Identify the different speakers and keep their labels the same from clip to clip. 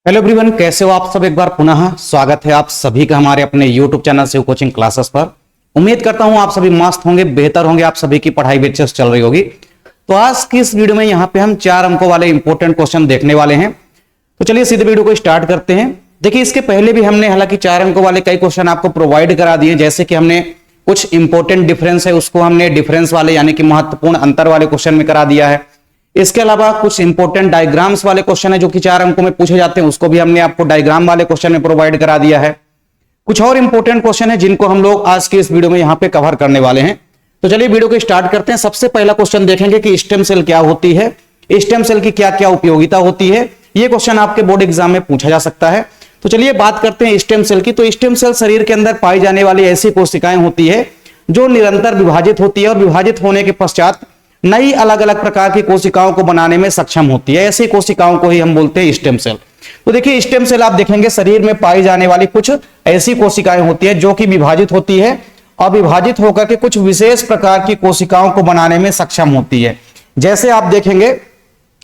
Speaker 1: Hello everyone, कैसे हो आप सब। एक बार पुनः स्वागत है आप सभी का हमारे अपने YouTube channel Shiv coaching classes पर। उम्मीद करता हूं आप सभी मस्त होंगे, बेहतर होंगे, आप सभी की पढ़ाई भी अच्छे से चल रही होगी। तो आज की इस वीडियो में यहाँ पे हम 4 अंकों वाले इंपॉर्टेंट क्वेश्चन देखने वाले हैं। तो चलिए सीधे वीडियो को स्टार्ट करते हैं। देखिए, इसके पहले भी हमने हालांकि 4 अंकों वाले कई क्वेश्चन आपको प्रोवाइड करा दिए, जैसे कि हमने कुछ इंपॉर्टेंट डिफरेंस है उसको हमने डिफरेंस वाले यानी कि महत्वपूर्ण अंतर वाले क्वेश्चन में करा दिया है। इसके अलावा कुछ इंपॉर्टेंट डायग्राम्स वाले क्वेश्चन है जो कि 4 अंकों में पूछे जाते हैं, उसको भी हमने आपको डायग्राम वाले क्वेश्चन में प्रोवाइड करा दिया है। कुछ और इंपॉर्टेंट क्वेश्चन है जिनको हम लोग आज के इस वीडियो में यहाँ पे कवर करने वाले हैं। तो चलिए वीडियो को स्टार्ट करते हैं। सबसे पहला क्वेश्चन देखेंगे कि स्टेम सेल क्या होती है, स्टेम सेल की क्या क्या उपयोगिता होती है। ये क्वेश्चन आपके बोर्ड एग्जाम में पूछा जा सकता है। तो चलिए बात करते हैं स्टेम सेल की। तो स्टेम सेल शरीर के अंदर पाई जाने वाली ऐसी कोशिकाएं होती है जो निरंतर विभाजित होती है और विभाजित होने के पश्चात नई अलग अलग प्रकार की कोशिकाओं को बनाने में सक्षम होती है। ऐसी कोशिकाओं को ही हम बोलते हैं स्टेम सेल। तो देखिए, स्टेम सेल आप देखेंगे शरीर में पाई जाने वाली कुछ ऐसी कोशिकाएं होती है जो कि विभाजित होती है और विभाजित होकर के कुछ विशेष प्रकार की कोशिकाओं को बनाने में सक्षम होती है। जैसे आप देखेंगे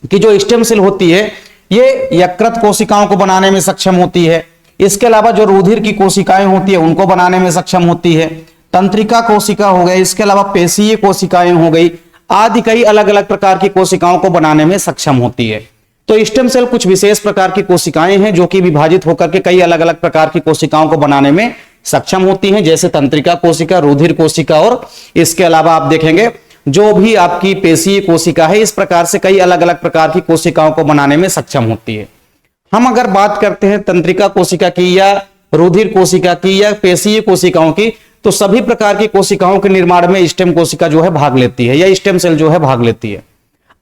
Speaker 1: कि जो स्टेम सेल होती है ये यकृत कोशिकाओं को बनाने में सक्षम होती है। इसके अलावा जो रुधिर की कोशिकाएं होती है उनको बनाने में सक्षम होती है। तंत्रिका कोशिका हो गई, इसके अलावा पेशीय कोशिकाएं हो गई आदि कई अलग अलग प्रकार की कोशिकाओं को बनाने में सक्षम होती है। तो स्टेम सेल कुछ विशेष प्रकार की कोशिकाएं हैं जो कि विभाजित होकर के कई अलग अलग प्रकार की कोशिकाओं को बनाने में सक्षम होती हैं, जैसे तंत्रिका कोशिका, रुधिर कोशिका और इसके अलावा आप देखेंगे जो भी आपकी पेशीय कोशिका है, इस प्रकार से कई अलग अलग प्रकार की कोशिकाओं को बनाने में सक्षम होती है। हम अगर बात करते हैं तंत्रिका कोशिका की या रुधिर कोशिका की या पेशीय कोशिकाओं की, तो सभी प्रकार की कोशिकाओं के निर्माण में स्टेम कोशिका जो है भाग लेती है या स्टेम सेल जो है भाग लेती है।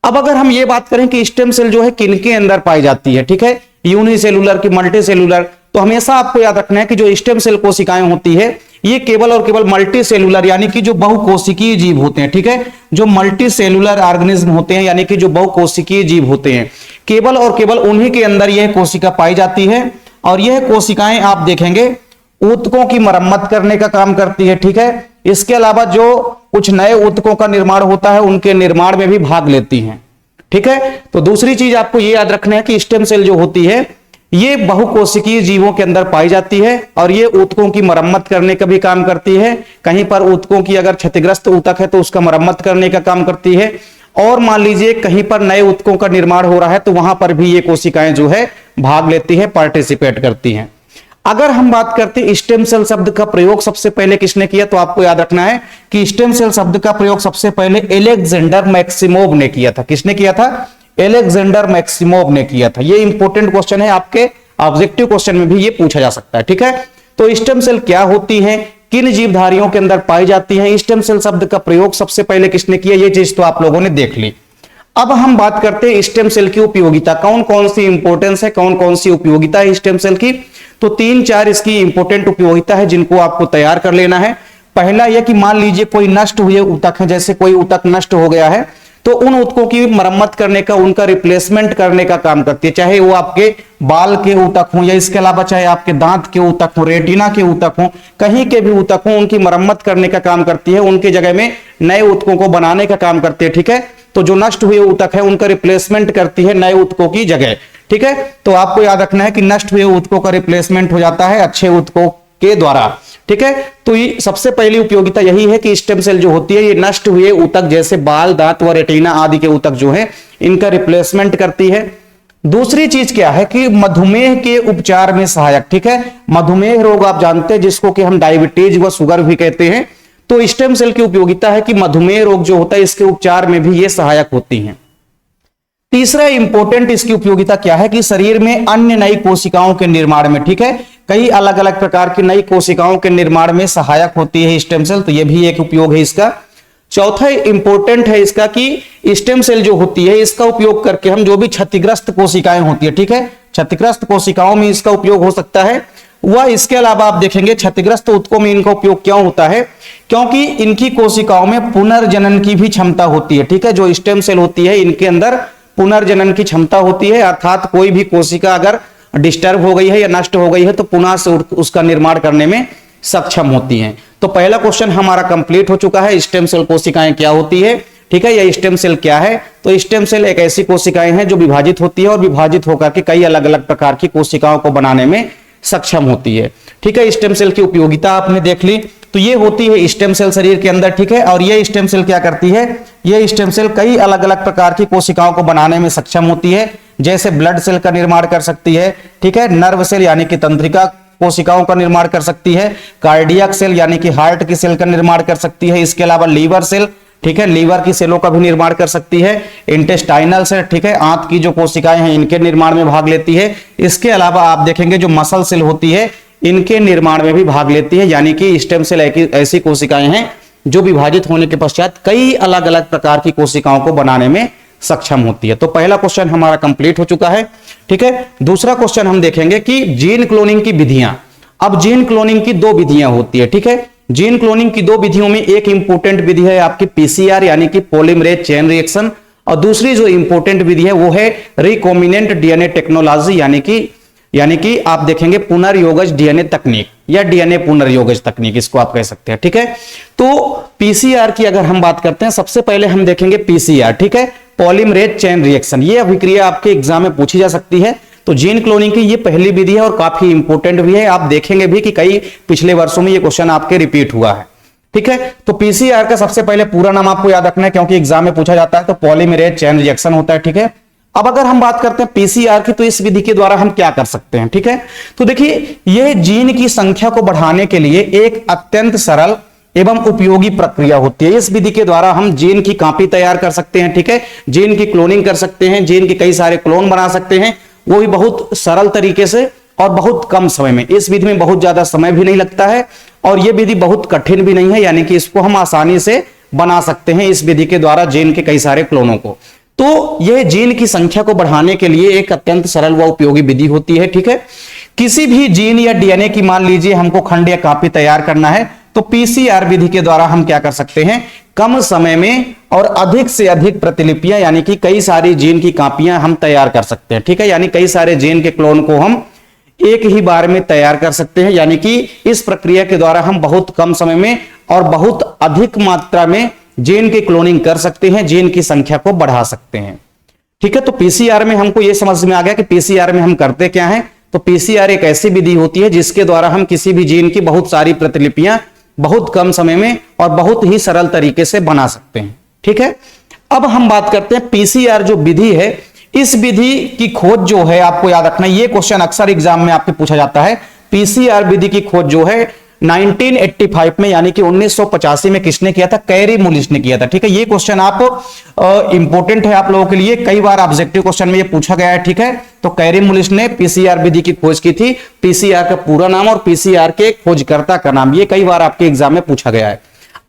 Speaker 1: अब अगर हम ये बात करें कि स्टेम सेल जो है किनके अंदर पाई जाती है, ठीक है, यूनिसेलुलर की मल्टी सेलुलर, तो हमेशा आपको याद रखना है कि जो स्टेम सेल कोशिकाएं होती है ये केवल और केवल मल्टी सेलुलर यानी कि जो बहुकोशिकीय जीव होते हैं, ठीक है, जो मल्टी सेलुलर ऑर्गेनिज्म होते हैं यानी कि जो बहुकोशिकीय जीव होते हैं, केवल और केवल उन्हीं के अंदर यह कोशिका पाई जाती है। और यह कोशिकाएं आप देखेंगे ऊतकों की मरम्मत करने का काम करती है, ठीक है। इसके अलावा जो कुछ नए ऊतकों का निर्माण होता है उनके निर्माण में भी भाग लेती हैं, ठीक है। तो दूसरी चीज आपको ये याद रखना है कि स्टेम सेल जो होती है ये बहुकोशिकीय जीवों के अंदर पाई जाती है और ये ऊतकों की मरम्मत करने का भी काम करती है। कहीं पर ऊतकों की अगर क्षतिग्रस्त ऊतक है तो उसका मरम्मत करने का काम करती है, और मान लीजिए कहीं पर नए ऊतकों का निर्माण हो रहा है तो वहां पर भी ये कोशिकाएं जो है भाग लेती है, पार्टिसिपेट करती हैं। अगर हम बात करते हैं स्टेम सेल शब्द का प्रयोग सबसे पहले किसने किया, तो आपको याद रखना है कि स्टेम सेल शब्द का प्रयोग सबसे पहले अलेक्जेंडर मैक्सिमोव ने किया था। किसने किया था? अलेक्जेंडर मैक्सिमोव ने किया था। ये इंपॉर्टेंट क्वेश्चन है, आपके ऑब्जेक्टिव क्वेश्चन में भी ये पूछा जा सकता है, ठीक है। तो स्टेम सेल क्या होती है, किन जीवधारियों के अंदर पाई जाती है, स्टेम सेल शब्द का प्रयोग सबसे पहले किसने किया, ये चीज तो आप लोगों ने देख ली। अब हम बात करते हैं स्टेम सेल की उपयोगिता, कौन कौन सी इंपॉर्टेंस है, कौन कौन सी उपयोगिता है स्टेम सेल की। तो 3-4 इसकी इंपॉर्टेंट उपयोगिता है जिनको आपको तैयार कर लेना है। पहला यह कि मान लीजिए कोई नष्ट हुए ऊतक है, जैसे कोई ऊतक नष्ट हो गया है तो उन ऊतकों की मरम्मत करने का, उनका रिप्लेसमेंट करने का काम करती है, चाहे वो आपके बाल के ऊतक हो या इसके अलावा चाहे आपके दांत के ऊतक हो, रेटिना के ऊतक हो, कहीं के भी ऊतक हो, उनकी मरम्मत करने का काम करती है, उनके जगह में नए ऊतकों को बनाने का काम करती है, ठीक है। तो जो नष्ट हुए ऊतक है उनका रिप्लेसमेंट करती है नए ऊतकों की जगह, ठीक है। तो आपको याद रखना है कि नष्ट हुए ऊतकों का रिप्लेसमेंट हो जाता है अच्छे ऊतकों के द्वारा, ठीक है। तो ये सबसे पहली उपयोगिता यही है कि स्टेम सेल जो होती है ये नष्ट हुए ऊतक जैसे बाल, दांत व रेटिना आदि के ऊतक जो है इनका रिप्लेसमेंट करती है। दूसरी चीज क्या है कि मधुमेह के उपचार में सहायक, ठीक है। मधुमेह रोग आप जानते हैं जिसको कि हम डायबिटीज व शुगर भी कहते हैं। तो स्टेम सेल की उपयोगिता है कि मधुमेह रोग जो होता है इसके उपचार में भी ये सहायक होती हैं। तीसरा इंपॉर्टेंट इसकी उपयोगिता क्या है कि शरीर में अन्य नई कोशिकाओं के निर्माण में, ठीक है, कई अलग अलग प्रकार की नई कोशिकाओं के निर्माण में सहायक होती है स्टेम सेल। तो यह भी एक उपयोग है इसका। चौथा इंपॉर्टेंट है इसका कि स्टेम सेल जो होती है इसका उपयोग करके हम जो भी क्षतिग्रस्त कोशिकाएं होती है, ठीक है, क्षतिग्रस्त कोशिकाओं में इसका उपयोग हो सकता है। वह इसके अलावा आप देखेंगे क्षतिग्रस्त ऊतकों में इनका उपयोग क्यों होता है, क्योंकि इनकी कोशिकाओं में पुनर्जनन की भी क्षमता होती है, ठीक है। जो स्टेम सेल होती है इनके अंदर पुनर्जनन की क्षमता होती है, अर्थात कोई भी कोशिका अगर डिस्टर्ब हो गई है या नष्ट हो गई है तो पुनः से उसका निर्माण करने में सक्षम होती हैं। तो पहला क्वेश्चन हमारा कंप्लीट हो चुका है, स्टेम सेल कोशिकाएं क्या होती है। ठीक है। या स्टेम सेल क्या है? तो स्टेम सेल एक ऐसी कोशिकाएं हैं जो विभाजित होती है और विभाजित होकर के कई अलग अलग प्रकार की कोशिकाओं को बनाने में सक्षम होती है, ठीक है। स्टेम सेल की उपयोगिता आपने देख ली। तो ये होती है स्टेम सेल शरीर के अंदर, ठीक है। और ये स्टेम सेल क्या करती है? ये स्टेम सेल कई अलग अलग प्रकार की कोशिकाओं को बनाने में सक्षम होती है, जैसे ब्लड सेल का निर्माण कर सकती है, ठीक है। नर्व सेल यानी कि तंत्रिका कोशिकाओं का निर्माण कर सकती है, कार्डियक सेल यानी कि हार्ट की सेल का निर्माण कर सकती है, इसके अलावा लीवर सेल, ठीक है, लीवर की सेलों का भी निर्माण कर सकती है, इंटेस्टाइनल सेल, ठीक है, आंत की जो कोशिकाएं हैं इनके निर्माण में भाग लेती है। इसके अलावा आप देखेंगे जो मसल सेल होती है इनके निर्माण में भी भाग लेती है, यानी कि स्टेम सेल ऐसी कोशिकाएं हैं जो विभाजित होने के पश्चात कई अलग अलग प्रकार की कोशिकाओं को बनाने में सक्षम होती है। तो पहला क्वेश्चन हमारा कंप्लीट हो चुका है, ठीक है। दूसरा क्वेश्चन हम देखेंगे कि जीन क्लोनिंग की विधियां। अब जीन क्लोनिंग की दो विधियां होती है, ठीक है। जीन क्लोनिंग की दो विधियों में एक इंपोर्टेंट विधि है आपकी पीसीआर यानी कि पॉलीमरेज चेन रिएक्शन, और दूसरी जो इंपोर्टेंट विधि है वो है रिकॉम्बिनेंट डीएनए टेक्नोलॉजी यानी कि आप देखेंगे पुनर्योगज डीएनए तकनीक या डीएनए पुनर्योगज तकनीक, इसको आप कह सकते हैं, ठीक है। तो पीसीआर की अगर हम बात करते हैं, सबसे पहले हम देखेंगे पीसीआर, ठीक है, पॉलीमरेज चेन रिएक्शन। ये अभिक्रिया आपके एग्जाम में पूछी जा सकती है। तो जीन क्लोनिंग की ये पहली विधि है और काफी इंपोर्टेंट भी है। आप देखेंगे भी कि कई पिछले वर्षों में ये क्वेश्चन आपके रिपीट हुआ है, ठीक है। तो पीसीआर का सबसे पहले पूरा नाम आपको याद रखना है क्योंकि एग्जाम में पूछा जाता है। तो पॉलीमरेज चेन रिएक्शन होता है, ठीक है। अब अगर हम बात करते हैं पीसीआर की, तो इस विधि के द्वारा हम क्या कर सकते हैं, ठीक है। तो देखिए यह जीन की संख्या को बढ़ाने के लिए एक अत्यंत सरल एवं उपयोगी प्रक्रिया होती है। इस विधि के द्वारा हम जीन की कॉपी तैयार कर सकते हैं, ठीक है, जीन की क्लोनिंग कर सकते हैं, जीन के कई सारे क्लोन बना सकते हैं, वो भी बहुत सरल तरीके से और बहुत कम समय में। इस विधि में बहुत ज्यादा समय भी नहीं लगता है और यह विधि बहुत कठिन भी नहीं है, यानी कि इसको हम आसानी से बना सकते हैं इस विधि के द्वारा जीन के कई सारे क्लोनों को। तो यह जीन की संख्या को बढ़ाने के लिए एक अत्यंत सरल व उपयोगी विधि होती है, ठीक है। किसी भी जीन या डीएनए की मान लीजिए हमको खंड या कॉपी तैयार करना है, तो पीसीआर विधि के द्वारा हम क्या कर सकते हैं, कम समय में और अधिक से अधिक प्रतिलिपियां यानी कि कई सारी जीन की कॉपियां हम तैयार कर सकते हैं, ठीक है। यानी कई सारे जीन के क्लोन को हम एक ही बार में तैयार कर सकते हैं, यानी कि इस प्रक्रिया के द्वारा हम बहुत कम समय में और बहुत अधिक मात्रा में जीन की क्लोनिंग कर सकते हैं, जीन की संख्या को बढ़ा सकते हैं, ठीक है। तो पीसीआर में हमको यह समझ में आ गया कि पीसीआर में हम करते क्या है। तो पीसीआर एक ऐसी विधि होती है जिसके द्वारा हम किसी भी जीन की बहुत सारी प्रतिलिपियां बहुत कम समय में और बहुत ही सरल तरीके से बना सकते हैं, ठीक है। अब हम बात करते हैं पीसीआर जो विधि है, इस विधि की खोज जो है आपको याद रखना, ये क्वेश्चन अक्सर एग्जाम में आपके पूछा जाता है। पीसीआर विधि की खोज जो है 1985 में यानी कि 1985 में किसने किया था? कैरी मुलिस ने किया था, ठीक है। ये क्वेश्चन आप इंपॉर्टेंट है आप लोगों के लिए, कई बार ऑब्जेक्टिव क्वेश्चन में ये पूछा गया है, ठीक है। तो कैरी मुलिस ने पीसीआर विधि की खोज की थी। पीसीआर का पूरा नाम और पीसीआर के खोजकर्ता का नाम ये कई बार आपके एग्जाम में पूछा गया है।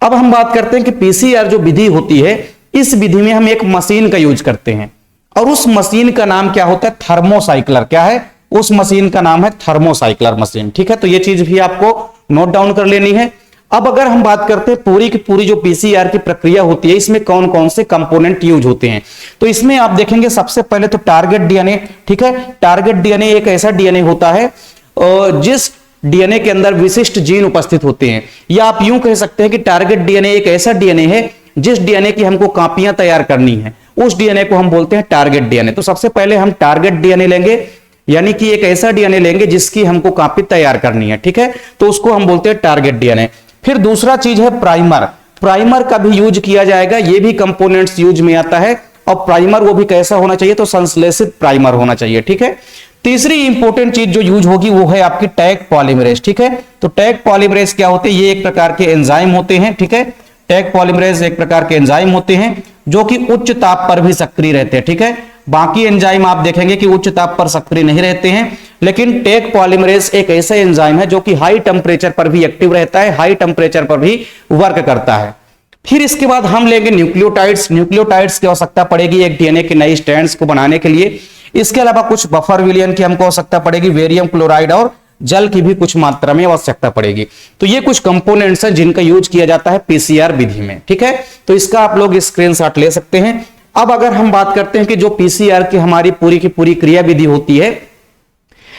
Speaker 1: अब हम बात करते हैं कि पीसीआर जो विधि होती है, इस विधि में हम एक मशीन का यूज करते हैं और उस मशीन का नाम क्या होता है? थर्मोसाइक्लर। क्या है? उस मशीन का नाम है थर्मोसाइक्लर मशीन, ठीक है। तो ये चीज भी आपको नोट डाउन कर लेनी है। अब अगर हम बात करते हैं पूरी की पूरी जो पीसीआर की प्रक्रिया होती है, इसमें कौन कौन से कंपोनेंट यूज होते हैं, तो इसमें आप देखेंगे सबसे पहले तो टारगेट डीएनए, ठीक है। टारगेट डीएनए एक ऐसा डीएनए होता है जिस डीएनए के अंदर विशिष्ट जीन उपस्थित होते हैं, या आप यूं कह सकते हैं कि टारगेट डीएनए एक ऐसा डीएनए है जिस डीएनए की हमको कॉपियां तैयार करनी है, उस डीएनए को हम बोलते हैं टारगेट डीएनए। तो सबसे पहले हम टारगेट डीएनए लेंगे, यानी कि एक ऐसा डीएनए लेंगे जिसकी हमको कॉपी तैयार करनी है, ठीक है। तो उसको हम बोलते हैं टारगेट डीएनए। फिर दूसरा चीज है प्राइमर। प्राइमर का भी यूज किया जाएगा, ये भी कंपोनेंट्स यूज में आता है। और प्राइमर वो भी कैसा होना चाहिए? तो संश्लेषित प्राइमर होना चाहिए, ठीक है। तीसरी इंपॉर्टेंट चीज जो यूज होगी वो है आपकी टैग पॉलीमरेज, ठीक है। तो टैग पॉलीमरेज क्या होते हैं? ये एक प्रकार के एंजाइम होते हैं, ठीक है। टैग पॉलीमरेज एक प्रकार के एंजाइम होते हैं जो कि उच्च ताप पर भी सक्रिय रहते हैं, ठीक है। बाकी एंजाइम आप देखेंगे कि उच्च ताप पर सक्रिय नहीं रहते हैं, लेकिन टैग पॉलीमरेज एक ऐसा एंजाइम है जो कि हाई टेम्परेचर पर भी एक्टिव रहता है, हाई टेम्परेचर पर भी वर्क करता है। फिर इसके बाद हम लेंगे न्यूक्लियोटाइड्स। न्यूक्लियोटाइड्स की आवश्यकता पड़ेगी एक डीएनए के नई स्ट्रैंड्स को बनाने के लिए। इसके अलावा कुछ बफर विलियन की हमको आवश्यकता पड़ेगी, बेरियम क्लोराइड और जल की भी कुछ मात्रा में आवश्यकता पड़ेगी। तो ये कुछ कंपोनेंट्स हैं जिनका यूज किया जाता है पीसीआर विधि में, ठीक है। तो इसका आप लोग स्क्रीनशॉट ले सकते हैं। अब अगर हम बात करते हैं कि जो पीसीआर की हमारी पूरी की पूरी क्रिया विधि होती है,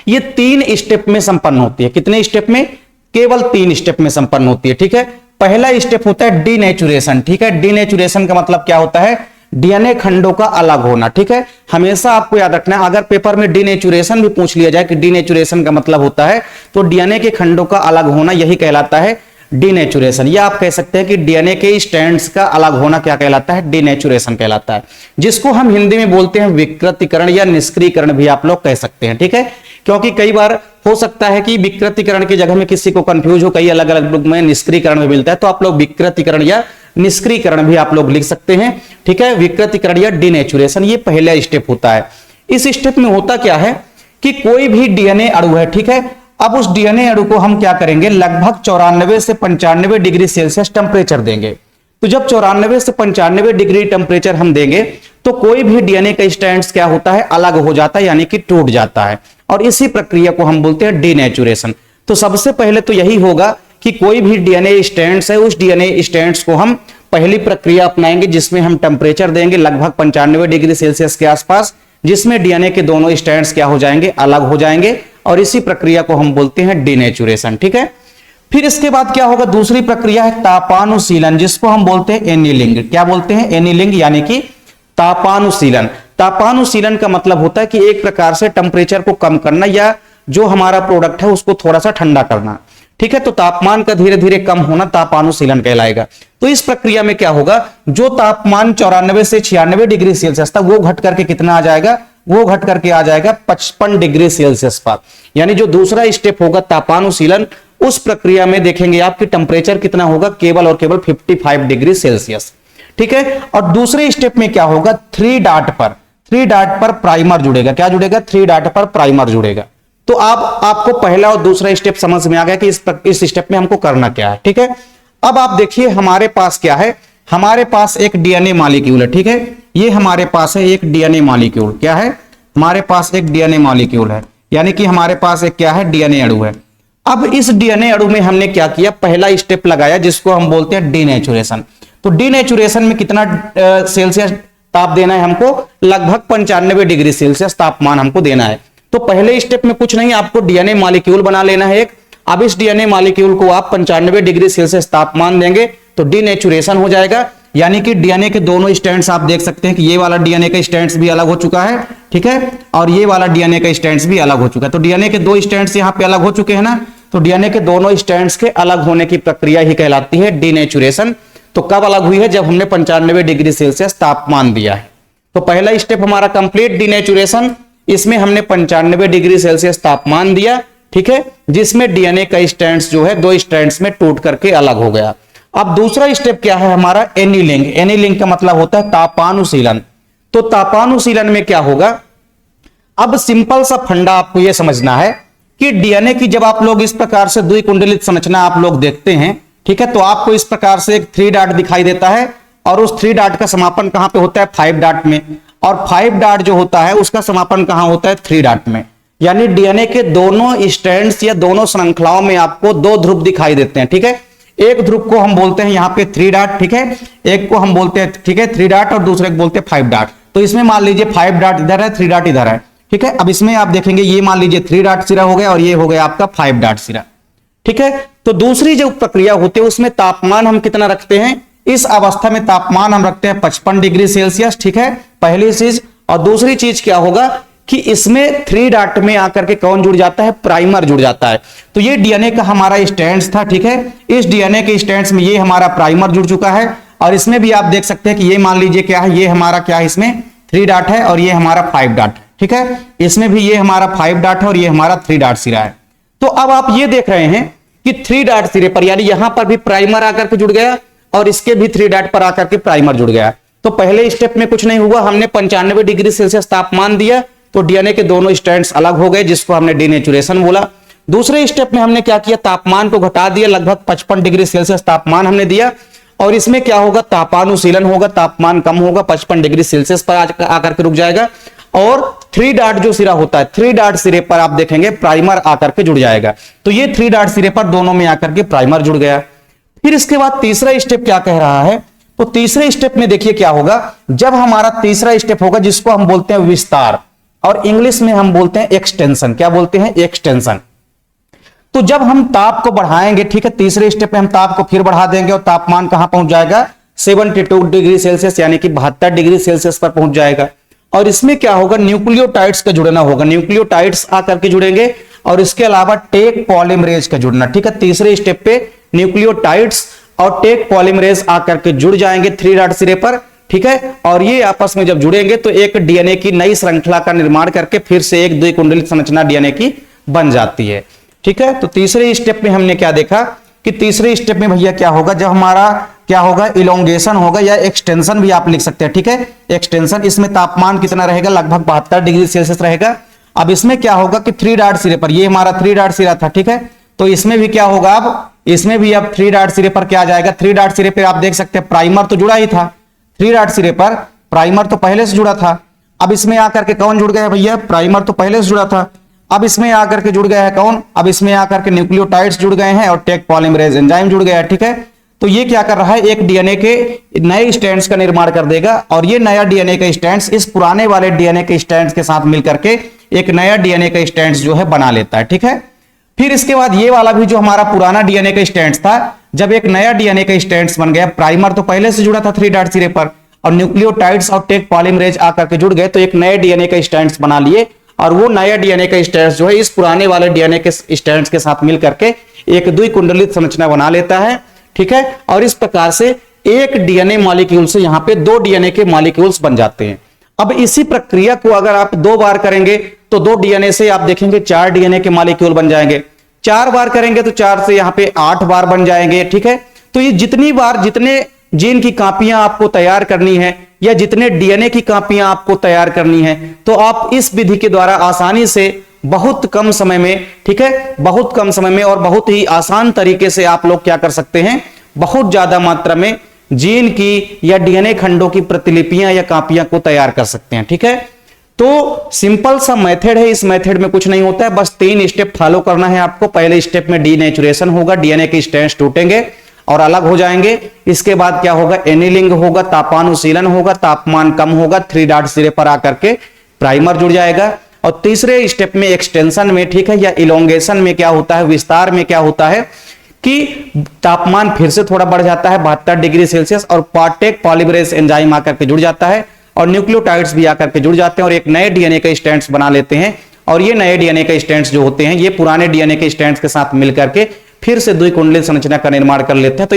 Speaker 1: ये 3 स्टेप में संपन्न होती है। कितने स्टेप में? केवल 3 स्टेप में संपन्न होती है, ठीक है। पहला स्टेप होता है डीनेचुरेशन। ठीक है, डीनेचुरेशन का मतलब क्या होता है? डीएनए खंडों का अलग होना। ठीक है, हमेशा आपको याद रखना है, अगर पेपर में डीनेचुरेशन भी पूछ लिया जाए कि डीनेचुरेशन का मतलब होता है, तो डीएनए के खंडों का अलग होना यही कहलाता है डीनेचुरेशन। या आप कह सकते हैं कि डीएनए के स्ट्रैंड्स का अलग होना क्या कहलाता है? डीनेचुरेशन कहलाता है, जिसको हम हिंदी में बोलते हैं विकृतीकरण या निष्क्रियकरण भी आप लोग कह सकते हैं। ठीक है, क्योंकि कई बार हो सकता है कि विकृतीकरण की जगह में किसी को कंफ्यूज हो, कई अलग अलग बुक में निष्क्रियकरण भी मिलता है, तो आप लोग विकृतीकरण या निष्क्रियकरण भी आप लोग लिख सकते हैं। ठीक है, विकृतीकरण या डीनेचुरेशन ये पहला स्टेप होता है। इस स्टेप में होता क्या है कि कोई भी डीएनए अणु है, ठीक है, अब उस डीएनए अणु को हम क्या करेंगे? लगभग 94 से 95 डिग्री सेल्सियस टेम्परेचर देंगे। तो जब 94 से 95 डिग्री टेम्परेचर हम देंगे तो कोई भी डीएनए का स्ट्रैंड्स क्या होता है? अलग हो जाता है, यानी कि टूट जाता है, और इसी प्रक्रिया को हम बोलते हैं डीनेचुरेशन। तो सबसे पहले तो यही होगा कि कोई भी डीएनए स्ट्रैंड्स है, उस डीएनए स्ट्रैंड्स को हम पहली प्रक्रिया अपनाएंगे जिसमें हम टेम्परेचर देंगे लगभग 95 डिग्री सेल्सियस के आसपास, जिसमें डीएनए के दोनों स्ट्रैंड्स क्या हो जाएंगे? अलग हो जाएंगे, और इसी प्रक्रिया को हम बोलते हैं डीनेचुरेशन। ठीक है, फिर इसके बाद क्या होगा? दूसरी प्रक्रिया है तापानुशीलन, जिसको हम बोलते हैं एनीलिंग। क्या बोलते हैं? एनीलिंग, यानी कि तापानुशीलन। तापानुशीलन का मतलब होता है कि एक प्रकार से टेम्परेचर को कम करना या जो हमारा प्रोडक्ट है उसको थोड़ा सा ठंडा करना। ठीक है, तो तापमान का धीरे धीरे कम होना तापानुशीलन कहलाएगा। तो इस प्रक्रिया में क्या होगा? जो तापमान 94 से 96 डिग्री सेल्सियस था वो घट करके कितना आ जाएगा? वो घट करके आ जाएगा 55 डिग्री सेल्सियस पर। यानी जो दूसरा स्टेप होगा तापानुशीलन, उस प्रक्रिया में देखेंगे आपकी टेम्परेचर कितना होगा? केवल और केवल 55 डिग्री सेल्सियस। ठीक है, और दूसरे स्टेप में क्या होगा? 3 डॉट पर प्राइमर जुड़ेगा। क्या जुड़ेगा? 3 डॉट पर प्राइमर जुड़ेगा। तो आपको पहला और दूसरा स्टेप समझ में आ गया कि इस स्टेप में हमको करना क्या है। ठीक है, अब आप देखिए हमारे पास क्या है? हमारे पास एक डीएनए मॉलिक्यूल है। ठीक है, ये हमारे पास है एक डीएनए मॉलिक्यूल। क्या है? हमारे पास एक डीएनए मॉलिक्यूल है, यानी कि हमारे पास एक क्या है? डीएनए अणु है। अब इस डीएनए अणु में हमने क्या किया? पहला स्टेप लगाया जिसको हम बोलते हैं डीनेचुरेशन। तो डीनेचुरेशन में कितना सेल्सियस ताप देना है हमको? लगभग 95 डिग्री सेल्सियस तापमान हमको देना है। तो पहले स्टेप में कुछ नहीं, आपको डीएनए मॉलिक्यूल बना लेना है एक। अब इस डीएनए मॉलिक्यूल को आप 95 डिग्री सेल्सियस तापमान देंगे तो डीनेचुरेशन हो जाएगा, यानी कि डीएनए के दोनों स्ट्रैंड्स आप देख सकते हैं कि ये वाला डीएनए का स्ट्रैंड्स भी अलग हो चुका है। ठीक है, और ये वाला डीएनए का स्ट्रैंड्स भी अलग हो चुका है। तो डीएनए के दो स्ट्रैंड्स यहाँ पे अलग हो चुके हैं ना, तो डीएनए के दोनों स्ट्रैंड्स के अलग होने की प्रक्रिया ही कहलाती है डीनेचुरेशन। तो कब अलग हुई है? जब हमने 95 डिग्री सेल्सियस तापमान दिया है। तो पहला स्टेप हमारा कंप्लीट डीनेचुरेशन, इसमें हमने 95 डिग्री सेल्सियस तापमान दिया। ठीक है, जिसमें डीएनए का स्ट्रैंड्स जो है दो स्ट्रैंड्स में टूट करके अलग हो गया। अब दूसरा स्टेप क्या है हमारा? एनीलिंग। एनीलिंग का मतलब होता है तापानुशीलन। तो तापानुशीलन में क्या होगा? अब सिंपल सा फंडा आपको यह समझना है कि डीएनए की जब आप लोग इस प्रकार से द्विकुंडलित संरचना आप लोग देखते हैं, ठीक है, तो आपको इस प्रकार से एक 3 डॉट दिखाई देता है, और उस 3 डॉट का समापन कहां पे होता है? 5 डॉट में। और 5 डॉट जो होता है उसका समापन कहां होता है? 3 डॉट में। यानी डीएनए के दोनों स्ट्रैंड्स या दोनों श्रृंखलाओं में आपको 2 ध्रुव दिखाई देते हैं। ठीक है, एक ध्रुव को हम बोलते हैं यहाँ पे 3 डॉट। ठीक है, एक को हम बोलते हैं, ठीक है, 3 डॉट, और दूसरे को बोलते हैं 5 डॉट। तो इसमें मान लीजिए 5 डॉट इधर है, 3 डॉट इधर है। ठीक है, अब इसमें आप देखेंगे ये मान लीजिए 3 डॉट सिरा हो गया और ये हो गया आपका 5 डॉट सिरा। ठीक है, तो दूसरी जो प्रक्रिया होती है उसमें तापमान हम कितना रखते हैं? इस अवस्था में तापमान हम रखते हैं 55 डिग्री सेल्सियस। ठीक है, पहली चीज। और दूसरी चीज क्या होगा कि इसमें 3 डॉट में आकर के कौन जुड़ जाता है? प्राइमर जुड़ जाता है। तो ये डीएनए का हमारा स्ट्रैंड्स था। ठीक है, इस डीएनए के स्ट्रैंड्स में ये हमारा प्राइमर जुड़ चुका है, और इसमें भी आप देख सकते हैं कि ये मान लीजिए क्या है? ये हमारा क्या है? इसमें 3 डॉट है और ये हमारा 5 डॉट। ठीक है, इसमें भी ये हमारा 5 डॉट है और ये हमारा 3 डॉट सिरा है। तो अब आप ये देख रहे हैं कि 3 डॉट सिरे पर, यानी यहां पर भी प्राइमर आकर के जुड़ गया और इसके भी 3 डॉट पर आकर के प्राइमर जुड़ गया। तो पहले स्टेप में कुछ नहीं हुआ, हमने 95 डिग्री सेल्सियस तापमान दिया तो डीएनए के दोनों स्ट्रैंड्स अलग हो गए, जिसको हमने डीनेचुरेशन बोला। दूसरे स्टेप में हमने क्या किया? तापमान को घटा दिया, लगभग 55 डिग्री सेल्सियस तापमान हमने दिया, और इसमें क्या होगा? तापानुशीलन होगा, तापमान कम होगा, 55 डिग्री सेल्सियस पर आकर के रुक जाएगा, और 3 डॉट जो सिरा होता है, 3 डॉट सिरे पर आप देखेंगे प्राइमर आकर के जुड़ जाएगा। तो ये 3 डॉट सिरे पर दोनों में आकर के प्राइमर जुड़ गया। फिर इसके बाद तीसरा स्टेप क्या कह रहा है? तो तीसरे स्टेप में देखिए क्या होगा, जब हमारा तीसरा स्टेप होगा जिसको हम बोलते हैं विस्तार, और इंग्लिश में हम बोलते हैं एक्सटेंशन। क्या बोलते हैं? एक्सटेंशन। तो जब हम ताप को बढ़ाएंगे, ठीक है, तीसरे स्टेप में हम ताप को फिर बढ़ा देंगे और तापमान कहां पहुंच जाएगा 72 डिग्री सेल्सियस यानी कि 72 डिग्री सेल्सियस पर पहुंच जाएगा। और इसमें क्या होगा, न्यूक्लियोटाइड्स का जुड़ना होगा, न्यूक्लियोटाइड्स आकर के जुड़ेंगे और इसके अलावा टेक पॉलीमरेज का जुड़ना, ठीक है, तीसरे स्टेप पे न्यूक्लियोटाइड्स और टेक पॉलीमरेज आकर के जुड़ जाएंगे 3 डॉट सिरे पर, ठीक है। और ये आपस में जब जुड़ेंगे तो एक डीएनए की नई श्रृंखला का निर्माण करके फिर से एक द्विकुंडलित संरचना डीएनए की बन जाती है, ठीक है। तो तीसरे स्टेप में हमने क्या देखा कि तीसरे स्टेप में भैया क्या होगा, जब हमारा क्या होगा, इलोंगेशन होगा या एक्सटेंशन भी आप लिख सकते हैं, ठीक है, एक्सटेंशन। इसमें तापमान कितना रहेगा, लगभग 72 डिग्री सेल्सियस रहेगा। अब इसमें क्या होगा कि 3 डॉट सिरे पर, ये हमारा 3 डॉट सिरा था, ठीक है, तो इसमें भी क्या होगा, अब इसमें भी अब 3 डॉट सिरे पर क्या आ जाएगा, 3 डॉट सिरे पर आप देख सकते हैं प्राइमर तो जुड़ा ही था, 3 डॉट सिरे पर प्राइमर तो पहले से जुड़ा था। अब इसमें आकर के कौन जुड़ गया है भैया, प्राइमर तो पहले से जुड़ा था, अब इसमें आकर के जुड़ गया है कौन, अब इसमें आकर के न्यूक्लियोटाइड्स जुड़ गए हैं और टेक पॉलीमरेज एंजाइम जुड़ गया है, ठीक है। तो ये क्या कर रहा है, एक डीएनए के नए स्ट्रैंड्स का निर्माण कर देगा और ये नया डीएनए का स्ट्रैंड्स इस पुराने वाले डीएनए के स्ट्रैंड्स के साथ मिलकर के एक नया डीएनए का स्ट्रैंड्स जो है बना लेता है, ठीक है। फिर इसके बाद ये वाला भी जो हमारा पुराना डीएनए का स्ट्रैंड्स था, जब एक नया डीएनए का स्ट्रैंड्स बन गया, प्राइमर तो पहले से जुड़ा था 3 डॉट सिरे पर और न्यूक्लियोटाइड्स और टेक पॉलीमरेज आकर के जुड़ गए तो एक नए डीएनए का स्ट्रैंड्स बना लिए और वो नया डीएनए का स्ट्रैंड्स जो है इस पुराने वाले डीएनए के स्ट्रैंड्स के साथ मिलकर के एक द्विकुंडलित संरचना बना लेता है, ठीक है। और इस प्रकार से एक डीएनए मॉलिक्यूल से यहां पे 2 डीएनए के मॉलिक्यूल्स बन जाते हैं। अब इसी प्रक्रिया को अगर आप 2 बार करेंगे तो 2 डीएनए से आप देखेंगे 4 डीएनए के मॉलिक्यूल बन जाएंगे, 4 बार करेंगे तो 4 से यहां पे 8 बार बन जाएंगे, ठीक है। तो ये जितनी बार जितने जीन की कॉपियां आपको तैयार करनी है या जितने डीएनए की कॉपियां आपको तैयार करनी है तो आप इस विधि के द्वारा आसानी से बहुत कम समय में, ठीक है, बहुत कम समय में और बहुत ही आसान तरीके से आप लोग क्या कर सकते हैं, बहुत ज्यादा मात्रा में जीन की या डीएनए खंडों की प्रतिलिपियां या कॉपियां को तैयार कर सकते हैं, ठीक है। तो सिंपल सा मेथड है, इस मेथड में कुछ नहीं होता है, बस 3 स्टेप फॉलो करना है आपको। पहले स्टेप में डीनेचुरेशन होगा, डीएनए के स्ट्रैंड्स टूटेंगे और अलग हो जाएंगे। इसके बाद क्या होगा, एनिलिंग होगा, तापानुशीलन होगा, तापमान कम होगा, 3 डॉट सिरे पर आकर के प्राइमर जुड़ जाएगा। और तीसरे स्टेप में एक्सटेंशन में, ठीक है, या इलोंगेशन में क्या होता है, विस्तार में क्या होता है कि तापमान फिर से थोड़ा बढ़ जाता है 72 डिग्री सेल्सियस और टेक पॉलीमरेज एंजाइम आकर के जुड़ जाता है और न्यूक्लियोटाइड्स भी आकर के जुड़ जाते हैं और एक नए डीएनए का स्ट्रैंड्स बना लेते हैं। और ये नए डीएनए के स्ट्रैंड्स जो होते हैं ये पुराने डीएनए के स्ट्रैंड्स के साथ मिलकर के फिर से द्विकुंडलित संरचना का निर्माण कर लेते हैं। तो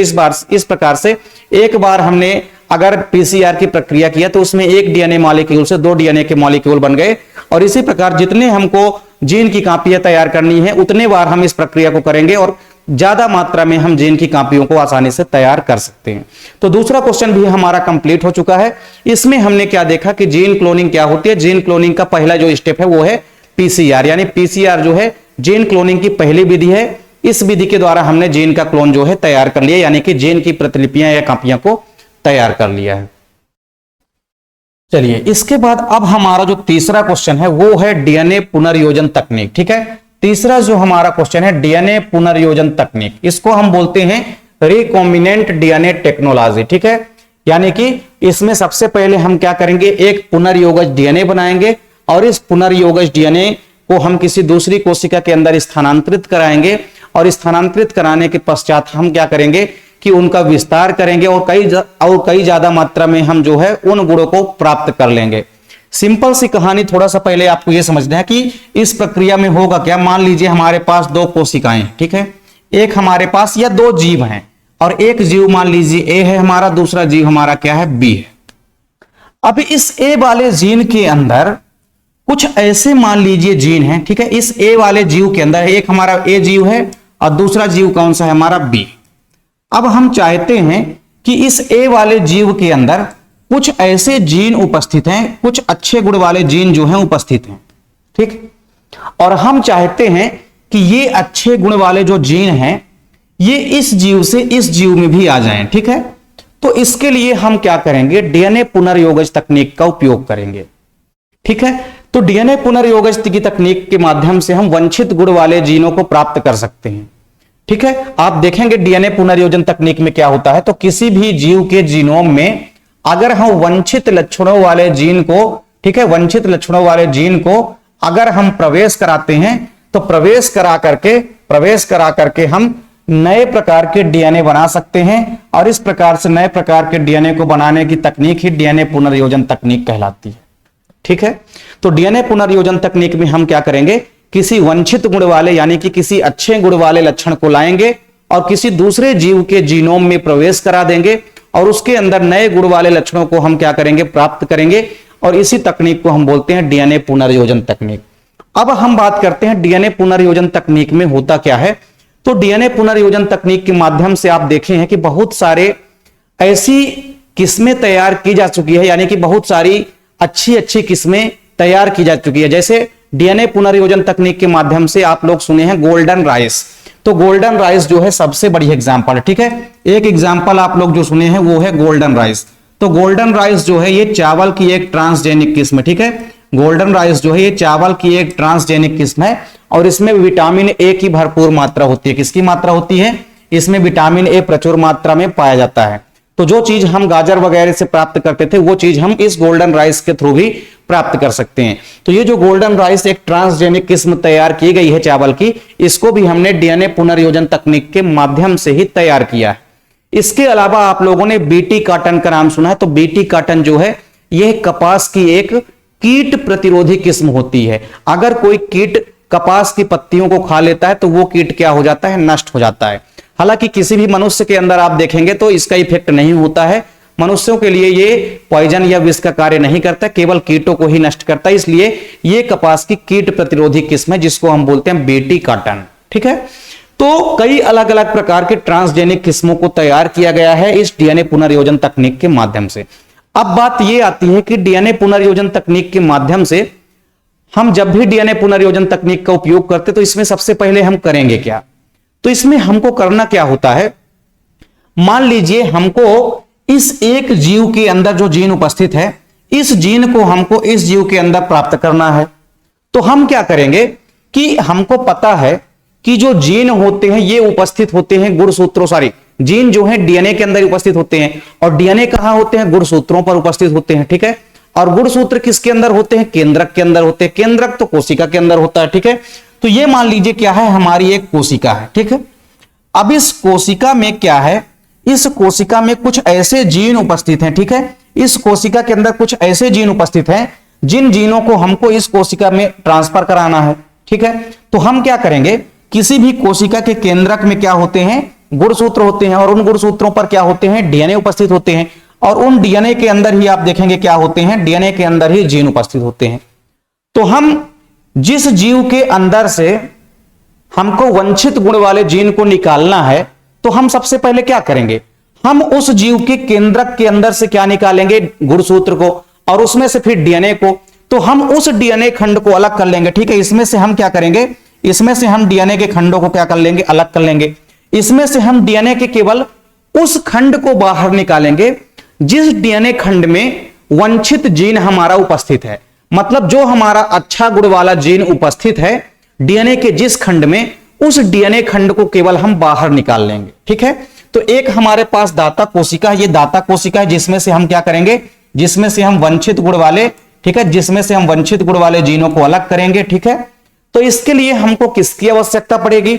Speaker 1: इस प्रकार से एक बार हमने अगर पीसीआर की प्रक्रिया किया तो उसमें एक डीएनए मॉलिक्यूल से 2 डीएनए के मॉलिक्यूल बन गए और इसी प्रकार जितने हमको जीन की कॉपियां तैयार करनी है उतने बार हम इस प्रक्रिया को करेंगे और ज्यादा मात्रा में हम जीन की कॉपियों को आसानी से तैयार कर सकते हैं। तो दूसरा क्वेश्चन भी हमारा कंप्लीट हो चुका है। इसमें हमने क्या देखा कि जीन क्लोनिंग क्या होती है। जीन क्लोनिंग का पहला जो स्टेप है वो है पीसीआर, यानी पीसीआर जो है जीन क्लोनिंग की पहली विधि है। इस विधि के द्वारा हमने जीन का क्लोन जो है तैयार कर लिया, यानी कि जीन की प्रतिलिपियां या कॉपियां को तैयार कर लिया है। चलिए इसके बाद अब हमारा जो तीसरा क्वेश्चन है वो है डीएनए पुनर्योजन तकनीक। ठीक है, तीसरा जो हमारा क्वेश्चन है डीएनए पुनर्योजन तकनीक, इसको हम बोलते हैं रिकॉम्बिनेंट डीएनए टेक्नोलॉजी। ठीक है, यानी कि इसमें सबसे पहले हम क्या करेंगे, एक पुनर्योगज डीएनए बनाएंगे और इस पुनर्योगज डीएनए को हम किसी दूसरी कोशिका के अंदर स्थानांतरित कराएंगे और स्थानांतरित कराने के पश्चात हम क्या करेंगे कि उनका विस्तार करेंगे और कई ज्यादा मात्रा में हम जो है उन गुणों को प्राप्त कर लेंगे। सिंपल सी कहानी, थोड़ा सा पहले आपको यह समझना है कि इस प्रक्रिया में होगा क्या। मान लीजिए हमारे पास 2 कोशिकाएं, ठीक है, एक हमारे पास या 2 जीव हैं और एक जीव मान लीजिए ए है हमारा, दूसरा जीव हमारा क्या है, बी है। अब इस ए वाले जीन के अंदर कुछ ऐसे मान लीजिए जीन है, ठीक है, इस ए वाले जीव के अंदर एक हमारा ए जीव है और दूसरा जीव कौन सा है, हमारा बी। अब हम चाहते हैं कि इस ए वाले जीव के अंदर कुछ ऐसे जीन उपस्थित हैं, कुछ अच्छे गुण वाले जीन जो हैं उपस्थित हैं, ठीक, और हम चाहते हैं कि ये अच्छे गुण वाले जो जीन हैं ये इस जीव से इस जीव में भी आ जाएं। ठीक है, तो इसके लिए हम क्या करेंगे, डीएनए पुनर्योगज तकनीक का उपयोग करेंगे। ठीक है, तो डीएनए पुनर्योगज की तकनीक के माध्यम से हम वांछित गुण वाले जीनों को प्राप्त कर सकते हैं। ठीक है, आप देखेंगे डीएनए पुनर्योजन तकनीक में क्या होता है, तो किसी भी जीव के जीनोम में अगर हम वांछित लक्षणों वाले जीन को, ठीक है, वांछित लक्षणों वाले जीन को अगर हम प्रवेश कराते हैं तो प्रवेश करा करके प्रवेश करा करके हम नए प्रकार के डीएनए बना सकते हैं। और इस प्रकार से नए प्रकार के डीएनए को बनाने की तकनीक ही डीएनए पुनर्योजन तकनीक कहलाती है। ठीक है, तो डीएनए पुनर्योजन तकनीक में हम क्या करेंगे, किसी वंचित गुण वाले यानी कि किसी अच्छे गुण वाले लक्षण को लाएंगे और किसी दूसरे जीव के जीनोम में प्रवेश करा देंगे और उसके अंदर नए गुण वाले लक्षणों को हम क्या करेंगे, प्राप्त करेंगे। और इसी तकनीक को हम बोलते हैं डीएनए पुनर्योजन तकनीक। अब हम बात करते हैं डीएनए पुनर्योजन तकनीक में होता क्या है। तो डीएनए पुनर्योजन तकनीक के माध्यम से आप देखे हैं कि बहुत सारे ऐसी किस्में तैयार की जा चुकी है, यानी कि बहुत सारी अच्छी अच्छी किस्में तैयार की जा चुकी है। जैसे डीएनए पुनर्योजन तकनीक के माध्यम से आप लोग सुने हैं गोल्डन राइस, तो गोल्डन राइस जो है सबसे बड़ी एग्जांपल है। ठीक है, एक एग्जांपल आप लोग जो सुने हैं वो है गोल्डन राइस। तो गोल्डन राइस जो है ये चावल की एक ट्रांसजेनिक किस्म है। ठीक है, गोल्डन राइस जो है ये चावल की एक ट्रांसजेनिक किस्म है और इसमें विटामिन ए की भरपूर मात्रा होती है। किसकी मात्रा होती है, इसमें विटामिन ए प्रचुर मात्रा में पाया जाता है। तो जो चीज हम गाजर वगैरह से प्राप्त करते थे वो चीज हम इस गोल्डन राइस के थ्रू भी प्राप्त कर सकते हैं। तो ये जो गोल्डन राइस एक ट्रांसजेनिक किस्म तैयार की गई है चावल की, इसको भी हमने डीएनए पुनर्योजन तकनीक के माध्यम से ही तैयार किया है। इसके अलावा आप लोगों ने बीटी कॉटन का नाम सुना है। तो बीटी कॉटन जो है यह कपास की एक कीट प्रतिरोधी किस्म होती है। अगर कोई कीट कपास की पत्तियों को खा लेता है तो वो कीट क्या हो जाता है, नष्ट हो जाता है। हालांकि किसी भी मनुष्य के अंदर आप देखेंगे तो इसका इफेक्ट नहीं होता है, मनुष्यों के लिए ये पॉइजन या विष का कार्य नहीं करता, केवल कीटों को ही नष्ट करता है। इसलिए ये कपास की कीट प्रतिरोधी किस्म है जिसको हम बोलते हैं बीटी कॉटन। ठीक है, तो कई अलग अलग प्रकार के ट्रांसजेनिक किस्मों को तैयार किया गया है इस डीएनए पुनर्योजन तकनीक के माध्यम से। अब बात यह आती है कि डीएनए पुनर्योजन तकनीक के माध्यम से हम जब भी डीएनए पुनर्योजन तकनीक का उपयोग करते तो इसमें सबसे पहले हम करेंगे क्या, तो इसमें हमको करना क्या होता है, मान लीजिए हमको इस एक जीव के अंदर जो जीन उपस्थित है, इस जीन को हमको इस जीव के अंदर प्राप्त करना है। तो हम क्या करेंगे कि हमको पता है कि जो जीन होते हैं ये उपस्थित होते हैं गुणसूत्रों, सारी जीन जो है डीएनए के अंदर उपस्थित होते हैं और डीएनए कहां होते हैं, गुणसूत्रों पर उपस्थित होते हैं। ठीक है, और गुणसूत्र किसके अंदर होते हैं, केंद्रक के अंदर होते हैं। केंद्रक तो कोशिका के अंदर होता है। ठीक है, तो ये मान लीजिए क्या है, हमारी एक कोशिका है। ठीक है, अब इस कोशिका में क्या है, इस कोशिका में कुछ ऐसे जीन उपस्थित हैं। ठीक है, इस कोशिका के अंदर कुछ ऐसे जीन उपस्थित हैं जिन जीनों को हमको इस कोशिका में ट्रांसफर कराना है। ठीक है, तो हम क्या करेंगे, किसी भी कोशिका के केंद्रक में क्या होते हैं, गुणसूत्र होते हैं और उन गुणसूत्रों पर क्या होते हैं, डीएनए उपस्थित होते हैं और उन डीएनए के अंदर ही आप देखेंगे क्या होते हैं, डीएनए के अंदर ही जीन उपस्थित होते हैं। तो हम जिस जीव के अंदर से हमको वंचित गुण वाले जीन को निकालना है तो हम सबसे पहले क्या करेंगे, हम उस जीव के केंद्रक के अंदर से क्या निकालेंगे, गुणसूत्र को, और उसमें से फिर डीएनए को। तो हम उस डीएनए खंड को अलग कर लेंगे। ठीक है, इसमें से हम क्या करेंगे, इसमें से हम डीएनए के खंडों को क्या कर लेंगे, अलग कर लेंगे। इसमें से हम डीएनए के केवल उस खंड को बाहर निकालेंगे जिस डीएनए खंड में वंचित जीन हमारा उपस्थित है। मतलब जो हमारा अच्छा गुण वाला जीन उपस्थित है डीएनए के जिस खंड में, उस डीएनए खंड को केवल हम बाहर निकाल लेंगे। ठीक है, तो एक हमारे पास दाता कोशिका है, ये दाता कोशिका है जिसमें से हम क्या करेंगे, जिसमें से हम वंचित गुण वाले, ठीक है, जिसमें से हम वंचित गुण वाले जीनों को अलग करेंगे। ठीक है, तो इसके लिए हमको किसकी आवश्यकता पड़ेगी,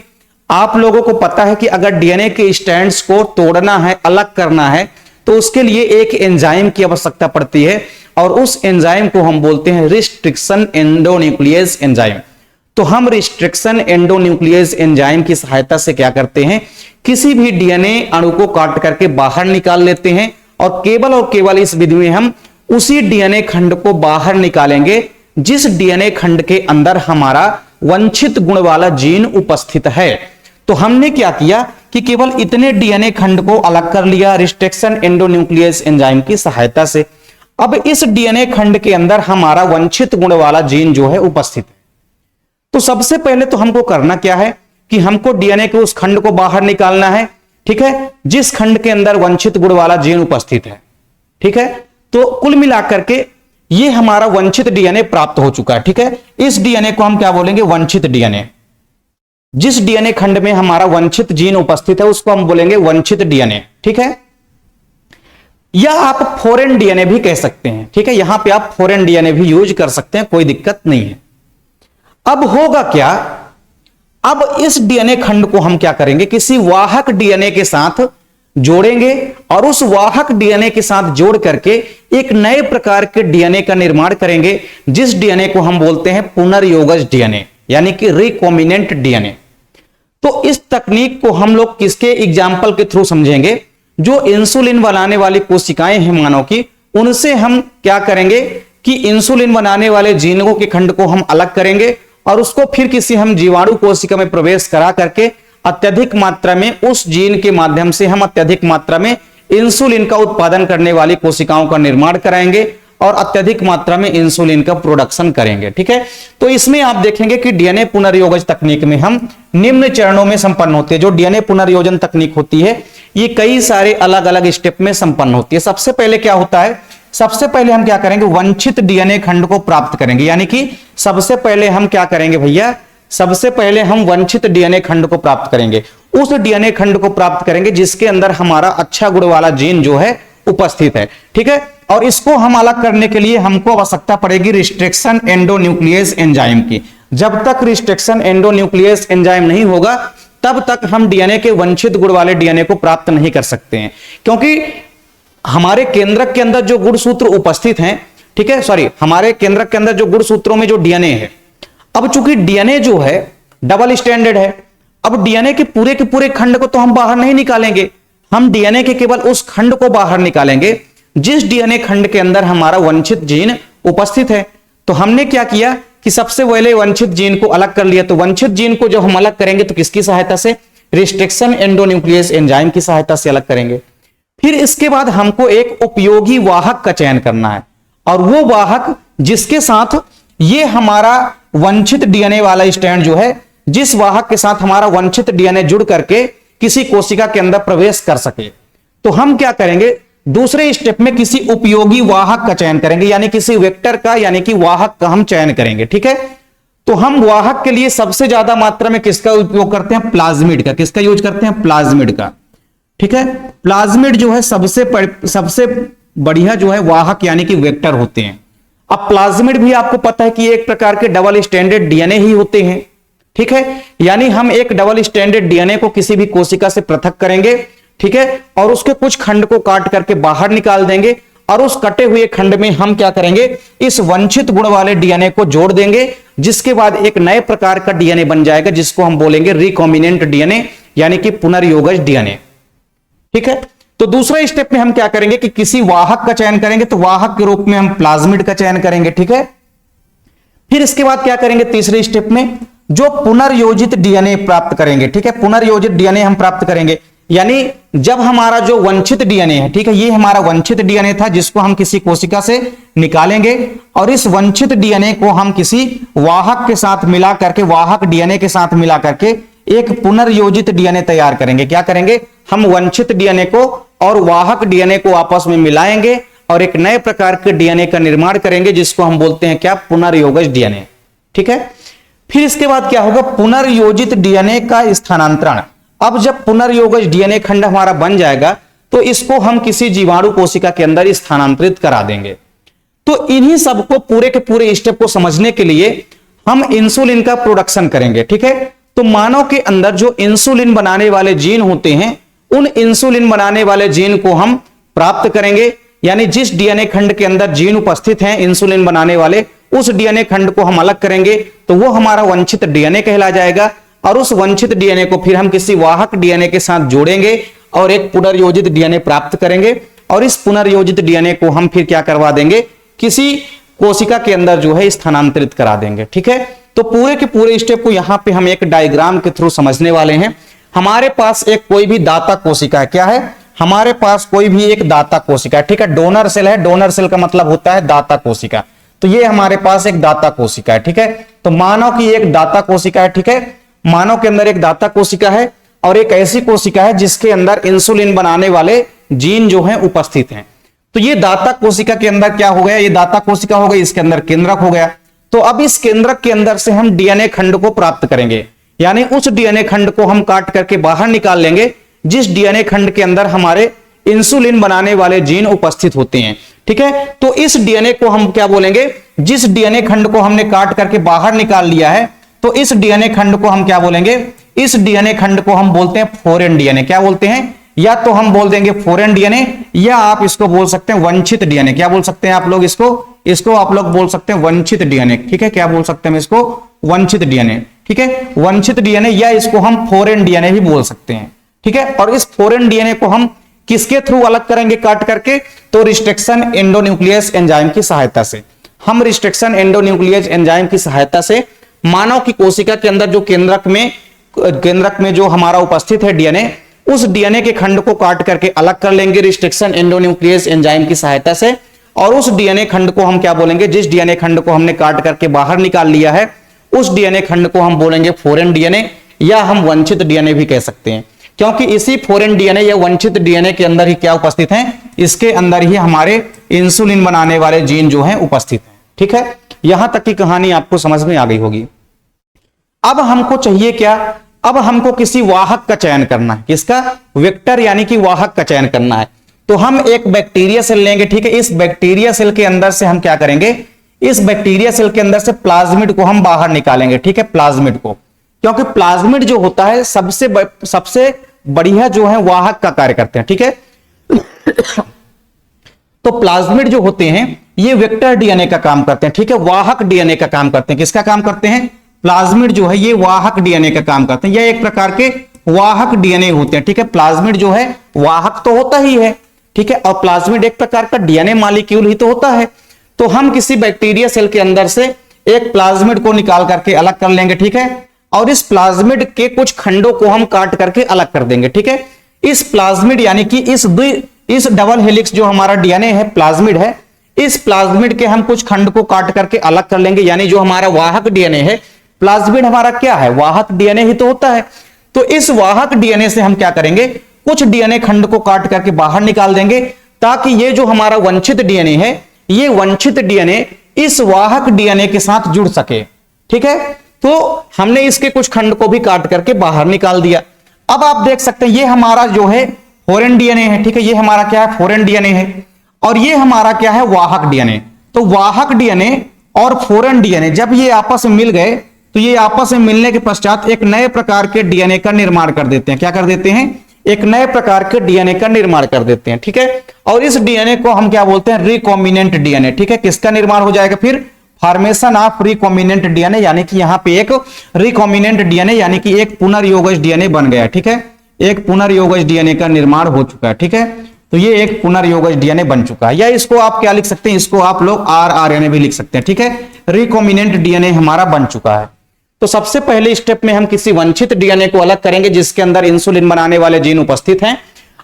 Speaker 1: आप लोगों को पता है कि अगर डीएनए के स्ट्रैंड्स को तोड़ना है, अलग करना है, तो उसके लिए एक एंजाइम की आवश्यकता पड़ती है और उस एंजाइम को हम बोलते हैं रिस्ट्रिक्शन एंडोन्यूक्लियेज एंजाइम। तो हम रिस्ट्रिक्शन एंडोन्यूक्लियेज एंजाइम की सहायता से क्या करते हैं, किसी भी डीएनए अणु को काट करके बाहर निकाल लेते हैं और केवल इस विधि में हम उसी डीएनए खंड को बाहर निकालेंगे जिस डीएनए खंड के अंदर हमारा वंचित गुण वाला जीन उपस्थित है। तो हमने क्या किया कि केवल इतने डीएनए खंड को अलग कर लिया रिस्ट्रिक्शन एंडोन्यूक्लियेज एंजाइम की सहायता से। अब इस डीएनए खंड के अंदर हमारा वंचित गुण वाला जीन जो है उपस्थित है। तो सबसे पहले तो हमको करना क्या है कि हमको डीएनए के उस खंड को बाहर निकालना है। ठीक है, जिस खंड के अंदर वंचित गुण वाला जीन उपस्थित है। ठीक है, तो कुल मिलाकर के ये हमारा वंचित डीएनए प्राप्त हो चुका है। ठीक है, इस डीएनए को हम क्या बोलेंगे, वंचित डीएनए। जिस डीएनए खंड में हमारा वंचित जीन उपस्थित है उसको हम बोलेंगे वंचित डीएनए। ठीक है, या आप फॉरेन डीएनए भी कह सकते हैं। ठीक है, यहां पे आप फॉरेन डीएनए भी यूज कर सकते हैं, कोई दिक्कत नहीं है। अब होगा क्या, अब इस डीएनए खंड को हम क्या करेंगे, किसी वाहक डीएनए के साथ जोड़ेंगे और उस वाहक डीएनए के साथ जोड़ करके एक नए प्रकार के डीएनए का निर्माण करेंगे, जिस डीएनए को हम बोलते हैं पुनर्योगज डीएनए, यानी कि रिकॉम्बिनेंट डीएनए। तो इस तकनीक को हम लोग किसके एग्जाम्पल के थ्रू समझेंगे, जो इंसुलिन बनाने वाली कोशिकाएं हैं मानव की, उनसे हम क्या करेंगे कि इंसुलिन बनाने वाले जीनों के खंड को हम अलग करेंगे और उसको फिर किसी हम जीवाणु कोशिका में प्रवेश करा करके अत्यधिक मात्रा में उस जीन के माध्यम से हम अत्यधिक मात्रा में इंसुलिन का उत्पादन करने वाली कोशिकाओं का निर्माण कराएंगे और अत्यधिक मात्रा में इंसुलिन का प्रोडक्शन करेंगे। ठीक है, तो इसमें आप देखेंगे कि डीएनए पुनर्योगज तकनीक में हम निम्न चरणों में संपन्न होते हैं। जो डीएनए पुनर्योजन तकनीक होती है ये कई सारे अलग अलग स्टेप में संपन्न होती है। सबसे पहले क्या होता है, सबसे पहले हम क्या करेंगे, वंचित डीएनए खंड को प्राप्त करेंगे। यानी कि सबसे पहले हम क्या करेंगे भैया, सबसे पहले हम वंचित डीएनए खंड को प्राप्त करेंगे। उस डीएनए खंड को प्राप्त करेंगे जिसके अंदर हमारा अच्छा गुण वाला जीन जो है उपस्थित है। ठीक है, और इसको हम अलग करने के लिए हमको आवश्यकता पड़ेगी रिस्ट्रिक्शन एंडोन्यूक्लियस एंजाइम की। जब तक रिस्ट्रिक्शन एंडोन्यूक्लियस एंजाइम नहीं होगा तब तक हम डीएनए के वंचित गुण वाले डीएनए को प्राप्त नहीं कर सकते हैं, क्योंकि हमारे केंद्रक के अंदर जो गुणसूत्र उपस्थित हैं, ठीक है, सॉरी, हमारे केंद्रक के अंदर जो गुणसूत्रों में जो डीएनए है, अब चूंकि डीएनए जो है डबल स्टैंडर्ड है, अब डीएनए के पूरे खंड को तो हम बाहर नहीं निकालेंगे, हम डीएनए के केवल उस खंड को बाहर निकालेंगे जिस डीएनए खंड के अंदर हमारा वंचित जीन उपस्थित है। तो हमने क्या किया कि सबसे पहले वंचित जीन को अलग कर लिया। तो वंचित जीन को जब हम अलग करेंगे तो किसकी सहायता से, रिस्ट्रिक्शन एंडोन्यूक्लियस एंजाइम की सहायता से अलग करेंगे। फिर इसके बाद हमको एक उपयोगी वाहक का चयन करना है, और वो वाहक जिसके साथ ये हमारा वंचित डीएनए वाला स्टैंड जो है, जिस वाहक के साथ हमारा वंचित डीएनए जुड़ करके किसी कोशिका के अंदर प्रवेश कर सके। तो हम क्या करेंगे, दूसरे स्टेप में किसी उपयोगी वाहक का चयन करेंगे, यानी किसी वेक्टर का, यानी कि वाहक का हम चयन करेंगे। ठीक है, तो हम वाहक के लिए सबसे ज्यादा मात्रा में किसका उपयोग करते हैं, प्लाज्मिड का। किसका यूज करते हैं, प्लाज्मिड का। ठीक है, प्लाज्मिड जो है सबसे बढ़िया जो है वाहक यानी कि वेक्टर होते हैं। अब प्लाज्मिड भी आपको पता है कि एक प्रकार के डबल स्टैंडर्ड डीएनए ही होते हैं। ठीक है, यानी हम एक डबल स्टैंडर्ड डीएनए को किसी भी कोशिका से पृथक करेंगे, ठीक है, और उसके कुछ खंड को काट करके बाहर निकाल देंगे, और उस कटे हुए खंड में हम क्या करेंगे, इस वंचित गुण वाले डीएनए को जोड़ देंगे, जिसके बाद एक नए प्रकार का डीएनए बन जाएगा जिसको हम बोलेंगे रिकॉम्बिनेंट डीएनए, यानी कि पुनर्योगज डीएनए। ठीक है, तो दूसरे स्टेप में हम क्या करेंगे कि किसी वाहक का चयन करेंगे, तो वाहक के रूप में हम प्लाज्मिड का चयन करेंगे। ठीक है, फिर इसके बाद क्या करेंगे, तीसरे स्टेप में जो पुनर्योजित डीएनए प्राप्त करेंगे। ठीक है, पुनर्योजित डीएनए हम प्राप्त करेंगे, यानी जब हमारा जो वंचित डीएनए है, ठीक है, ये हमारा वंचित डीएनए था जिसको हम किसी कोशिका से निकालेंगे, और इस वंचित डीएनए को हम किसी वाहक के साथ मिला करके, वाहक डीएनए के साथ मिला करके एक पुनर्योजित डीएनए तैयार करेंगे। क्या करेंगे, हम वंचित डीएनए को और वाहक डीएनए को आपस में मिलाएंगे और एक नए प्रकार के डीएनए का निर्माण करेंगे जिसको हम बोलते हैं क्या, पुनर्योगज डीएनए। ठीक है, फिर इसके बाद क्या होगा, पुनर्योजित डीएनए का स्थानांतरण। अब जब पुनर्योगज डीएनए खंड हमारा बन जाएगा तो इसको हम किसी जीवाणु कोशिका के अंदर स्थानांतरित करा देंगे। तो इन्हीं सबको पूरे के पूरे स्टेप को समझने के लिए हम इंसुलिन का प्रोडक्शन करेंगे। ठीक है, तो मानव के अंदर जो इंसुलिन बनाने वाले जीन होते हैं, उन इंसुलिन बनाने वाले जीन को हम प्राप्त करेंगे, यानी जिस डीएनए खंड के अंदर जीन उपस्थित हैं इंसुलिन बनाने वाले, उस डीएनए खंड को हम अलग करेंगे तो वो हमारा वंचित डीएनए कहला जाएगा, और उस वंचित डीएनए को फिर हम किसी वाहक डीएनए के साथ जोड़ेंगे और एक पुनर्योजित डीएनए प्राप्त करेंगे, और इस पुनर्योजित डीएनए को हम फिर क्या करवा देंगे, किसी कोशिका के अंदर जो है स्थानांतरित करा देंगे। ठीक है, तो पूरे के पूरे स्टेप को यहां पे हम एक डायग्राम के थ्रू समझने वाले हैं। हमारे पास एक कोई भी दाता कोशिका है, क्या है, हमारे पास कोई भी एक दाता कोशिका है। ठीक है, डोनर सेल है, डोनर सेल का मतलब होता है दाता कोशिका। तो ये हमारे पास एक दाता कोशिका है। ठीक है, तो मानव की एक दाता कोशिका है। ठीक है, मानव के अंदर एक दाता कोशिका है और एक ऐसी कोशिका है जिसके अंदर इंसुलिन बनाने वाले जीन जो हैं उपस्थित हैं। तो ये दाता कोशिका के अंदर क्या हो गया, ये दाता कोशिका हो गई, इसके अंदर केंद्रक हो गया। तो अब इस केंद्रक के अंदर से हम डीएनए खंड को प्राप्त करेंगे, यानी उस डीएनए खंड को हम काट करके बाहर निकाल लेंगे जिस डीएनए खंड के अंदर हमारे इंसुलिन बनाने वाले जीन उपस्थित होते हैं। ठीक है, तो इस डीएनए को हम क्या बोलेंगे, जिस डीएनए खंड को हमने काट करके बाहर निकाल लिया है, तो इस डीएनए खंड को हम क्या बोलेंगे, इस डीएनए खंड को हम बोलते हैं फॉरेन डीएनए। क्या बोलते हैं, या तो हम बोल देंगे फॉरेन डीएनए, या आप इसको बोल सकते हैं वंचित डीएनए। क्या बोल सकते हैं आप लोग इसको आप लोग बोल सकते हैं वंचित डीएनए। ठीक है, क्या बोल सकते हैं इसको, वंचित डीएनए। ठीक है, वंचित डीएनए, या इसको हम फॉरेन डीएनए भी बोल सकते हैं। ठीक है, और इस फॉरेन डीएनए को हम किसके थ्रू अलग करेंगे काट करके, तो रिस्ट्रिक्शन एंडोन्यूक्लियस एंजाइम की सहायता से। हम रिस्ट्रिक्शन एंडोन्यूक्लियस एंजाइम की सहायता से मानव की कोशिका के अंदर जो केंद्रक में जो हमारा उपस्थित है डीएनए, उस डीएनए के खंड को काट करके अलग कर लेंगे रिस्ट्रिक्शन एंडोन्यूक्लियस एंजाइम की सहायता से। और उस डीएनए खंड को हम क्या बोलेंगे, जिस डीएनए खंड को हमने काट करके बाहर निकाल लिया है, उस डीएनए खंड को हम बोलेंगे फॉरेन डीएनए, या हम वंचित डीएनए भी कह सकते हैं, क्योंकि इसी फॉरेन डीएनए या वंचित डीएनए के अंदर ही क्या उपस्थित है, इसके अंदर ही हमारे इंसुलिन बनाने वाले जीन जो है उपस्थित है। ठीक है, यहां तक की कहानी आपको समझ में आ गई होगी। अब हमको चाहिए क्या, अब हमको किसी वाहक का चयन करना है। किसका, वेक्टर यानी कि वाहक का चयन करना है। तो हम एक बैक्टीरिया सेल लेंगे। ठीक है, इस बैक्टीरिया सेल के अंदर से हम क्या करेंगे, इस बैक्टीरिया सेल के अंदर से प्लाज्मिड को हम बाहर निकालेंगे। ठीक है, प्लाज्मिड को, क्योंकि प्लाज्मिड जो होता है सबसे बढ़िया जो है वाहक का कार्य करते हैं। ठीक है, तो प्लाज्मिड जो होते हैं ये वेक्टर डीएनए का काम करते हैं। ठीक है, वाहक डीएनए का काम करते हैं। किसका काम करते हैं, प्लाज्मिड जो है ये वाहक डीएनए का काम करते हैं। ये एक प्रकार के वाहक डीएनए होते हैं। ठीक है, प्लाज्मिड जो है वाहक तो होता ही है। ठीक है, और प्लाज्मिड एक प्रकार का डीएनए मॉलिक्यूल ही तो होता है। तो हम किसी बैक्टीरिया सेल के अंदर से एक प्लाज्मिड को निकाल करके अलग कर लेंगे। ठीक है, और इस प्लाज्मिड के कुछ खंडों को हम काट करके अलग कर देंगे। ठीक है, इस प्लाज्मिड यानी कि इस डबल हेलिक्स जो हमारा डीएनए है प्लाज्मिड है, इस प्लाज्मिड के हम कुछ खंड को काट करके अलग कर लेंगे। यानी जो हमारा वाहक डीएनए है, प्लाज्मिड हमारा क्या है, वाहक डीएनए ही तो होता है। तो इस वाहक डीएनए से हम क्या करेंगे, कुछ डीएनए खंड को काट करके बाहर निकाल देंगे, ताकि ये जो हमारा वंचित डीएनए है, ये वंचित डीएनए इस वाहक डीएनए के साथ जुड़ सके। ठीक है, तो हमने इसके कुछ खंड को भी काट करके बाहर निकाल दिया। अब आप देख सकते हैं ये हमारा जो है फॉरेन डीएनए है। ठीक है, ये हमारा क्या है, फॉरेन डीएनए है, और ये हमारा क्या है, वाहक डीएनए। तो वाहक डीएनए और फॉरेन डीएनए जब ये आपस में मिल गए, तो ये आपस में मिलने के पश्चात एक नए प्रकार के डीएनए का निर्माण कर देते हैं। क्या कर देते हैं, एक नए प्रकार के डीएनए का निर्माण कर देते हैं। ठीक है, और इस डीएनए को हम क्या बोलते हैं, रिकॉम्बिनेंट डीएनए। ठीक है, किसका निर्माण हो जाएगा फिर, फॉर्मेशन ऑफ रिकॉम्बिनेंट डीएनए, यानी कि यहां पे एक रिकॉम्बिनेंट डीएनए यानी कि एक पुनर्योगज डीएनए बन गया। ठीक है, एक पुनर्योगज डीएनए का निर्माण हो चुका है। ठीक है, तो ये एक पुनर्योगज डीएनए बन चुका है। या इसको आप क्या लिख सकते हैं, इसको आप लोग आरआरएनए भी लिख सकते हैं। ठीक है, रिकॉम्बिनेंट डीएनए हमारा बन चुका है। तो सबसे पहले स्टेप में हम किसी वंचित डीएनए को अलग करेंगे जिसके अंदर इंसुलिन बनाने वाले जीन उपस्थित हैं,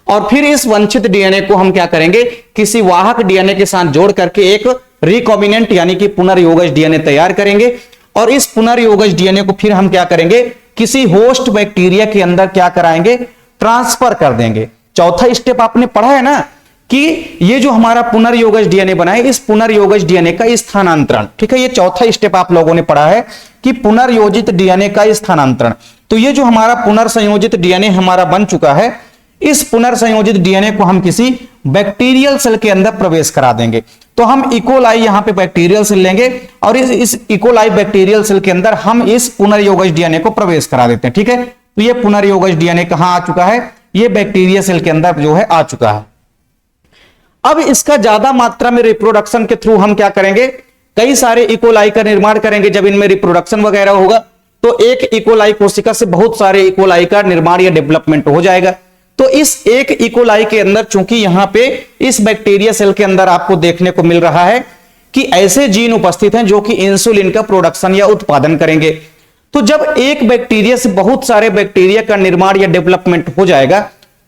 Speaker 1: और फिर इस वंचित डीएनए को हम क्या करेंगे, किसी वाहक डीएनए के साथ जोड़ करके एक रिकॉम्बिनेंट यानी कि पुनर्योगज डीएनए तैयार करेंगे। और इस पुनर्योगज डीएनए को फिर हम क्या करेंगे, किसी होस्ट बैक्टीरिया के अंदर क्या कराएंगे, ट्रांसफर कर देंगे। चौथा स्टेप आपने पढ़ा है ना कि ये जो हमारा पुनर्योगज डीएनए बना है, इस पुनर्योगज डीएनए का स्थानांतरण। ठीक है, ये चौथा स्टेप आप लोगों ने पढ़ा है कि पुनर्योजित डीएनए का स्थानांतरण। तो ये जो हमारा पुनर्संयोजित डीएनए हमारा बन चुका है, इस पुनर्संयोजित डीएनए को हम किसी बैक्टीरियल सेल के अंदर प्रवेश करा देंगे। तो हम इकोलाई यहां पे बैक्टीरियल सेल लेंगे, और इस इकोलाई बैक्टीरियल सेल के अंदर हम इस पुनर्योगज डीएनए को प्रवेश करा देते हैं। ठीक है, तो ये पुनर्योगज डीएनए कहां आ चुका है, ये बैक्टीरिया सेल के अंदर जो है आ चुका है। अब इसका ज्यादा मात्रा में रिप्रोडक्शन के थ्रू हम क्या करेंगे, कई सारे इकोलाई का निर्माण करेंगे। जब इनमें रिप्रोडक्शन वगैरह होगा तो एक इकोलाई कोशिका से बहुत सारे इकोलाई का निर्माण या डेवलपमेंट हो जाएगा। तो इस एक इकोलाई के अंदर चूंकि यहां पे इस बैक्टीरिया सेल के अंदर आपको देखने को मिल रहा है कि ऐसे जीन उपस्थित हैं जो कि इंसुलिन का प्रोडक्शन या उत्पादन करेंगे। तो जब एक बैक्टीरिया से बहुत सारे बैक्टीरिया का निर्माण या डेवलपमेंट हो जाएगा,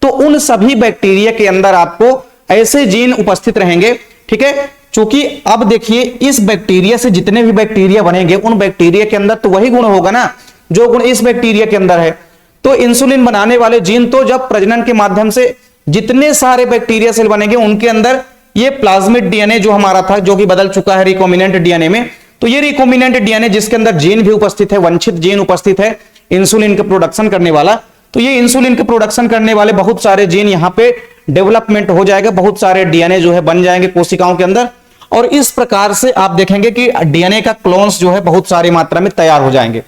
Speaker 1: तो उन सभी बैक्टीरिया के अंदर आपको ऐसे जीन उपस्थित रहेंगे। ठीक है, चूंकि अब देखिए इस बैक्टीरिया से जितने भी बैक्टीरिया बनेंगे, उन बैक्टीरिया के अंदर तो वही गुण होगा ना जो गुण इस बैक्टीरिया के अंदर है। तो इंसुलिन बनाने वाले जीन तो जब प्रजनन के माध्यम से जितने सारे बैक्टीरिया सेल बनेंगे, उनके अंदर ये प्लाज्मिड डीएनए जो हमारा था, जो कि बदल चुका है रिकॉम्बिनेंट डीएनए में, तो ये रिकॉम्बिनेंट डीएनए जिसके अंदर जीन भी उपस्थित है, वंचित जीन उपस्थित है इंसुलिन का प्रोडक्शन करने वाला, तो ये इंसुलिन का प्रोडक्शन करने वाले बहुत सारे जीन यहां पे डेवलपमेंट हो जाएगा, बहुत सारे डीएनए जो है बन जाएंगे कोशिकाओं के अंदर। और इस प्रकार से आप देखेंगे कि डीएनए का क्लोन्स जो है बहुत सारी मात्रा में तैयार हो जाएंगे।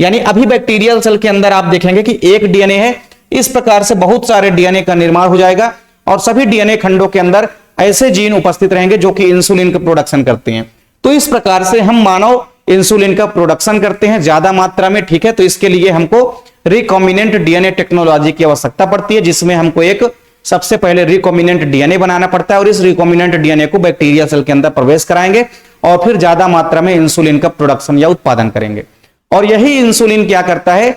Speaker 1: यानी अभी बैक्टीरियल सेल के अंदर आप देखेंगे कि एक डीएनए है, इस प्रकार से बहुत सारे डीएनए का निर्माण हो जाएगा और सभी डीएनए खंडों के अंदर ऐसे जीन उपस्थित रहेंगे जो कि इंसुलिन का प्रोडक्शन करते हैं। तो इस प्रकार से हम मानव इंसुलिन का प्रोडक्शन करते हैं ज्यादा मात्रा में, ठीक है। तो इसके लिए हमको रिकॉम्बिनेंट डीएनए टेक्नोलॉजी की आवश्यकता पड़ती है, जिसमें हमको एक सबसे पहले रिकॉम्बिनेंट डीएनए बनाना पड़ता है और इस रिकॉम्बिनेंट डीएनए को बैक्टीरिया सेल के अंदर प्रवेश कराएंगे और फिर ज्यादा मात्रा में इंसुलिन का प्रोडक्शन या उत्पादन करेंगे। और यही इंसुलिन क्या करता है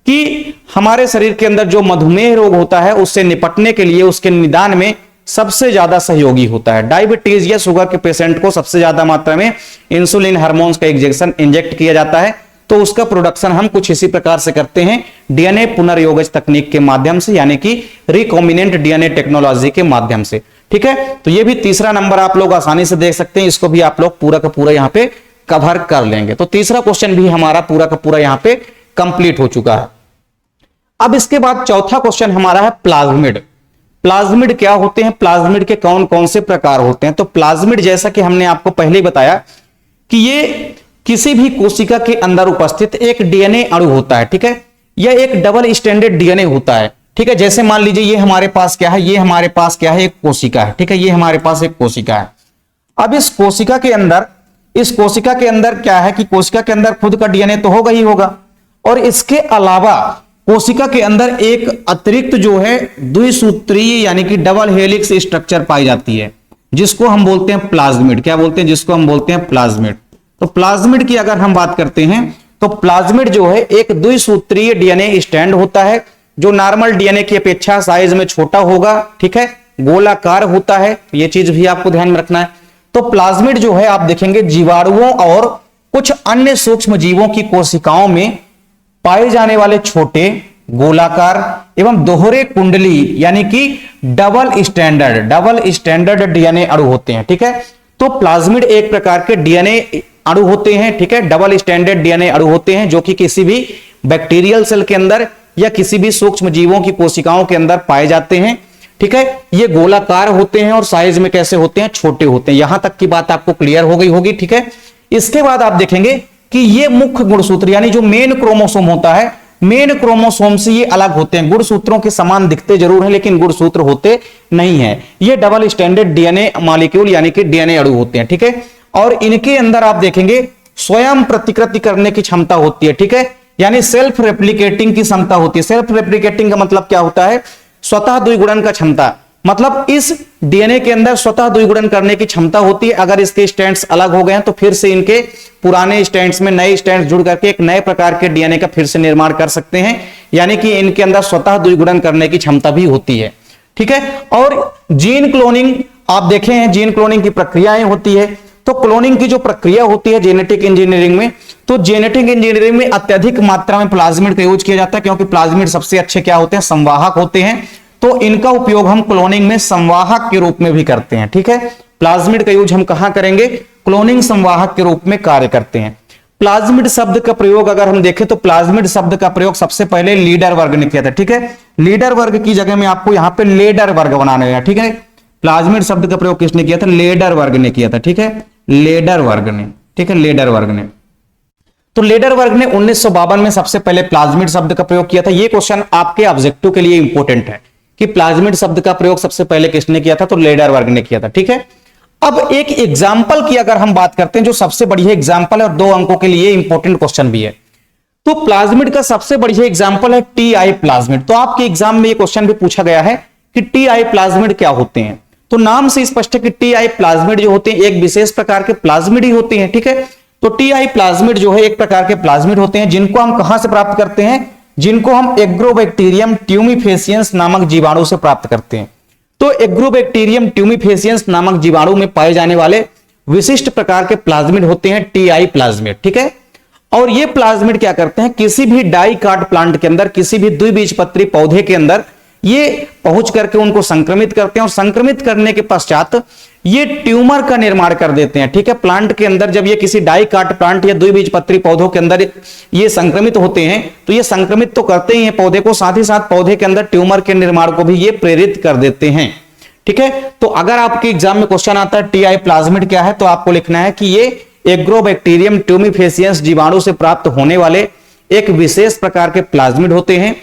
Speaker 1: कि हमारे शरीर के अंदर जो मधुमेह रोग होता है उससे निपटने के लिए उसके निदान में सबसे ज्यादा सहयोगी होता है। डायबिटीज या शुगर के पेशेंट को सबसे ज्यादा मात्रा में इंसुलिन हार्मोन्स का इंजेक्ट किया जाता है, तो उसका प्रोडक्शन हम कुछ इसी प्रकार से करते हैं डीएनए पुनर्योगज तकनीक के माध्यम से, यानी कि रिकॉम्बिनेंट डीएनए टेक्नोलॉजी के माध्यम से, ठीक है। तो ये भी तीसरा नंबर आप लोग आसानी से देख सकते हैं, इसको भी आप लोग पूरा का पूरा यहां पे कवर कर लेंगे। तो तीसरा क्वेश्चन भी हमारा पूरा का पूरा यहां पे कंप्लीट हो चुका है। अब इसके बाद चौथा क्वेश्चन हमारा है प्लाज्मिड। प्लाज्मिड क्या होते हैं, प्लाज्मिड के कौन कौन से प्रकार होते हैं। तो प्लाज्मिड जैसा कि हमने आपको पहले ही बताया कि ये किसी भी कोशिका के अंदर उपस्थित एक डीएनए अणु होता है, ठीक है। यह एक डबल स्टैंडर्ड डीएनए होता है, ठीक है। जैसे मान लीजिए ये हमारे पास क्या है, ये हमारे पास क्या है, एक कोशिका है, ठीक है। ये हमारे पास एक कोशिका है। अब इस कोशिका के अंदर क्या है कि कोशिका के अंदर खुद का डीएनए तो होगा ही होगा, और इसके अलावा कोशिका के अंदर एक अतिरिक्त जो है द्विसूत्रीय यानी कि डबल हेलिक्स स्ट्रक्चर पाई जाती है, जिसको हम बोलते हैं प्लाज्मिड। क्या बोलते हैं, जिसको हम बोलते हैं प्लाज्मिड। तो प्लाज्मिड की अगर हम बात करते हैं तो प्लाज्मिड जो है एक द्विसूत्रीय डीएनए स्टैंड होता है, जो नॉर्मल डीएनए की अपेक्षा साइज में छोटा होगा, ठीक है, गोलाकार होता है। ये चीज भी आपको ध्यान में रखना है। तो प्लाज्मिड जो है आप देखेंगे जीवाणुओं और कुछ अन्य सूक्ष्म जीवों की कोशिकाओं में पाए जाने वाले छोटे गोलाकार एवं दोहरे कुंडली यानी कि डबल स्टैंडर्ड डीएनए अणु होते हैं, ठीक है। तो प्लाज्मिड एक प्रकार के डीएनए अणु होते हैं, ठीक है, डबल स्टैंडर्ड डीएनए अणु होते हैं जो कि किसी भी बैक्टीरियल सेल के अंदर या किसी भी सूक्ष्म जीवों की कोशिकाओं के अंदर पाए जाते हैं, ठीक है। ये गोलाकार होते हैं और साइज में कैसे होते हैं, छोटे होते हैं। यहां तक की बात आपको क्लियर हो गई होगी, ठीक है। इसके बाद आप देखेंगे कि ये मुख्य गुणसूत्र यानी जो मेन क्रोमोसोम होता है, मेन क्रोमोसोम से ये अलग होते हैं। गुणसूत्रों के समान दिखते जरूर हैं लेकिन गुणसूत्र होते नहीं है। ये डबल स्टैंडर्ड डीएनए मॉलिक्यूल यानी कि डीएनए अणु होते हैं, ठीक है। और इनके अंदर आप देखेंगे स्वयं प्रतिकृति करने की क्षमता होती है, ठीक है, यानी सेल्फ रेप्लिकेटिंग की क्षमता होती है। सेल्फ रेप्लिकेटिंग का मतलब क्या होता है, स्वतः द्विगुणन का क्षमता, मतलब इस डीएनए के अंदर स्वतः द्विगुणन करने की क्षमता होती है। अगर इसके स्ट्रैंड्स अलग हो गए हैं तो फिर से इनके पुराने स्ट्रैंड्स में नए स्ट्रैंड्स जुड़ करके एक नए प्रकार के डीएनए का फिर से निर्माण कर सकते हैं, यानी कि इनके अंदर स्वतः द्विगुणन करने की क्षमता भी होती है, ठीक है। और जीन क्लोनिंग आप देखे हैं, जीन क्लोनिंग की प्रक्रियाएं होती है। तो क्लोनिंग की जो प्रक्रिया होती है जेनेटिक इंजीनियरिंग में, तो जेनेटिक इंजीनियरिंग में अत्यधिक मात्रा में प्लाज्मिड का यूज किया जाता है, क्योंकि प्लाज्मिड सबसे अच्छे क्या होते हैं, संवाहक होते हैं। तो इनका उपयोग हम क्लोनिंग में संवाहक के रूप में भी करते हैं, ठीक है। प्लाज्मिड का यूज हम कहां करेंगे, क्लोनिंग संवाहक के रूप में कार्य करते हैं। प्लाज्मिड शब्द का प्रयोग अगर हम देखें तो प्लाज्मिड शब्द का प्रयोग सबसे पहले लीडर वर्ग ने किया था, ठीक है। लीडर वर्ग की जगह में आपको यहां पे लेडर वर्ग बनाना है, ठीक है। प्लाज्मिड शब्द का प्रयोग किसने किया था, लेडर वर्ग ने किया था, ठीक है, लेडर वर्ग ने, ठीक है, लेडर वर्ग ने। तो लेडर वर्ग ने 1952 में सबसे पहले प्लाज्मिड शब्द का प्रयोग किया था। यह क्वेश्चन आपके ऑब्जेक्टिव के लिए इंपॉर्टेंट है कि प्लाज्मिड शब्द का प्रयोग सबसे पहले किसने किया था, तो लेडर वर्ग ने किया था, ठीक है। अब एक एग्जाम्पल की अगर हम बात करते हैं जो सबसे बढ़िया एग्जाम्पल है और 2 अंकों के लिए इंपॉर्टेंट क्वेश्चन भी है, तो प्लाज्मिड का सबसे बढ़िया एग्जाम्पल है टीआई प्लाज्मिड। तो आपके एग्जाम में यह क्वेश्चन भी पूछा गया है कि टीआई प्लाज्मिड क्या होते हैं। तो नाम से स्पष्ट है कि टीआई प्लाज्मिड जो होते हैं एक विशेष प्रकार के प्लाज्मिड ही होते हैं, ठीक है। तो टीआई प्लाज्मिड जो है एक प्रकार के प्लाज्मिड होते हैं जिनको हम कहां से प्राप्त करते हैं, जिनको हम एग्रोबैक्टीरियम ट्यूमिफेसियंस नामक जीवाणु से प्राप्त करते हैं। तो एग्रोबैक्टीरियम ट्यूमिफेसियंस नामक जीवाणु में पाए जाने वाले विशिष्ट प्रकार के प्लाज्मिड होते हैं टीआई प्लाज्मिड, ठीक है। और ये प्लाज्मिड क्या करते हैं, किसी भी डाइकाट प्लांट के अंदर, किसी भी द्विबीजपत्री पौधे के अंदर ये पहुंच करके उनको संक्रमित करते हैं और संक्रमित करने के पश्चात ये ट्यूमर का निर्माण कर देते हैं, ठीक है। प्लांट के अंदर जब ये किसी डाइकाट प्लांट या द्विबीजपत्री पौधों के अंदर ये संक्रमित होते हैं तो ये संक्रमित तो करते ही हैं पौधे को, साथ ही साथ पौधे के अंदर ट्यूमर के निर्माण को भी ये प्रेरित कर देते हैं, ठीक है। तो अगर आपके एग्जाम में क्वेश्चन आता है टीआई प्लाज्मिड क्या है, तो आपको लिखना है कि ये एग्रोबैक्टीरियम ट्यूमिफेसियंस जीवाणु से प्राप्त होने वाले एक विशेष प्रकार के प्लाज्मिड होते हैं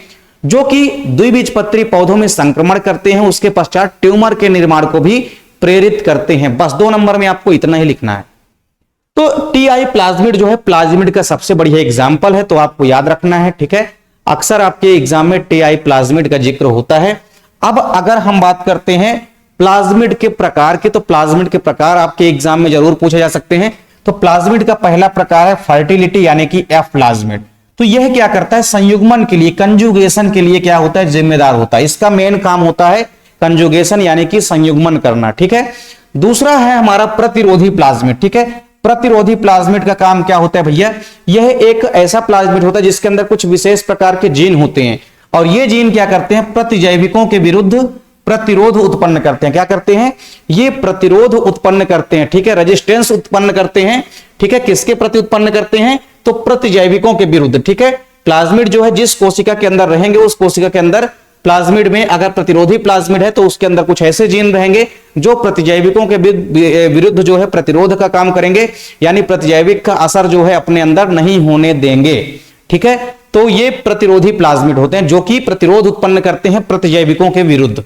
Speaker 1: जो कि द्विबीजपत्री पौधों में संक्रमण करते हैं, उसके पश्चात ट्यूमर के निर्माण को भी प्रेरित करते हैं। बस 2 नंबर में आपको इतना ही लिखना है। तो टीआई प्लाज्मिड जो है प्लाज्मिड का सबसे बढ़िया एग्जाम्पल है, तो आपको याद रखना है, ठीक है। अक्सर आपके एग्जाम में टीआई प्लाज्मिड का जिक्र होता है। अब अगर हम बात करते हैं प्लाज्मिड के प्रकार की, तो प्लाज्मिड के प्रकार आपके एग्जाम में जरूर पूछे जा सकते हैं। तो प्लाज्मिड का पहला प्रकार है फर्टिलिटी यानी कि एफ प्लाज्मिड। तो यह क्या करता है, संयुग्मन के लिए, कंजुगेशन के लिए क्या होता है, जिम्मेदार होता है। इसका मेन काम होता है कंजुगेशन यानी कि संयुग्मन करना, ठीक है। दूसरा है हमारा प्रतिरोधी प्लाज्मिड, ठीक है। प्रतिरोधी प्लाज्मिड का काम क्या होता है भैया, यह एक ऐसा प्लाज्मिड होता है जिसके अंदर कुछ विशेष प्रकार के जीन होते हैं और ये जीन क्या करते हैं, प्रतिजैविकों के विरुद्ध प्रतिरोध उत्पन्न करते हैं। क्या करते हैं, ये प्रतिरोध उत्पन्न करते हैं, ठीक है, रेजिस्टेंस उत्पन्न करते हैं, ठीक है। किसके प्रति उत्पन्न करते हैं, तो प्रतिजैविकों के विरुद्ध, ठीक है। प्लाज्मिड जो है जिस कोशिका के अंदर रहेंगे उस कोशिका के अंदर प्लाज्मिड में अगर प्रतिरोधी प्लाज्मिड है तो उसके अंदर कुछ ऐसे जीन रहेंगे जो प्रतिजैविकों के विरुद्ध जो है प्रतिरोध का काम करेंगे, यानी प्रतिजैविक का असर जो है अपने अंदर नहीं होने देंगे, ठीक है। तो ये प्रतिरोधी प्लाज्मिड होते हैं जो कि प्रतिरोध उत्पन्न करते हैं प्रतिजैविकों के विरुद्ध।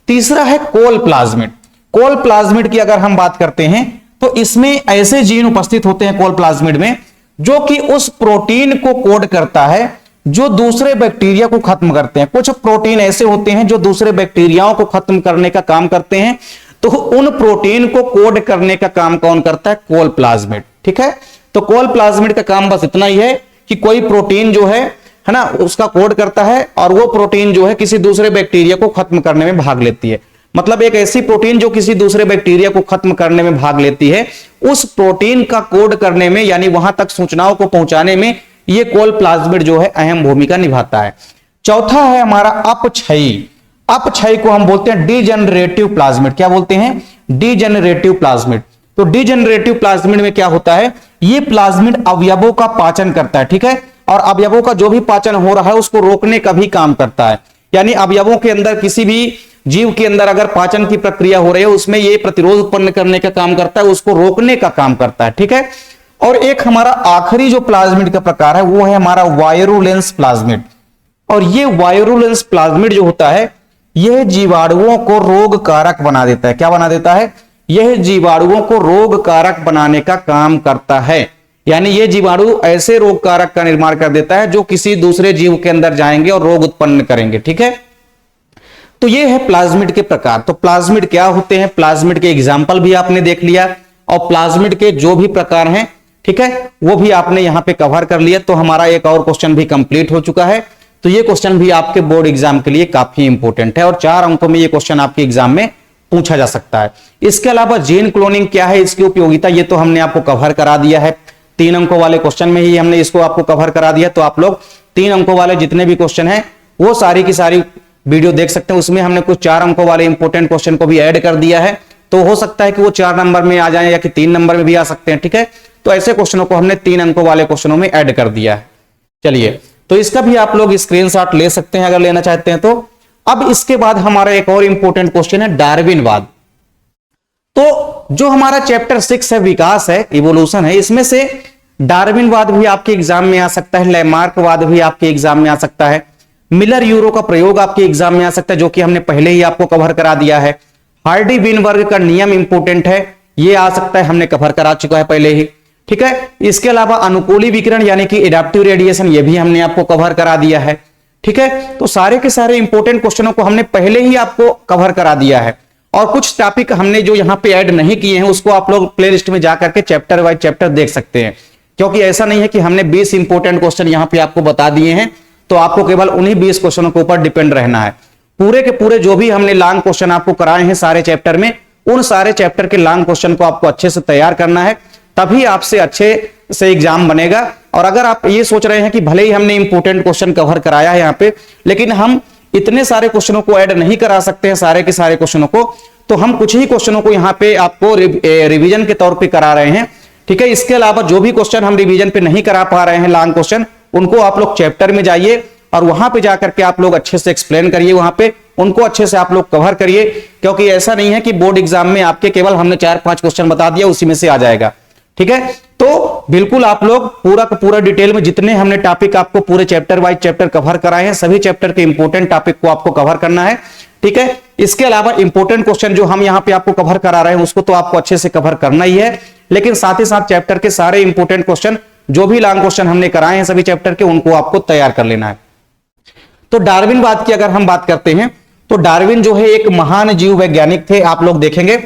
Speaker 1: तीसरा है कोल प्लाज्मिड। कोल प्लाज्मिड की अगर हम बात करते हैं तो इसमें ऐसे जीन उपस्थित होते हैं कोल प्लाज्मिड में जो कि उस प्रोटीन को कोड करता है जो दूसरे बैक्टीरिया को खत्म करते हैं। कुछ प्रोटीन ऐसे होते हैं जो दूसरे बैक्टीरियाओं को खत्म करने का काम करते हैं, तो उन प्रोटीन को कोड करने का काम कौन करता है, कोल प्लाज्मिड, ठीक है। तो कोल प्लाज्मिड का काम बस इतना ही है कि कोई प्रोटीन जो है ना, उसका कोड करता है और वो प्रोटीन जो है किसी दूसरे बैक्टीरिया को खत्म करने में भाग लेती है। मतलब एक ऐसी प्रोटीन जो किसी दूसरे बैक्टीरिया को खत्म करने में भाग लेती है, उस प्रोटीन का कोड करने में यानी वहां तक सूचनाओं को पहुंचाने में ये कोल प्लाज्मिड जो है अहम भूमिका निभाता है। चौथा है हमारा अपक्षयी। अपक्षयी को हम बोलते हैं डीजेनरेटिव प्लाज्मिड। क्या बोलते हैं, डीजेनरेटिव प्लाज्मिड। तो डीजेनरेटिव प्लाज्मिड में क्या होता है, ये प्लाज्मिड अवयवों का पाचन करता है, ठीक है, और अवयवों का जो भी पाचन हो रहा है उसको रोकने का भी काम करता है। यानी अवयवों के अंदर किसी भी जीव के अंदर अगर पाचन की प्रक्रिया हो रही है उसमें ये प्रतिरोध उत्पन्न करने का काम करता है, उसको रोकने का काम करता है, ठीक है। और एक हमारा आखिरी जो प्लाज्मिड का प्रकार है वो है हमारा वायरुलेंस प्लाज्मिड। और ये वायरुलेंस प्लाज्मिड जो होता है यह जीवाणुओं को रोग कारक बना देता है। क्या बना देता है, यह जीवाणुओं को रोग कारक बनाने का काम करता है। यानी ये जीवाणु ऐसे रोग कारक का निर्माण कर देता है जो किसी दूसरे जीव के अंदर जाएंगे और रोग उत्पन्न करेंगे, ठीक है। तो ये है प्लाज्मिड के प्रकार। तो प्लाज्मिड क्या होते हैं, प्लाज्मिड के एग्जाम्पल भी आपने देख लिया और प्लाज्मिड के जो भी प्रकार हैं, ठीक है, वो भी आपने यहां पे कवर कर लिया। तो हमारा एक और क्वेश्चन भी कंप्लीट हो चुका है। तो ये क्वेश्चन भी आपके बोर्ड एग्जाम के लिए काफी इंपॉर्टेंट है और 4 अंकों में ये क्वेश्चन आपके एग्जाम में पूछा जा सकता है। इसके अलावा जीन क्लोनिंग क्या है, इसकी उपयोगिता, ये तो हमने आपको कवर करा दिया है। 3 अंकों वाले क्वेश्चन में ही हमने इसको आपको कवर करा दिया। तो आप लोग 3 अंकों वाले जितने भी क्वेश्चन हैं वो सारी की सारी वीडियो देख सकते हैं। उसमें हमने कुछ 4 अंकों वाले इंपॉर्टेंट क्वेश्चन को भी ऐड कर दिया है। तो हो सकता है कि वो 4 नंबर में आ जाए या कि 3 नंबर में भी आ सकते हैं, ठीक है। तो ऐसे क्वेश्चनों को हमने 3 अंकों वाले क्वेश्चनों में ऐड कर दिया है। चलिए, तो इसका भी आप लोग स्क्रीनशॉट ले सकते हैं अगर लेना चाहते हैं तो। अब इसके बाद हमारा एक और इंपॉर्टेंट क्वेश्चन है डार्विनवाद। तो जो हमारा चैप्टर 6 है, विकास है, इवोल्यूशन है, इसमें से डार्विनवाद भी आपके एग्जाम में आ सकता है, लैमार्कवाद भी आपके एग्जाम में आ सकता है, मिलर यूरो का प्रयोग आपके एग्जाम में आ सकता है जो कि हमने पहले ही आपको कवर करा दिया है। हार्डी विनबर्ग का नियम इंपोर्टेंट है, ये आ सकता है, हमने कवर करा चुका है पहले ही, ठीक है। इसके अलावा अनुकूली विकिरण यानी कि एडाप्टिव रेडिएशन, ये भी हमने आपको कवर करा दिया है, ठीक है। तो सारे के सारे इंपॉर्टेंट क्वेश्चनों को हमने पहले ही आपको कवर करा दिया है और कुछ टॉपिक हमने जो यहां पे ऐड नहीं किए हैं उसको आप लोग प्लेलिस्ट में जाकर के चैप्टर वाइज चैप्टर देख सकते हैं। क्योंकि ऐसा नहीं है कि हमने 20 इंपॉर्टेंट क्वेश्चन यहां पे आपको बता दिए हैं तो आपको केवल उन्हीं 20 क्वेश्चनों के ऊपर डिपेंड रहना है। पूरे के पूरे जो भी हमने लॉन्ग क्वेश्चन आपको कराए हैं सारे चैप्टर में, उन सारे चैप्टर के लॉन्ग क्वेश्चन को आपको अच्छे से तैयार करना है, तभी आपसे अच्छे से एग्जाम बनेगा। और अगर आप ये सोच रहे हैं कि भले ही हमने इंपॉर्टेंट क्वेश्चन कवर कराया है यहाँ पे, लेकिन हम इतने सारे क्वेश्चनों को ऐड नहीं करा सकते हैं सारे के सारे क्वेश्चनों को, तो हम कुछ ही क्वेश्चनों को यहाँ पे आपको रिवीजन के तौर पे करा रहे हैं, ठीक है। इसके अलावा जो भी क्वेश्चन हम रिवीजन पे नहीं करा पा रहे हैं लॉन्ग क्वेश्चन, उनको आप लोग चैप्टर में जाइए और वहां पे जाकर के आप लोग अच्छे से एक्सप्लेन करिए, वहां पे उनको अच्छे से आप लोग कवर करिए। क्योंकि ऐसा नहीं है कि बोर्ड एग्जाम में आपके केवल हमने 4-5 क्वेश्चन बता दिया उसी में से आ जाएगा, ठीक है। तो बिल्कुल आप लोग पूरा का पूरा डिटेल में जितने हमने टॉपिक आपको पूरे चैप्टर वाइज चैप्टर कवर कराए हैं, सभी चैप्टर के इंपॉर्टेंट टॉपिक को आपको कवर करना है, ठीक है। इसके अलावा इंपॉर्टेंट क्वेश्चन जो हम यहां पे आपको कवर करा रहे हैं उसको तो आपको अच्छे से कवर करना ही है, लेकिन साथ ही साथ चैप्टर के सारे इंपॉर्टेंट क्वेश्चन जो भी लॉन्ग क्वेश्चन हमने कराए हैं सभी चैप्टर के, उनको आपको तैयार कर लेना है। तो डार्विनवाद की अगर हम बात करते हैं तो डार्विन जो है एक महान जीव वैज्ञानिक थे, आप लोग देखेंगे।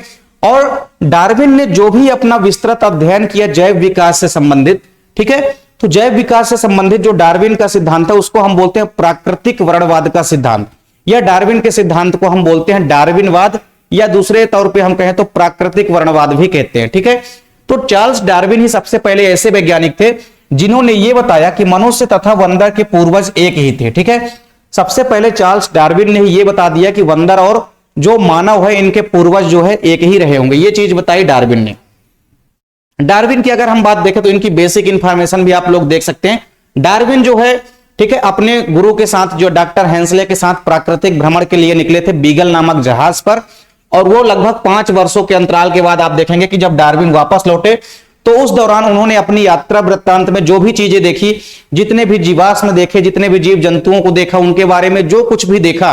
Speaker 1: और डार्विन ने जो भी अपना विस्तृत अध्ययन किया जैव विकास से संबंधित, ठीक है, तो जैव विकास से संबंधित जो डार्विन का सिद्धांत है उसको हम बोलते हैं प्राकृतिक वर्णवाद का सिद्धांत, या डार्विन के सिद्धांत को हम बोलते हैं डार्विनवाद, या दूसरे तौर पे हम कहें तो प्राकृतिक वर्णवाद भी कहते हैं, ठीक है। तो चार्ल्स डार्विन ही सबसे पहले ऐसे वैज्ञानिक थे जिन्होंने ये बताया कि मनुष्य तथा बंदर के पूर्वज एक ही थे, ठीक है। सबसे पहले चार्ल्स डार्विन ने ये बता दिया कि बंदर और जो मानव है इनके पूर्वज जो है एक ही रहे होंगे, ये चीज बताई डार्विन ने। डार्विन की अगर हम बात देखें तो इनकी बेसिक इंफॉर्मेशन भी आप लोग देख सकते हैं। डार्विन जो है, ठीक है, अपने गुरु के साथ जो डॉक्टर हेंसले के साथ प्राकृतिक भ्रमण के लिए निकले थे बीगल नामक जहाज पर, और वो लगभग 5 वर्षों के अंतराल के बाद आप देखेंगे कि जब डार्विन वापस लौटे तो उस दौरान उन्होंने अपनी यात्रा वृत्तांत में जो भी चीजें देखी, जितने भी जीवाश्म देखे, जितने भी जीव जंतुओं को देखा, उनके बारे में जो कुछ भी देखा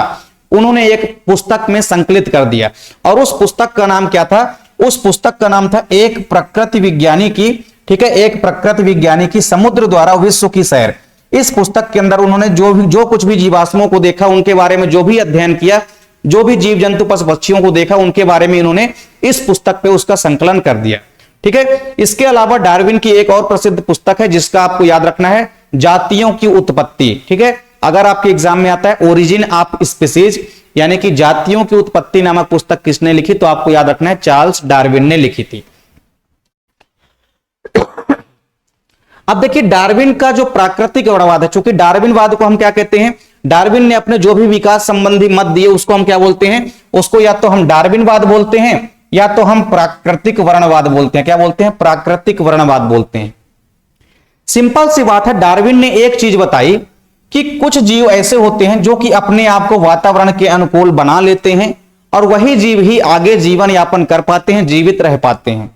Speaker 1: उन्होंने एक पुस्तक में संकलित कर दिया। और उस पुस्तक का नाम क्या था? उस पुस्तक का नाम था एक प्रकृति विज्ञानी की, ठीक है, एक प्रकृति विज्ञानी की समुद्र द्वारा विश्व की सैर। इस पुस्तक के अंदर उन्होंने जो कुछ भी जीवाश्मों को देखा, उनके बारे में जो भी अध्ययन किया, जो भी जीव जंतु पशु पक्षियों को देखा, उनके बारे में इन्होंने इस पुस्तक पे उसका संकलन कर दिया, ठीक है। इसके अलावा डार्विन की एक और प्रसिद्ध पुस्तक है जिसका आपको याद रखना है, जातियों की उत्पत्ति, ठीक है। अगर आपके एग्जाम में आता है ओरिजिन ऑफ स्पीसीज, यानी कि जातियों की उत्पत्ति नामक पुस्तक किसने लिखी, तो आपको याद रखना है चार्ल्स डार्विन ने लिखी थी। अब देखिए डार्विन का जो प्राकृतिक वर्णवाद है, चूंकि डार्विनवाद को हम क्या कहते हैं, डार्विन ने अपने जो भी विकास संबंधी मत दिए उसको हम क्या बोलते हैं, उसको या तो हम डार्विनवाद बोलते हैं या तो हम प्राकृतिक वर्णवाद बोलते हैं। क्या बोलते हैं? प्राकृतिक वर्णवाद बोलते हैं। सिंपल सी बात है, डार्विन ने एक चीज बताई कि कुछ जीव ऐसे होते हैं जो कि अपने आप को वातावरण के अनुकूल बना लेते हैं और वही जीव ही आगे जीवन यापन कर पाते हैं, जीवित रह पाते हैं।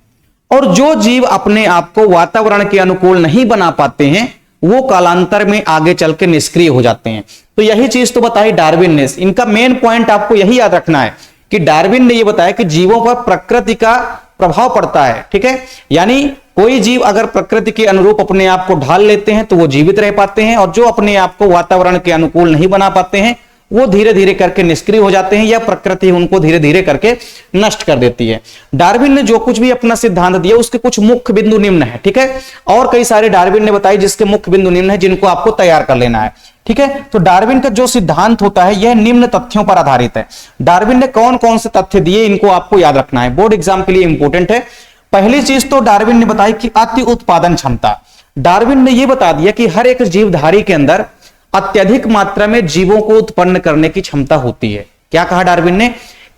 Speaker 1: और जो जीव अपने आप को वातावरण के अनुकूल नहीं बना पाते हैं वो कालांतर में आगे चल के निष्क्रिय हो जाते हैं। तो यही चीज तो बताई डार्विन ने। इनका मेन पॉइंट आपको यही याद रखना है कि डार्विन ने यह बताया कि जीवों पर प्रकृति का प्रभाव पड़ता है, ठीक है। यानी कोई जीव अगर प्रकृति के अनुरूप अपने आप को ढाल लेते हैं तो वो जीवित रह पाते हैं, और जो अपने आप को वातावरण के अनुकूल नहीं बना पाते हैं वो धीरे धीरे करके निष्क्रिय हो जाते हैं, या प्रकृति उनको धीरे धीरे करके नष्ट कर देती है। डार्विन ने जो कुछ भी अपना सिद्धांत दिया उसके कुछ मुख्य बिंदु निम्न है, ठीक है। और कई सारे डार्विन ने बताई जिसके मुख्य बिंदु निम्न है, जिनको आपको तैयार कर लेना है, ठीक है। तो डार्विन का जो सिद्धांत होता है यह निम्न तथ्यों पर आधारित है। डार्विन ने कौन कौन से तथ्य दिए इनको आपको याद रखना है, बोर्ड एग्जाम के लिए इंपॉर्टेंट है। पहली चीज तो डार्विन ने बताई कि अति उत्पादन क्षमता। डार्विन ने यह बता दिया कि हर एक जीवधारी के अंदर अत्यधिक मात्रा में जीवों को उत्पन्न करने की क्षमता होती है। क्या कहा डार्विन ने?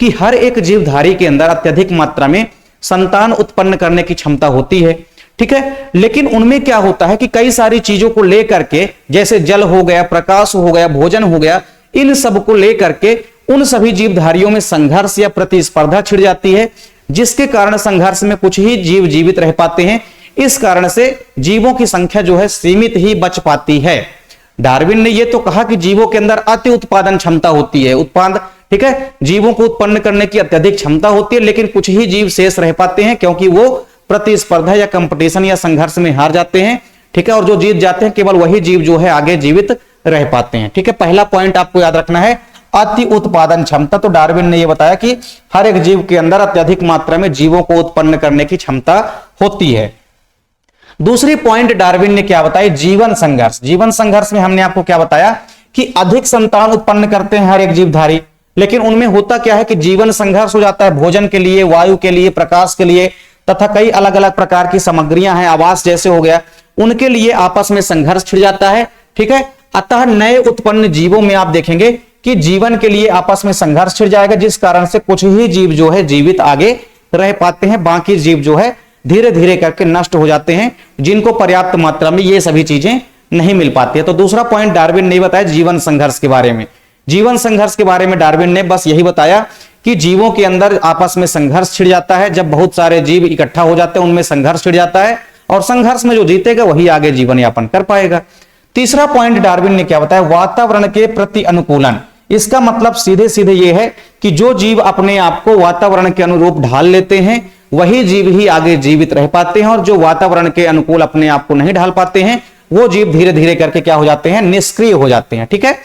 Speaker 1: कि हर एक जीवधारी के अंदर अत्यधिक मात्रा में संतान उत्पन्न करने की क्षमता होती है, ठीक है। लेकिन उनमें क्या होता है कि कई सारी चीजों को लेकर के, जैसे जल हो गया, प्रकाश हो गया, भोजन हो गया, इन सब को लेकर के उन सभी जीवधारियों में संघर्ष या प्रतिस्पर्धा छिड़ जाती है, जिसके कारण संघर्ष में कुछ ही जीव जीवित रह पाते हैं। इस कारण से जीवों की संख्या जो है सीमित ही बच पाती है। डार्विन ने यह तो कहा कि जीवों के अंदर अति उत्पादन क्षमता होती है, उत्पादन, ठीक है, जीवों को उत्पन्न करने की अत्यधिक क्षमता होती है, लेकिन कुछ ही जीव शेष रह पाते हैं क्योंकि वो प्रतिस्पर्धा या कंपटीशन या संघर्ष में हार जाते हैं, ठीक है। और जो जीत जाते हैं केवल वही जीव जो है आगे जीवित रह पाते हैं, ठीक है। पहला पॉइंट आपको याद रखना है, अति उत्पादन क्षमता। तो डार्विन ने यह बताया कि हर एक जीव के अंदर अत्यधिक मात्रा में जीवों को उत्पन्न करने की क्षमता होती है। दूसरी पॉइंट डार्विन ने क्या बताया? जीवन संघर्ष। जीवन संघर्ष में हमने आपको क्या बताया कि अधिक संतान उत्पन्न करते हैं हर एक जीवधारी, लेकिन उनमें होता क्या है कि जीवन संघर्ष हो जाता है भोजन के लिए, वायु के लिए, प्रकाश के लिए, तथा कई अलग अलग प्रकार की सामग्रियां हैं, आवास जैसे हो गया, उनके लिए आपस में संघर्ष छिड़ जाता है, ठीक है। अतः नए उत्पन्न जीवों में आप देखेंगे कि जीवन के लिए आपस में संघर्ष छिड़ जाएगा, जिस कारण से कुछ ही जीव जो है जीवित आगे रह पाते हैं, बाकी जीव जो है धीरे धीरे करके नष्ट हो जाते हैं, जिनको पर्याप्त मात्रा में ये सभी चीजें नहीं मिल पाती है। तो दूसरा पॉइंट डार्विन ने बताया जीवन संघर्ष के बारे में। जीवन संघर्ष के बारे में डार्विन ने बस यही बताया कि जीवों के अंदर आपस में संघर्ष छिड़ जाता है, जब बहुत सारे जीव इकट्ठा हो जाते हैं उनमें संघर्ष छिड़ जाता है, और संघर्ष में जो जीतेगा वही आगे जीवन यापन कर पाएगा। तीसरा पॉइंट डार्विन ने क्या बताया, वातावरण के प्रति अनुकूलन। इसका मतलब सीधे सीधे ये है कि जो जीव अपने आप को वातावरण के अनुरूप ढाल लेते हैं वही जीव ही आगे जीवित रह पाते हैं, और जो वातावरण के अनुकूल अपने आप को नहीं ढाल पाते हैं वो जीव धीरे धीरे करके क्या हो जाते हैं, निष्क्रिय हो जाते हैं। ठीक है,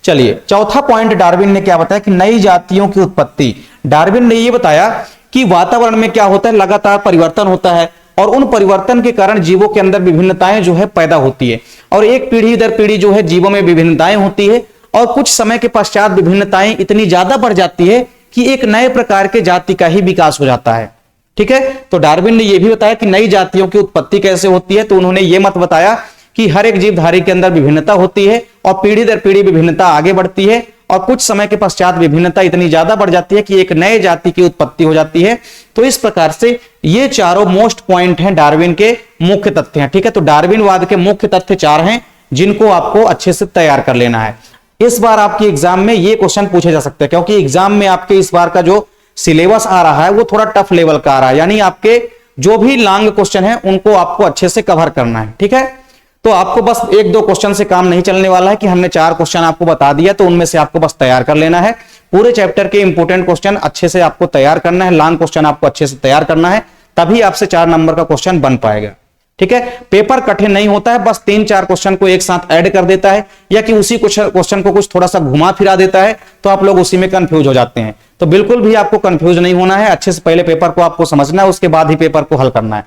Speaker 1: चलिए चौथा पॉइंट डार्विन ने क्या बताया कि नई जातियों की उत्पत्ति। डार्विन ने यह बताया कि वातावरण में क्या होता है, लगातार परिवर्तन होता है और उन परिवर्तन के कारण जीवों के अंदर विभिन्नताएं जो है पैदा होती है, और एक पीढ़ी दर पीढ़ी जो है जीवों में विभिन्नताएं होती है, और कुछ समय के पश्चात विभिन्नताएं इतनी ज्यादा बढ़ जाती है कि एक नए प्रकार के जाति का ही विकास हो जाता है। ठीक है, तो डार्विन ने यह भी बताया कि नई जातियों की उत्पत्ति कैसे होती है, तो उन्होंने यह मत बताया कि हर एक जीवधारी के अंदर विभिन्नता होती है और पीढ़ी दर पीढ़ी विभिन्नता आगे बढ़ती है, और कुछ समय के पश्चात विभिन्नता इतनी ज्यादा बढ़ जाती है कि एक नए जाति की उत्पत्ति हो जाती है। तो इस प्रकार से ये चारों मोस्ट पॉइंट हैं डार्विन के मुख्य तथ्य हैं। ठीक है, तो डार्विनवाद के मुख्य तथ्य 4 हैं जिनको आपको अच्छे से तैयार कर लेना है। इस बार आपके एग्जाम में ये क्वेश्चन पूछे जा सकते हैं, क्योंकि एग्जाम में आपके इस बार का जो सिलेबस आ रहा है वो थोड़ा टफ लेवल का आ रहा है, यानी आपके जो भी लॉन्ग क्वेश्चन है उनको आपको अच्छे से कवर करना है। ठीक है, तो आपको बस 1-2 क्वेश्चन से काम नहीं चलने वाला है कि हमने 4 क्वेश्चन आपको बता दिया तो उनमें से आपको बस तैयार कर लेना है। पूरे चैप्टर के इंपोर्टेंट क्वेश्चन अच्छे से आपको तैयार करना है, लॉन्ग क्वेश्चन आपको अच्छे से तैयार करना है, तभी आपसे 4 नंबर का क्वेश्चन बन पाएगा। ठीक है, पेपर कठिन नहीं होता है, बस 3-4 क्वेश्चन को एक साथ ऐड कर देता है या कि उसी क्वेश्चन को कुछ थोड़ा सा घुमा फिरा देता है तो आप लोग उसी में कंफ्यूज हो जाते हैं। तो बिल्कुल भी आपको कंफ्यूज नहीं होना है, अच्छे से पहले पेपर को आपको समझना है, उसके बाद ही पेपर को हल करना है।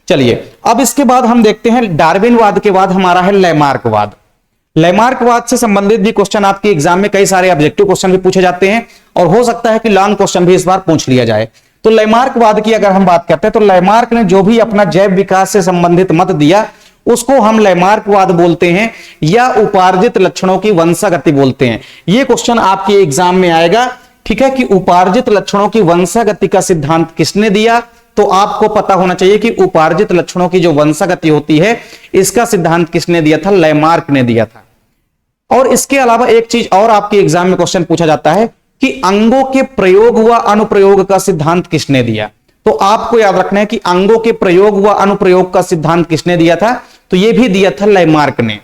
Speaker 1: चलिए अब इसके बाद हम देखते हैं डार्विनवाद के बाद हमारा है लैमार्कवाद। लैमार्कवाद से संबंधित भी क्वेश्चन आपके एग्जाम में कई सारे ऑब्जेक्टिव क्वेश्चन भी पूछे जाते हैं और हो सकता है कि लॉन्ग क्वेश्चन भी इस बार पूछ लिया जाए। तो लैमार्कवाद की अगर हम बात करते हैं तो लैमार्क ने जो भी अपना जैव विकास से संबंधित मत दिया उसको हम लैमार्कवाद बोलते हैं या उपार्जित लक्षणों की वंशागति बोलते हैं। यह क्वेश्चन आपके एग्जाम में आएगा। ठीक है, कि उपार्जित लक्षणों की वंशागति का सिद्धांत किसने दिया, तो आपको पता होना चाहिए कि उपार्जित लक्षणों की जो वंशागति होती है इसका सिद्धांत किसने दिया था, लैमार्क ने दिया था। और इसके अलावा एक चीज और आपके एग्जाम में क्वेश्चन पूछा जाता है कि अंगों के प्रयोग व अनुप्रयोग का सिद्धांत किसने दिया। तो आपको याद रखना है कि अंगों के प्रयोग व अनुप्रयोग का सिद्धांत किसने दिया था, तो यह भी दिया था लैमार्क ने।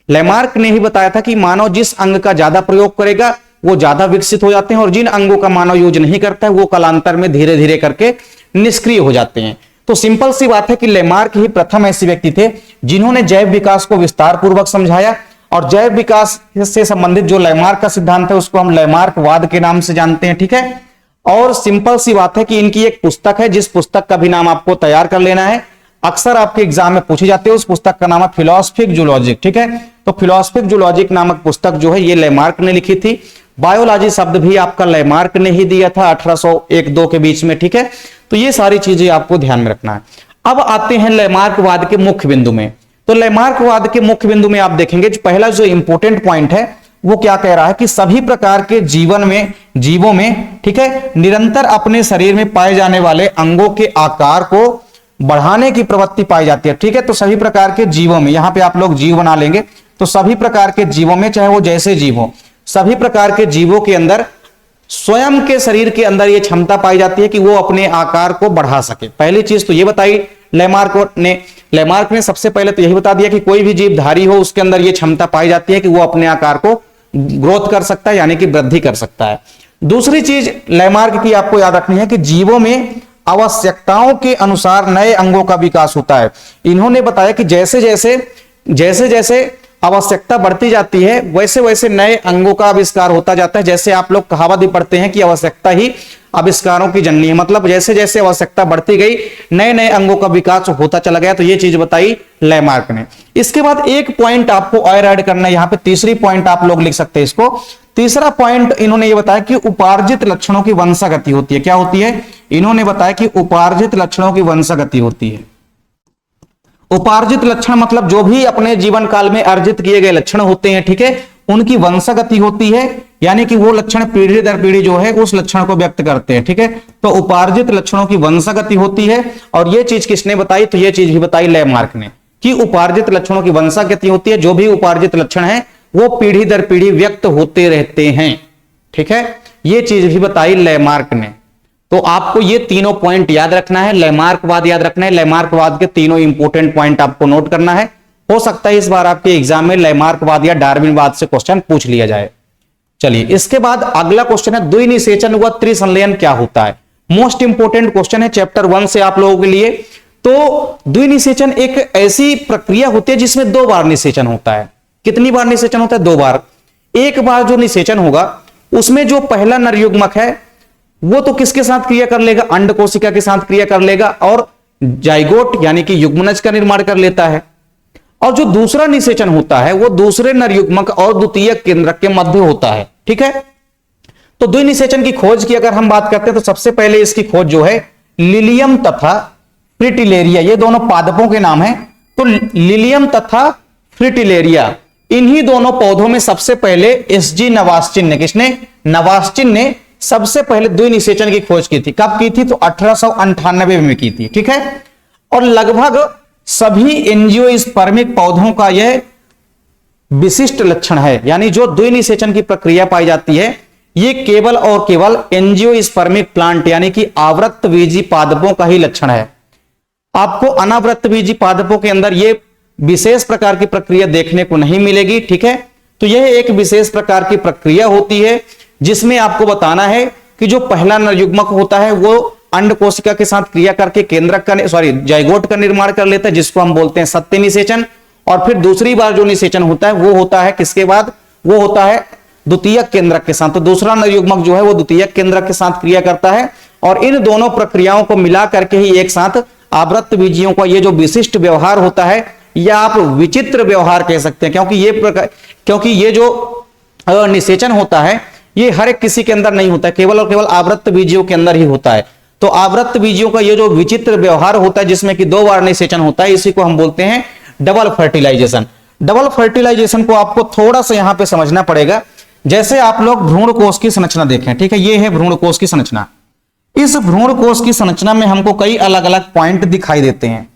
Speaker 1: लैमार्क ने ही बताया था कि मानव जिस अंग का ज्यादा प्रयोग करेगा वो ज्यादा विकसित हो जाते हैं और जिन अंगों का मानव यूज नहीं करता है वो कालांतर में धीरे धीरे करके निष्क्रिय हो जाते हैं। तो सिंपल सी बात है कि लैमार्क ही प्रथम ऐसे व्यक्ति थे जिन्होंने जैव विकास को विस्तार पूर्वक समझाया, और जैव विकास से संबंधित जो लैमार्क का सिद्धांत है उसको हम लैमार्कवाद के नाम से जानते हैं। ठीक है, और सिंपल सी बात है कि इनकी एक पुस्तक है जिस पुस्तक का भी नाम आपको तैयार कर लेना है, अक्सर आपके एग्जाम में पूछी जाती है। उस पुस्तक का नाम है फिलोसफिक जूलॉजिक। ठीक है, तो फिलोसफिक जूलॉजिक नामक पुस्तक जो है ये लैमार्क ने लिखी थी। बायोलॉजी शब्द भी आपका लैमार्क ने ही दिया था 1801-2 के बीच में। ठीक है, तो ये सारी चीजें आपको ध्यान में रखना है। अब आते हैं लैमार्कवाद के मुख्य बिंदु में। तो लैमार्कवाद के मुख्य बिंदु में आप देखेंगे पहला जो इंपोर्टेंट पॉइंट है वो क्या कह रहा है कि सभी प्रकार के जीवों में ठीक है निरंतर अपने शरीर में पाए जाने वाले अंगों के आकार को बढ़ाने की प्रवृत्ति पाई जाती है। ठीक है, तो सभी प्रकार के जीवों में, यहां पे आप लोग जीव बना लेंगे, तो सभी प्रकार के जीवों में चाहे वो जैसे जीव हो, सभी प्रकार के जीवों के अंदर स्वयं के शरीर के अंदर यह क्षमता पाई जाती है कि वो अपने आकार को बढ़ा सके। पहली चीज तो ये बताई लैमार्क ने सबसे पहले तो यही बता दिया कि कोई भी जीवधारी हो उसके अंदर यह क्षमता पाई जाती है कि वो अपने आकार को ग्रोथ कर सकता है, यानी कि वृद्धि कर सकता है। दूसरी चीज लैमार्क की आपको याद रखनी है कि जीवों में आवश्यकताओं के अनुसार नए अंगों का विकास होता है। इन्होंने बताया कि जैसे जैसे आवश्यकता बढ़ती जाती है वैसे वैसे नए अंगों का आविष्कार होता जाता है। जैसे आप लोग कहावत भी पढ़ते हैं कि आवश्यकता ही आविष्कारों की जननी है, मतलब जैसे जैसे आवश्यकता बढ़ती गई नए नए अंगों का विकास होता चला गया। तो ये चीज बताई लैमार्क ने। इसके बाद एक पॉइंट आपको और ऐड करना है, यहाँ पे तीसरी पॉइंट आप लोग लिख सकते हैं इसको। तीसरा पॉइंट इन्होंने ये बताया कि उपार्जित लक्षणों की वंशागति होती है। क्या होती है? इन्होंने बताया कि उपार्जित लक्षणों की वंशागति होती है। उपार्जित लक्षण मतलब जो भी अपने जीवन काल में अर्जित किए गए लक्षण होते हैं, ठीक है, उनकी वंशागति होती है, यानी कि वो लक्षण पीढ़ी दर पीढ़ी जो है उस लक्षण को व्यक्त करते हैं। ठीक है, तो उपार्जित लक्षणों की वंशागति होती है। और ये चीज किसने बताई? तो ये चीज भी बताई लैमार्क ने कि उपार्जित लक्षणों की वंशागति होती है। जो भी उपार्जित लक्षण है वो पीढ़ी दर पीढ़ी व्यक्त होते रहते हैं। ठीक है, ये चीज भी बताई लैमार्क ने। तो आपको ये तीनों पॉइंट याद रखना है, लैमार्कवाद याद रखना है, लैमार्कवाद के तीनों इंपोर्टेंट पॉइंट आपको नोट करना है। हो सकता है इस बार आपके एग्जाम में लैमार्कवाद या डार्विनवाद से क्वेश्चन पूछ लिया जाए। चलिए, इसके बाद अगला क्वेश्चन है द्विनिषेचन व त्रिसंलयन क्या होता है। मोस्ट इंपोर्टेंट क्वेश्चन है चैप्टर 1 से आप लोगों के लिए। तो द्विनिषेचन एक ऐसी प्रक्रिया होती है जिसमें 2 बार निषेचन होता है। कितनी बार निषेचन होता है? 2 बार। एक बार जो निषेचन होगा उसमें जो पहला नरयुग्मक है वो तो किसके साथ क्रिया कर लेगा? अंड कोशिका के साथ क्रिया कर लेगा और जाइगोट यानी कि युग्मनज का निर्माण कर लेता है। और जो दूसरा निषेचन होता है वो दूसरे नरयुग्मक और द्वितीयक केंद्रक के मध्य होता है। ठीक है, तो द्विनिषेचन की खोज की अगर हम बात करते हैं तो सबसे पहले इसकी खोज जो है लिलियम तथा फ्रिटिलेरिया, ये दोनों पादपों के नाम है। तो लिलियम तथा फ्रिटिलेरिया, इन्हीं दोनों पौधों में सबसे पहले एसजी नवास्चिन ने, किसने? नवास्चिन ने सबसे पहले द्विनिषेचन की खोज की थी। कब की थी? तो 1898 में की थी। ठीक है, और लगभग सभी एंजियोस्पर्मिक पौधों का यह विशिष्ट लक्षण है, यानी जो द्विनिषेचन की प्रक्रिया पाई जाती है ये केवल और केवल एंजियोस्पर्मिक प्लांट यानी कि आवृत्तबीजी पादपों का ही लक्षण है। आपको अनावृत्तबीजी पादपों के अंदर यह विशेष प्रकार की प्रक्रिया देखने को नहीं मिलेगी। ठीक है, तो यह एक विशेष प्रकार की प्रक्रिया होती है जिसमें आपको बताना है कि जो पहला नरयुग्मक होता है वो अंड कोशिका के साथ क्रिया करके केंद्रक का जाइगोट का निर्माण कर लेता है, जिसको हम बोलते हैं सत्य निषेचन। और फिर दूसरी बार जो निषेचन होता है वो होता है किसके बाद? वो होता है द्वितीयक केंद्रक के साथ। तो दूसरा नरयुग्मक जो है वो द्वितीयक केंद्रक के साथ क्रिया करता है और इन दोनों प्रक्रियाओं को मिला करके ही एक साथ आवृत्तबीजियों का ये जो विशिष्ट व्यवहार होता है या आप विचित्र व्यवहार कह सकते हैं, क्योंकि ये जो निषेचन होता है ये हर एक किसी के अंदर नहीं होता है, केवल और केवल आवृत्तबीजियों के अंदर ही होता है। तो आवृत्तबीजियों का ये जो विचित्र व्यवहार होता है जिसमें कि 2 बार निषेचन होता है, इसी को हम बोलते हैं डबल फर्टिलाइजेशन। डबल फर्टिलाइजेशन को आपको थोड़ा सा यहां पे समझना पड़ेगा। जैसे आप लोग भ्रूण कोश की संरचना देखें, ठीक है, ये है भ्रूण कोश की संरचना। इस भ्रूण कोश की संरचना में हमको कई अलग अलग पॉइंट दिखाई देते हैं।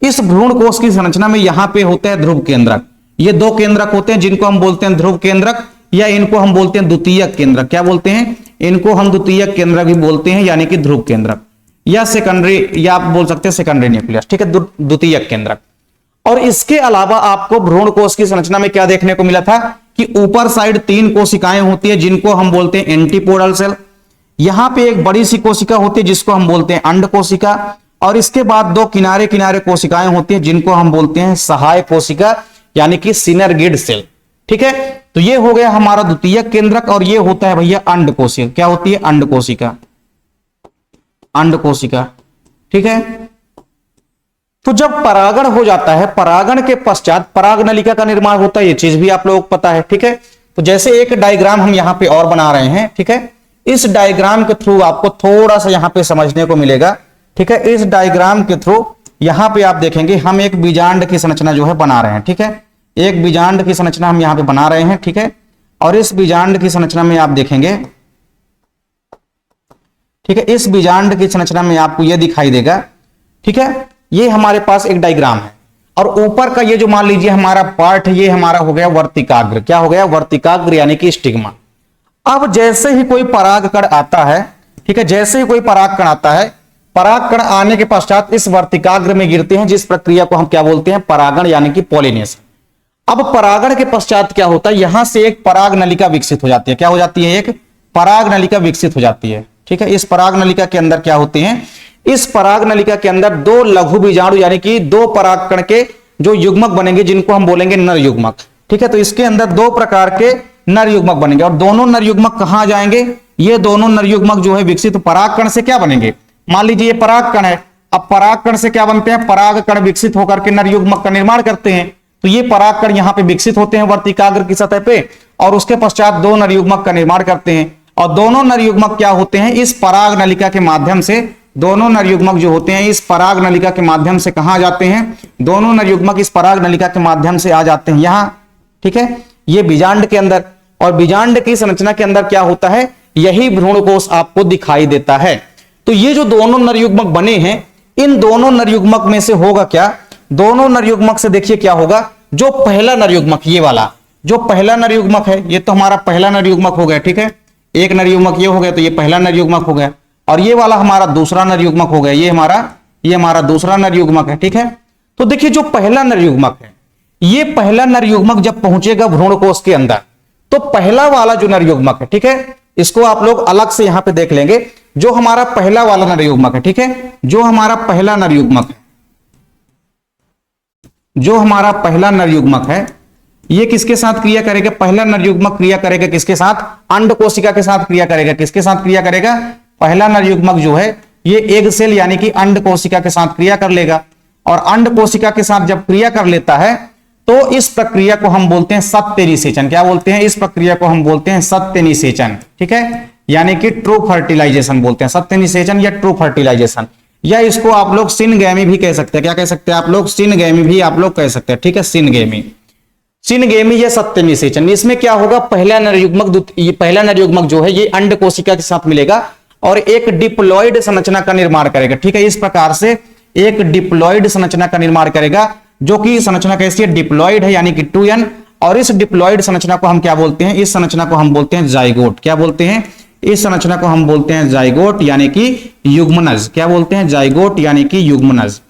Speaker 1: इस भ्रूण कोश की संरचना में यहां पे होते हैं ध्रुव केंद्रक। ये 2 केंद्रक होते हैं जिनको हम बोलते हैं ध्रुव केंद्रक या इनको हम बोलते हैं द्वितीयक केंद्रक। क्या बोलते हैं? इनको हम द्वितीयक केंद्रक भी बोलते हैं, यानी कि ध्रुव केंद्रक या सेकेंडरी, या आप बोल सकते हैं सेकेंडरी न्यूक्लियस। ठीक है, द्वितीयक केंद्रक। और इसके अलावा आपको भ्रूण कोश की संरचना में क्या देखने को मिला था कि ऊपर साइड 3 कोशिकाएं होती है जिनको हम बोलते हैं एंटीपोडल सेल। यहां पे एक बड़ी सी कोशिका होती है जिसको हम बोलते हैं अंड कोशिका, और इसके बाद 2 किनारे किनारे कोशिकाएं होती है जिनको हम बोलते हैं सहायक कोशिका यानी कि सिनर्गिड सेल। ठीक है, तो ये हो गया हमारा द्वितीयक केंद्रक और ये होता है भैया अंड कोशिका। क्या होती है? अंड कोशिका, अंड कोशिका। ठीक है, तो जब परागण हो जाता है, परागण के पश्चात पराग नलिका का निर्माण होता है, ये चीज भी आप लोगों को पता है। ठीक है, तो जैसे एक डायग्राम हम यहां पे और बना रहे हैं। ठीक है, इस डायग्राम के थ्रू आपको थोड़ा सा यहां पे समझने को मिलेगा। ठीक है, इस डायग्राम के थ्रू यहां पे आप देखेंगे हम एक बीजांड की संरचना जो है बना रहे हैं। ठीक है, एक बीजांड की संरचना हम यहां पे बना रहे हैं। ठीक है, और इस बीजांड की संरचना में आप देखेंगे, ठीक है, इस बीजांड की संरचना में आपको यह दिखाई देगा। ठीक है, ये हमारे पास एक डायग्राम है और ऊपर का ये जो मान लीजिए हमारा पार्ट, ये हमारा हो गया वर्तिकाग्र। क्या हो गया? वर्तिकाग्र यानी कि स्टिग्मा। अब जैसे ही कोई परागकण आता है, ठीक है, जैसे ही कोई परागकण आता है, परागकण आने के पश्चात इस वर्तिकाग्र में गिरते हैं, जिस प्रक्रिया को हम क्या बोलते हैं? परागण यानी कि पॉलिनेशन। अब परागण के पश्चात क्या होता है? यहां से एक पराग नलिका विकसित हो जाती है। क्या हो जाती है? एक पराग नलिका विकसित हो जाती है। ठीक है, इस पराग नलिका के अंदर क्या होते हैं? इस पराग नलिका के अंदर 2 लघु बीजाणु यानी कि 2 परागकण के जो युग्मक बनेंगे जिनको हम बोलेंगे नर युग्मक। ठीक है, तो इसके अंदर 2 प्रकार के नर युग्मक बनेंगे और दोनों नर युग्मक कहां जाएंगे? ये दोनों नर युग्मक जो है विकसित परागकण से क्या बनेंगे? मान लीजिए ये परागकण है, अब परागकण से क्या बनते हैं? परागकण विकसित होकर के नर युग्मक का निर्माण करते हैं। तो ये परागकण यहां पे विकसित होते हैं वर्तिकाग्र की सतह पे और उसके पश्चात 2 नर युग्मक का निर्माण करते हैं और दोनों नर युग्मक क्या होते हैं? इस पराग नलिका के माध्यम से, दोनों नर युग्मक जो होते हैं इस पराग नलिका के माध्यम से कहां जाते हैं? दोनों नर युग्मक इस पराग नलिका के माध्यम से आ जाते हैं यहां। ठीक है, ये बीजांड के अंदर, और बीजांड की संरचना के अंदर क्या होता है? यही भ्रूण कोश आपको दिखाई देता है। तो ये जो दोनों नर युग्मक बने हैं, इन दोनों नर युग्मक में से होगा क्या? दोनों नर युग्मक से देखिए क्या होगा? जो पहला नर युग्मक, ये वाला जो पहला नर युग्मक है, ये तो हमारा पहला नर युग्मक हो गया। ठीक है, एक नर युग्मक ये हो गया, तो ये पहला नर युग्मक हो गया। और ये वाला हमारा दूसरा नर युग्मक हो गया, ये हमारा दूसरा नर युग्मक है। ठीक है, तो देखिए जो पहला नर युग्मक है, ये पहला नर युग्मक जब पहुंचेगा भ्रूण कोश के अंदर, तो पहला वाला जो नर युग्मक है, ठीक है, इसको आप लोग अलग से यहां पे देख लेंगे। जो हमारा पहला वाला नर युग्मक है, ठीक है, जो हमारा पहला नर युग्मक है, जो हमारा पहला नर युग्मक है, ये किसके साथ क्रिया करेगा? पहला नर युग्मक क्रिया करेगा किसके साथ? अंड कोशिका के साथ क्रिया करेगा। किसके साथ क्रिया करेगा? पहला नर युग्मक जो है ये एग सेल यानी कि अंड कोशिका के साथ क्रिया कर लेगा, और अंड कोशिका के साथ जब क्रिया कर लेता है तो इस प्रक्रिया को हम बोलते हैं सत्य निषेचन। क्या बोलते हैं? इस प्रक्रिया को हम बोलते हैं सत्य निषेचन। ठीक है, यानी कि ट्रू फर्टिलाइजेशन बोलते हैं, सत्य निषेचन या ट्रू फर्टिलाइजेशन, या इसको आप लोग सिनगैमी भी कह सकते हैं। क्या कह सकते हैं आप लोग? सिनगैमी भी आप लोग कह सकते हैं। ठीक है, सिनगैमी, सिनगैमी या सत्य निषेचन। इसमें क्या होगा? पहला नर युग्मक जो है ये अंड कोशिका के साथ मिलेगा और एक डिप्लॉइड संरचना का निर्माण करेगा। ठीक है, इस प्रकार से एक डिप्लॉइड संरचना का निर्माण करेगा, जो कि संरचना कैसी है? डिप्लॉइड है, यानी कि 2n। और इस डिप्लॉइड संरचना को हम क्या बोलते हैं? इस संरचना को हम बोलते हैं जाइगोट। क्या बोलते हैं? इस संरचना को हम बोलते हैं जाइगोट यानी कि युग्मनज। क्या बोलते हैं? जाइगोट यानी कि युग्मनज।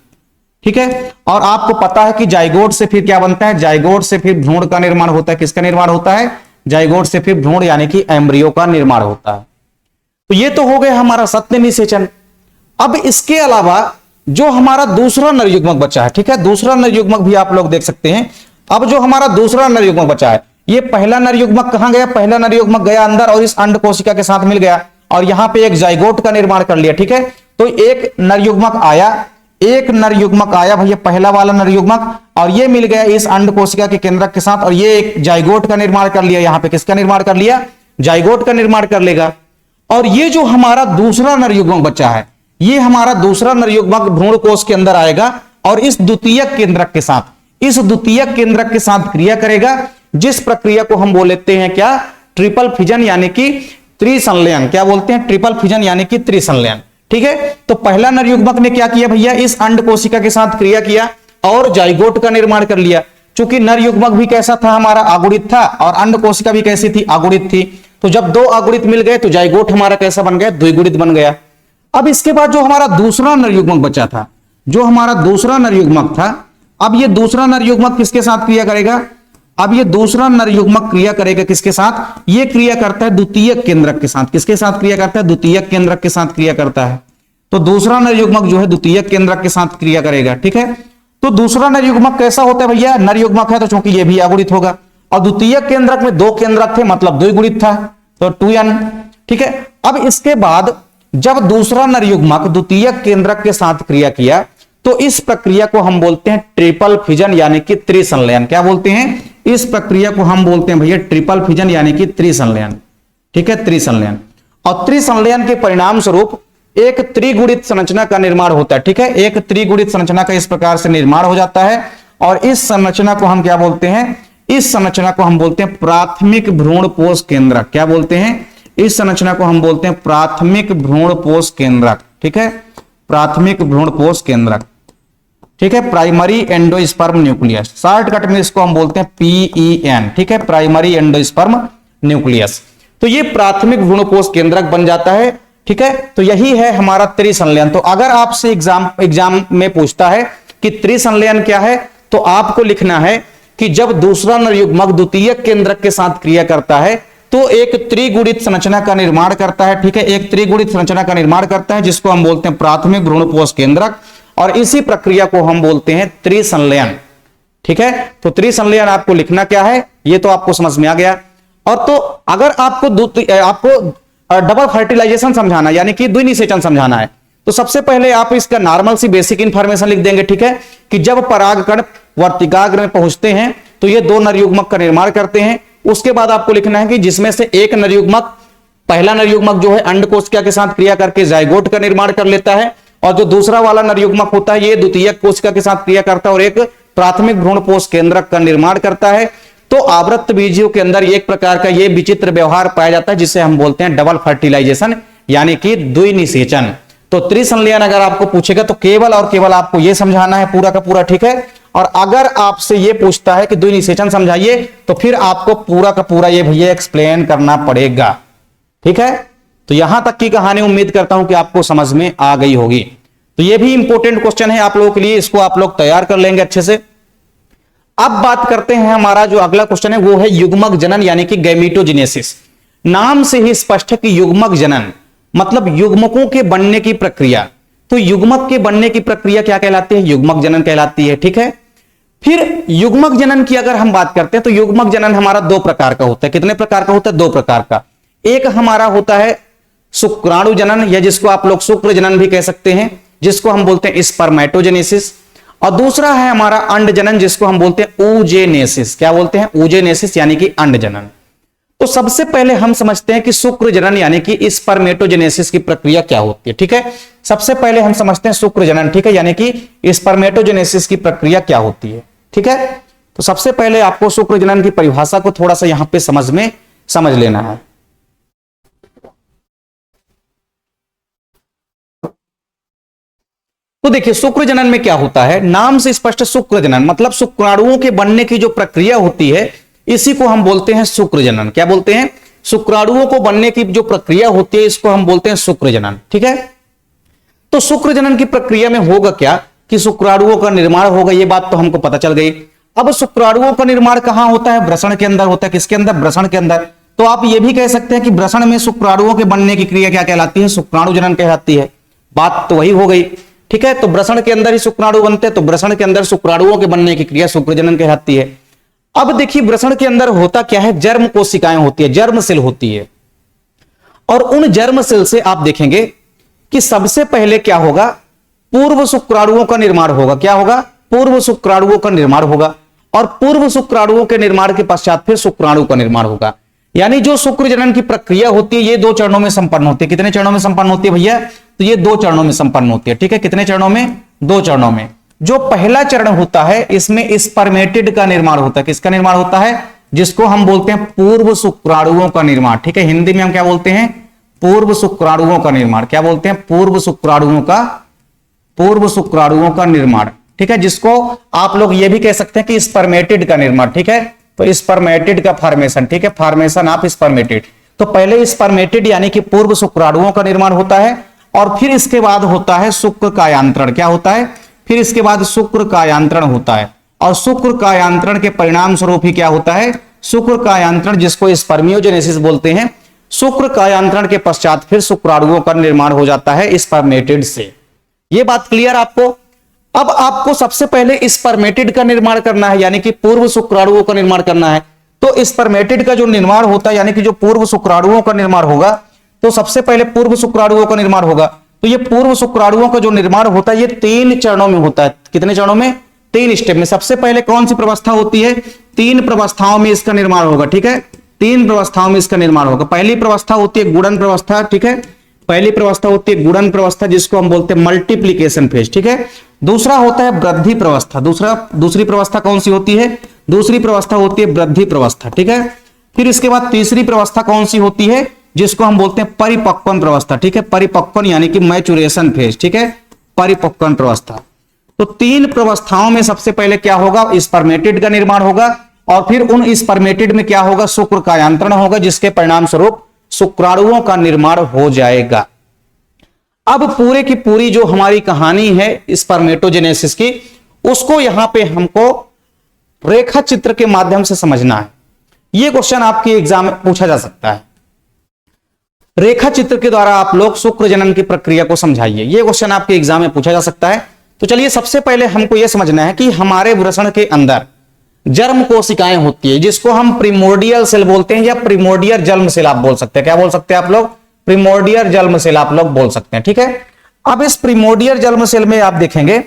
Speaker 1: ठीक है, और आपको पता है कि जाइगोट से फिर क्या बनता है? जाइगोट से फिर भ्रूण का निर्माण होता है। किसका निर्माण होता है? जाइगोट से फिर भ्रूण यानी कि एम्ब्रियो का निर्माण होता है। तो ये तो हो गया हमारा सत्य निषेचन। अब इसके अलावा जो हमारा दूसरा नर युग्मक बचा है, ठीक है, दूसरा नर युग्मक भी आप लोग देख सकते हैं। अब जो हमारा दूसरा नर युग्मक बचा है, ये पहला नर युग्मक कहां गया? पहला नर युग्मक गया अंदर और इस अंड कोशिका के साथ मिल गया और यहां पे एक जाइगोट का निर्माण कर लिया। ठीक है, तो एक नर युग्मक आया, भैया पहला वाला नर युग्मक, और ये मिल गया इस अंड कोशिका के केंद्रक के साथ और ये एक जाइगोट का निर्माण कर लिया। यहां पे किसका निर्माण कर लिया? जाइगोट का निर्माण कर लेगा। और ये जो हमारा दूसरा नर युग्मक बचा है, ये हमारा दूसरा नर युग्मक भ्रूण कोश के अंदर आएगा और इस द्वितीयक केंद्रक के साथ क्रिया करेगा, जिस प्रक्रिया को हम बोल लेते हैं क्या? ट्रिपल फिजन यानी कि त्रिसंलयन। क्या बोलते हैं? ट्रिपल फिजन यानी कि त्रिसंलयन। ठीक है, तो पहला नर युग्मक ने क्या किया भैया? इस अंड कोशिका के साथ क्रिया किया और जाइगोट का निर्माण कर लिया। चूंकि नर युग्मक भी कैसा था? हमारा आगुणित था, और अंड कोशिका भी कैसी थी? आगुणित थी। तो जब दो आगुणित मिल गए तो जाइगोट हमारा कैसा बन गया? द्विगुणित बन गया। अब इसके बाद जो हमारा दूसरा नर युग्मक बचा था, जो हमारा दूसरा नर युग्मक था, अब ये दूसरा नर युग्मक किसके साथ क्रिया करेगा? अब ये दूसरा नर युग्मक क्रिया करेगा किसके साथ? ये क्रिया करता है द्वितीयक केंद्रक के साथ। किसके साथ क्रिया करता है? द्वितीयक केंद्रक के साथ क्रिया करता है। तो दूसरा नर युग्मक जो है द्वितीयक केंद्रक के साथ क्रिया करेगा। ठीक है, तो दूसरा नर युग्मक कैसा होता है भैया? नर युग्मक है तो चूंकि ये भी अगुणित होगा, और द्वितीयक केंद्रक में दो केंद्रक थे, मतलब द्विगुणित था, तो 2n। ठीक है, अब इसके बाद जब दूसरा नर युग्मक द्वितीयक केंद्रक के साथ क्रिया किया तो इस प्रक्रिया को हम बोलते हैं ट्रिपल फिजन यानी कि त्रिसंलयन। क्या बोलते हैं? इस प्रक्रिया को हम बोलते हैं भैया ट्रिपल फिजन यानी कि त्रिसंलयन। ठीक है, त्रिसंलयन। और त्रिसंलयन के परिणाम स्वरूप एक त्रिगुणित संरचना का निर्माण होता है। ठीक है, एक त्रिगुणित संरचना का इस प्रकार से निर्माण हो जाता है, और इस संरचना को हम क्या बोलते हैं? इस संरचना को हम बोलते हैं प्राथमिक भ्रूणपोष केंद्रक। क्या बोलते हैं? इस संरचना को हम बोलते हैं प्राथमिक भ्रूणपोष केंद्रक। ठीक है, प्राथमिक भ्रूणपोष केंद्रक। ठीक है, प्राइमरी एंडोस्पर्म न्यूक्लियस, शॉर्टकट में इसको हम बोलते हैं PEN। ठीक है, प्राइमरी एंडोस्पर्म न्यूक्लियस। तो ये प्राथमिक भ्रूणपोष केंद्रक बन जाता है। ठीक है, तो यही है हमारा त्रिसंलयन। तो अगर आपसे एग्जाम में पूछता है कि त्रिसंलयन क्या है, तो आपको लिखना है कि जब दूसरा नर युग्मक द्वितीयक केंद्रक के साथ क्रिया करता है तो एक त्रिगुणित संरचना का निर्माण करता है। ठीक है, एक त्रिगुणित संरचना का निर्माण करता है, जिसको हम बोलते हैं प्राथमिक भ्रूणपोष केंद्रक, और इसी प्रक्रिया को हम बोलते हैं त्रिसंलयन। ठीक है, तो त्रिसंलयन आपको लिखना क्या है, ये तो आपको समझ में आ गया। और तो अगर आपको डबल फर्टिलाइजेशन समझाना यानी कि द्विनिषेचन समझाना है, तो सबसे पहले आप इसका नॉर्मल सी बेसिक इंफॉर्मेशन लिख देंगे। ठीक है, कि जब परागकण वर्तिकाग्र में पहुंचते हैं तो ये दो नर युग्मक का निर्माण करते हैं। उसके बाद आपको लिखना है कि जिसमें से एक नर युग्मक, पहला नर युग्मक जो है अंड कोशिका के साथ क्रिया करके जाइगोट का निर्माण कर लेता है, और जो दूसरा वाला नर युग्मक होता है ये द्वितीयक कोशिका के साथ क्रिया करता है और एक प्राथमिक भ्रूणपोष केंद्रक का निर्माण करता है। तो आवृत्त बीजियों के अंदर एक प्रकार का ये विचित्र व्यवहार पाया जाता है, जिसे हम बोलते हैं डबल फर्टिलाइजेशन यानी कि द्विनिषेचन। तो त्रिसंलयन अगर आपको पूछेगा तो केवल और केवल आपको यह समझाना है पूरा का पूरा। ठीक है, और अगर आपसे ये पूछता है कि द्विनिषेचन समझाइए, तो फिर आपको पूरा का पूरा ये भैया एक्सप्लेन करना पड़ेगा। ठीक है, तो यहां तक की कहानी उम्मीद करता हूं कि आपको समझ में आ गई होगी। तो ये भी इंपॉर्टेंट क्वेश्चन है आप लोगों के लिए, इसको आप लोग तैयार कर लेंगे अच्छे से। अब बात करते हैं, हमारा जो अगला क्वेश्चन है वो है युग्मक जनन यानी कि गैमेटोजेनेसिस। नाम से ही स्पष्ट है कि युग्मक जनन मतलब युग्मकों के बनने की प्रक्रिया। तो युग्मक के बनने की प्रक्रिया क्या कहलाती है? युग्मक जनन कहलाती है, ठीक है। फिर युग्मक जनन की अगर हम बात करते हैं तो युग्मक जनन हमारा दो प्रकार का होता है। कितने प्रकार का होता है? दो प्रकार का। एक हमारा होता है शुक्राणु जनन, या जिसको आप लोग शुक्र जनन भी कह सकते हैं, जिसको हम बोलते हैं स्पर्मेटोजेनेसिस। और दूसरा है हमारा अंड जनन, जिसको हम बोलते हैं ऊजेनेसिस। क्या बोलते हैं? ऊजेनेसिस यानी कि अंड जनन। तो सबसे पहले हम समझते हैं कि शुक्र जनन यानी कि स्पर्मेटोजेनेसिस की प्रक्रिया क्या होती है, ठीक है। सबसे पहले हम समझते हैं शुक्र जनन, ठीक है, यानी कि स्पर्मेटोजेनेसिस की प्रक्रिया क्या होती है, ठीक है। तो सबसे पहले आपको शुक्र जनन की परिभाषा को थोड़ा सा यहां पे समझ लेना है। तो देखिए शुक्र जनन में क्या होता है, नाम से स्पष्ट शुक्र जनन मतलब शुक्राणुओं के बनने की जो प्रक्रिया होती है इसी को हम बोलते हैं शुक्र जनन। क्या बोलते हैं? शुक्राणुओं को बनने की जो प्रक्रिया होती है इसको हम बोलते हैं शुक्र जनन, ठीक है। तो शुक्र जनन की प्रक्रिया में होगा क्या कि शुक्राणुओं का निर्माण होगा, ये बात तो हमको पता चल गई। अब शुक्राणुओं का निर्माण कहां होता है? वृषण के अंदर होता है। किसके अंदर? वृषण के अंदर। तो आप ये भी कह सकते हैं कि वृषण में शुक्राणुओं के बनने की क्रिया क्या कहलाती है? शुक्राणु जनन कहलाती है। बात तो वही हो गई, ठीक है। तो वृषण के अंदर ही शुक्राणु बनते हैं, तो वृषण के अंदर शुक्राणुओं के बनने की क्रिया शुक्र जनन कहलाती है। अब देखिए वृषण के अंदर होता क्या है? जर्म कोशिकाएं होती है, जर्म सेल होती है। और उन जर्म सेल से आप देखेंगे कि सबसे पहले क्या होगा? पूर्व शुक्राणुओं का निर्माण होगा। क्या होगा? पूर्व शुक्राणुओं का निर्माण होगा। और पूर्व शुक्राणुओं के निर्माण के पश्चात फिर शुक्राणु का निर्माण होगा। यानी जो शुक्र जनन की प्रक्रिया होती है ये दो चरणों में संपन्न होती है। कितने चरणों में संपन्न होती है भैया? तो ये दो चरणों में संपन्न होती है, ठीक है। कितने चरणों में? दो चरणों में। जो पहला चरण होता है इसमें स्पर्मेटिड का निर्माण होता है। किसका निर्माण होता है? जिसको हम बोलते हैं पूर्व शुक्राणुओं का निर्माण, ठीक है। हिंदी में हम क्या बोलते हैं? पूर्व शुक्राणुओं का निर्माण। क्या बोलते हैं? पूर्व शुक्राणुओं का निर्माण, ठीक है। जिसको आप लोग ये भी कह सकते हैं कि स्पर्मेटिड का निर्माण, ठीक है। तो स्पर्मेटिड का फॉर्मेशन, ठीक है, फॉर्मेशन ऑफ स्पर्मेटिड। तो पहले स्पर्मेटिड यानी कि पूर्व शुक्राणुओं का निर्माण होता है और फिर इसके बाद होता है शुक्र कायांतरण। क्या होता है? फिर इसके बाद शुक्र कायांतरण होता है। और शुक्र कायांतरण के परिणाम स्वरूप ही क्या होता है? शुक्र कायांतरण, जिसको स्पर्मियोजेनेसिस बोलते हैं। शुक्र कायांतरण के पश्चात फिर शुक्राणुओं का निर्माण हो जाता है स्पर्मेटिड से। यह बात क्लियर आपको? अब आपको सबसे पहले स्पर्मेटिड का निर्माण करना है, यानी कि पूर्व शुक्राणुओं का निर्माण करना है। तो स्पर्मेटिड का जो निर्माण होता है यानी कि जो पूर्व शुक्राणुओं का निर्माण होगा, तो सबसे पहले पूर्व शुक्राणुओं का निर्माण होगा। तो ये पूर्व शुक्राणुओं का जो निर्माण होता है ये 3 चरणों में होता है। कितने चरणों में? 3 स्टेप में। सबसे पहले कौन सी प्रवस्था होती है? 3 प्रवस्थाओं में इसका निर्माण होगा, ठीक है। 3 प्रवस्थाओं में इसका निर्माण होगा। पहली प्रवस्था होती है गुणन प्रवस्था, ठीक है। पहली प्रवस्था होती है गुणन प्रवस्था, जिसको हम बोलते हैं मल्टीप्लीकेशन फेज, ठीक है। दूसरा होता है वृद्धि प्रवस्था। दूसरी प्रवस्था कौन सी होती है? दूसरी प्रवस्था होती है वृद्धि प्रवस्था, ठीक है। फिर इसके बाद तीसरी प्रवस्था कौन सी होती है? जिसको हम बोलते हैं परिपक्वन प्रवस्था, ठीक है। परिपक्वन यानी कि मैचुरेशन फेज, ठीक है, परिपक्वन प्रवस्था। तो 3 प्रवस्थाओं में सबसे पहले क्या होगा? स्पर्मेटिड का निर्माण होगा और फिर उन स्पर्मेटिड में क्या होगा? शुक्र कायांतरण होगा, जिसके परिणाम स्वरूप शुक्राणुओं का निर्माण हो जाएगा। अब पूरे की पूरी जो हमारी कहानी है स्पर्मेटोजेनेसिस की, उसको यहां पे हमको रेखा चित्र के माध्यम से समझना है। यह क्वेश्चन आपके एग्जाम में पूछा जा सकता है। रेखा चित्र के द्वारा आप लोग शुक्र जनन की प्रक्रिया को समझाइए। यह क्वेश्चन आपके एग्जाम में पूछा जा सकता है। तो चलिए सबसे पहले हमको यह समझना है कि हमारे वृषण के अंदर जर्म कोशिकाएं होती है, जिसको हम प्रिमोर्डियल सेल बोलते हैं या प्रिमोर्डियल जर्म सेल आप बोल सकते हैं। क्या बोल सकते हैं आप लोग? प्रिमोर्डियल जर्म सेल आप लोग बोल सकते हैं, ठीक है। अब इस प्रिमोर्डियल जर्म सेल में आप देखेंगे,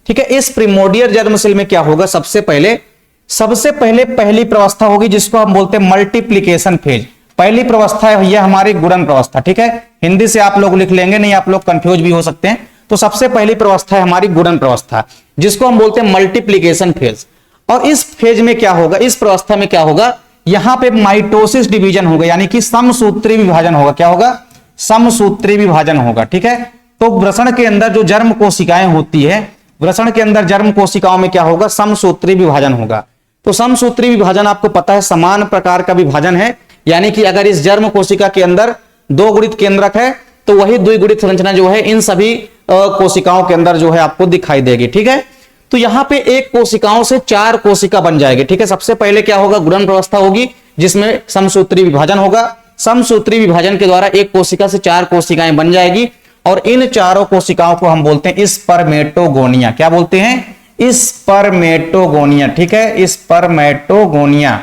Speaker 1: ठीक है, इस प्रिमोर्डियल जर्म सेल में क्या होगा? सबसे पहले पहली प्रवस्था होगी, जिसको हम बोलते हैं मल्टीप्लीकेशन फेज। पहली प्रवस्था है भैया हमारी गुणन प्रवस्था, ठीक है। हिंदी से आप लोग लिख लेंगे, नहीं आप लोग कंफ्यूज भी हो सकते हैं। तो सबसे पहली प्रवस्था है हमारी गुणन प्रवस्था, जिसको हम बोलते हैं मल्टीप्लीकेशन फेज। और इस फेज में क्या होगा? इस प्रवस्था में क्या होगा? यहां पे माइटोसिस डिवीजन होगा, यानी कि समसूत्री विभाजन होगा। क्या होगा? समसूत्री विभाजन होगा, ठीक है। तो वृषण के अंदर जो जर्म कोशिकाएं होती है, वृषण के अंदर जर्म कोशिकाओं में क्या होगा? समसूत्री विभाजन होगा। तो समसूत्री विभाजन आपको पता है समान प्रकार का विभाजन है, यानी कि अगर इस जर्म कोशिका के अंदर 2 गुणित केंद्रक है, तो वही द्विगुणित संरचना जो है इन सभी कोशिकाओं के अंदर जो है आपको दिखाई देगी। ठीक है, तो यहां पे एक कोशिकाओं से 4 कोशिका बन जाएगी। ठीक है, सबसे पहले क्या होगा, गुणन व्यवस्था होगी जिसमें समसूत्री विभाजन होगा। समसूत्री विभाजन के द्वारा एक कोशिका से 4 कोशिकाएं बन जाएगी और इन चारों कोशिकाओं को हम बोलते हैं स्पर्मेटोगोनिया। क्या बोलते हैं? स्पर्मेटोगोनिया। ठीक है, स्पर्मेटोगोनिया।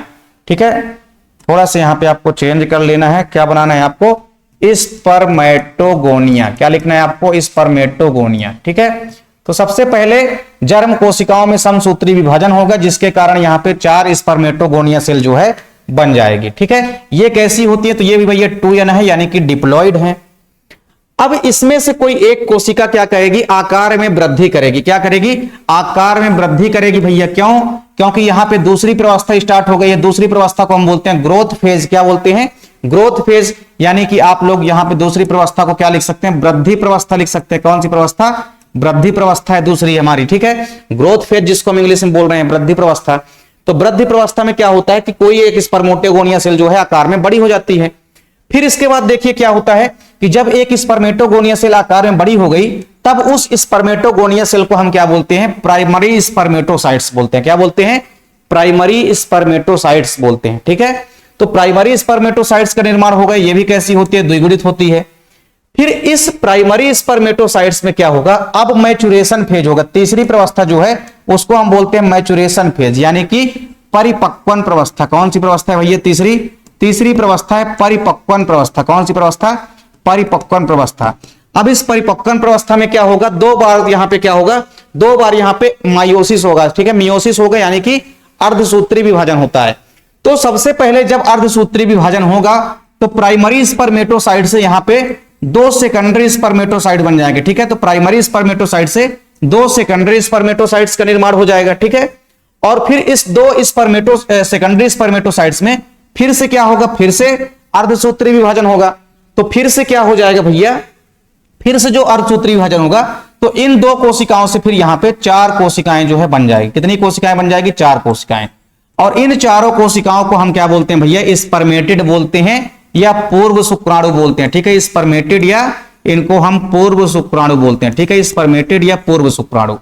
Speaker 1: ठीक है, थोड़ा सा यहां पे आपको चेंज कर लेना है, क्या बनाना है आपको? स्पर्मेटोगोनिया। क्या लिखना है आपको? स्पर्मेटोगोनिया। ठीक है, तो सबसे पहले जर्म कोशिकाओं में समसूत्री विभाजन होगा जिसके कारण यहां पे 4 स्पर्मेटोगोनिया सेल जो है बन जाएगी। ठीक है, ये कैसी होती है? तो ये भी भैया 2n है, यानी कि डिप्लॉइड है। अब इसमें से कोई एक कोशिका क्या करेगी? आकार में वृद्धि करेगी। क्या करेगी? आकार में वृद्धि करेगी भैया। क्यों? क्योंकि यहां पे दूसरी प्रवस्था स्टार्ट हो गई है। दूसरी प्रवस्था को हम बोलते हैं ग्रोथ फेज। क्या बोलते हैं? Growth phase. यानी कि आप लोग यहां पे दूसरी प्रवस्था को क्या लिख सकते हैं? वृद्धि प्रवस्था लिख सकते हैं। कौन सी प्रवस्था? वृद्धि प्रवस्था है दूसरी हमारी। ठीक है, ग्रोथ फेज जिसको हम इंग्लिश में बोल रहे हैं वृद्धि प्रवस्था। तो वृद्धि प्रवस्था में क्या होता है कि कोई एक स्पर्मेटोगोनिया सेल जो है आकार में बड़ी हो जाती है। फिर इसके बाद देखिए क्या होता है कि जब एक स्पर्मेटोगोनिया सेल आकार में बड़ी हो गई, तब उस स्पर्मेटोगोनिया सेल को हम क्या बोलते हैं? प्राइमरी स्पर्मेटोसाइट्स बोलते हैं। क्या बोलते हैं? प्राइमरी स्पर्मेटोसाइट्स बोलते हैं। ठीक है, तो प्राइमरी स्पर्मेटोसाइट्स का निर्माण होगा। ये भी कैसी होती है? द्विगुणित होती है। फिर इस प्राइमरी स्पर्मेटोसाइट्स में क्या होगा? अब मैचुरेशन फेज होगा। तीसरी प्रवस्था जो है उसको हम बोलते हैं मैचुरेशन फेज, यानी कि परिपक्वन प्रवस्था। कौन सी प्रवस्था है भैया? तीसरी प्रवस्था है परिपक्वन प्रवस्था। कौन सी प्रवस्था? परिपक्वन प्रवस्था। अब इस परिपक्वन प्रवस्था में क्या होगा? 2 बार यहां पे क्या होगा? 2 बार यहां पे मायोसिस होगा। ठीक है, मियोसिस होगा, यानी कि अर्धसूत्री विभाजन होता है। तो सबसे पहले जब अर्धसूत्री विभाजन होगा तो प्राइमरी स्पर्मेटोसाइट से यहां पे 2 सेकेंडरी स्पर्मेटोसाइट बन जाएंगे। ठीक है, तो प्राइमरी स्पर्मेटोसाइट से 2 सेकेंडरी स्पर्मेटोसाइट्स का निर्माण हो जाएगा। ठीक है, और फिर इस 2 सेकेंडरी स्पर्मेटोसाइट्स में फिर से क्या होगा? फिर से अर्धसूत्री विभाजन होगा। तो फिर से क्या हो जाएगा भैया? फिर से जो अर्धसूत्री विभाजन होगा तो इन 2 कोशिकाओं से फिर यहां पे 4 कोशिकाएं जो है बन जाएगी। कितनी कोशिकाएं बन जाएगी? 4 कोशिकाएं। और इन चारों कोशिकाओं को हम क्या बोलते हैं भैया? स्पर्मेटिड बोलते हैं या पूर्व शुक्राणु बोलते हैं। ठीक है, स्पर्मेटिड या इनको हम पूर्व शुक्राणु बोलते हैं। ठीक है, स्पर्मेटिड या पूर्व शुक्राणु।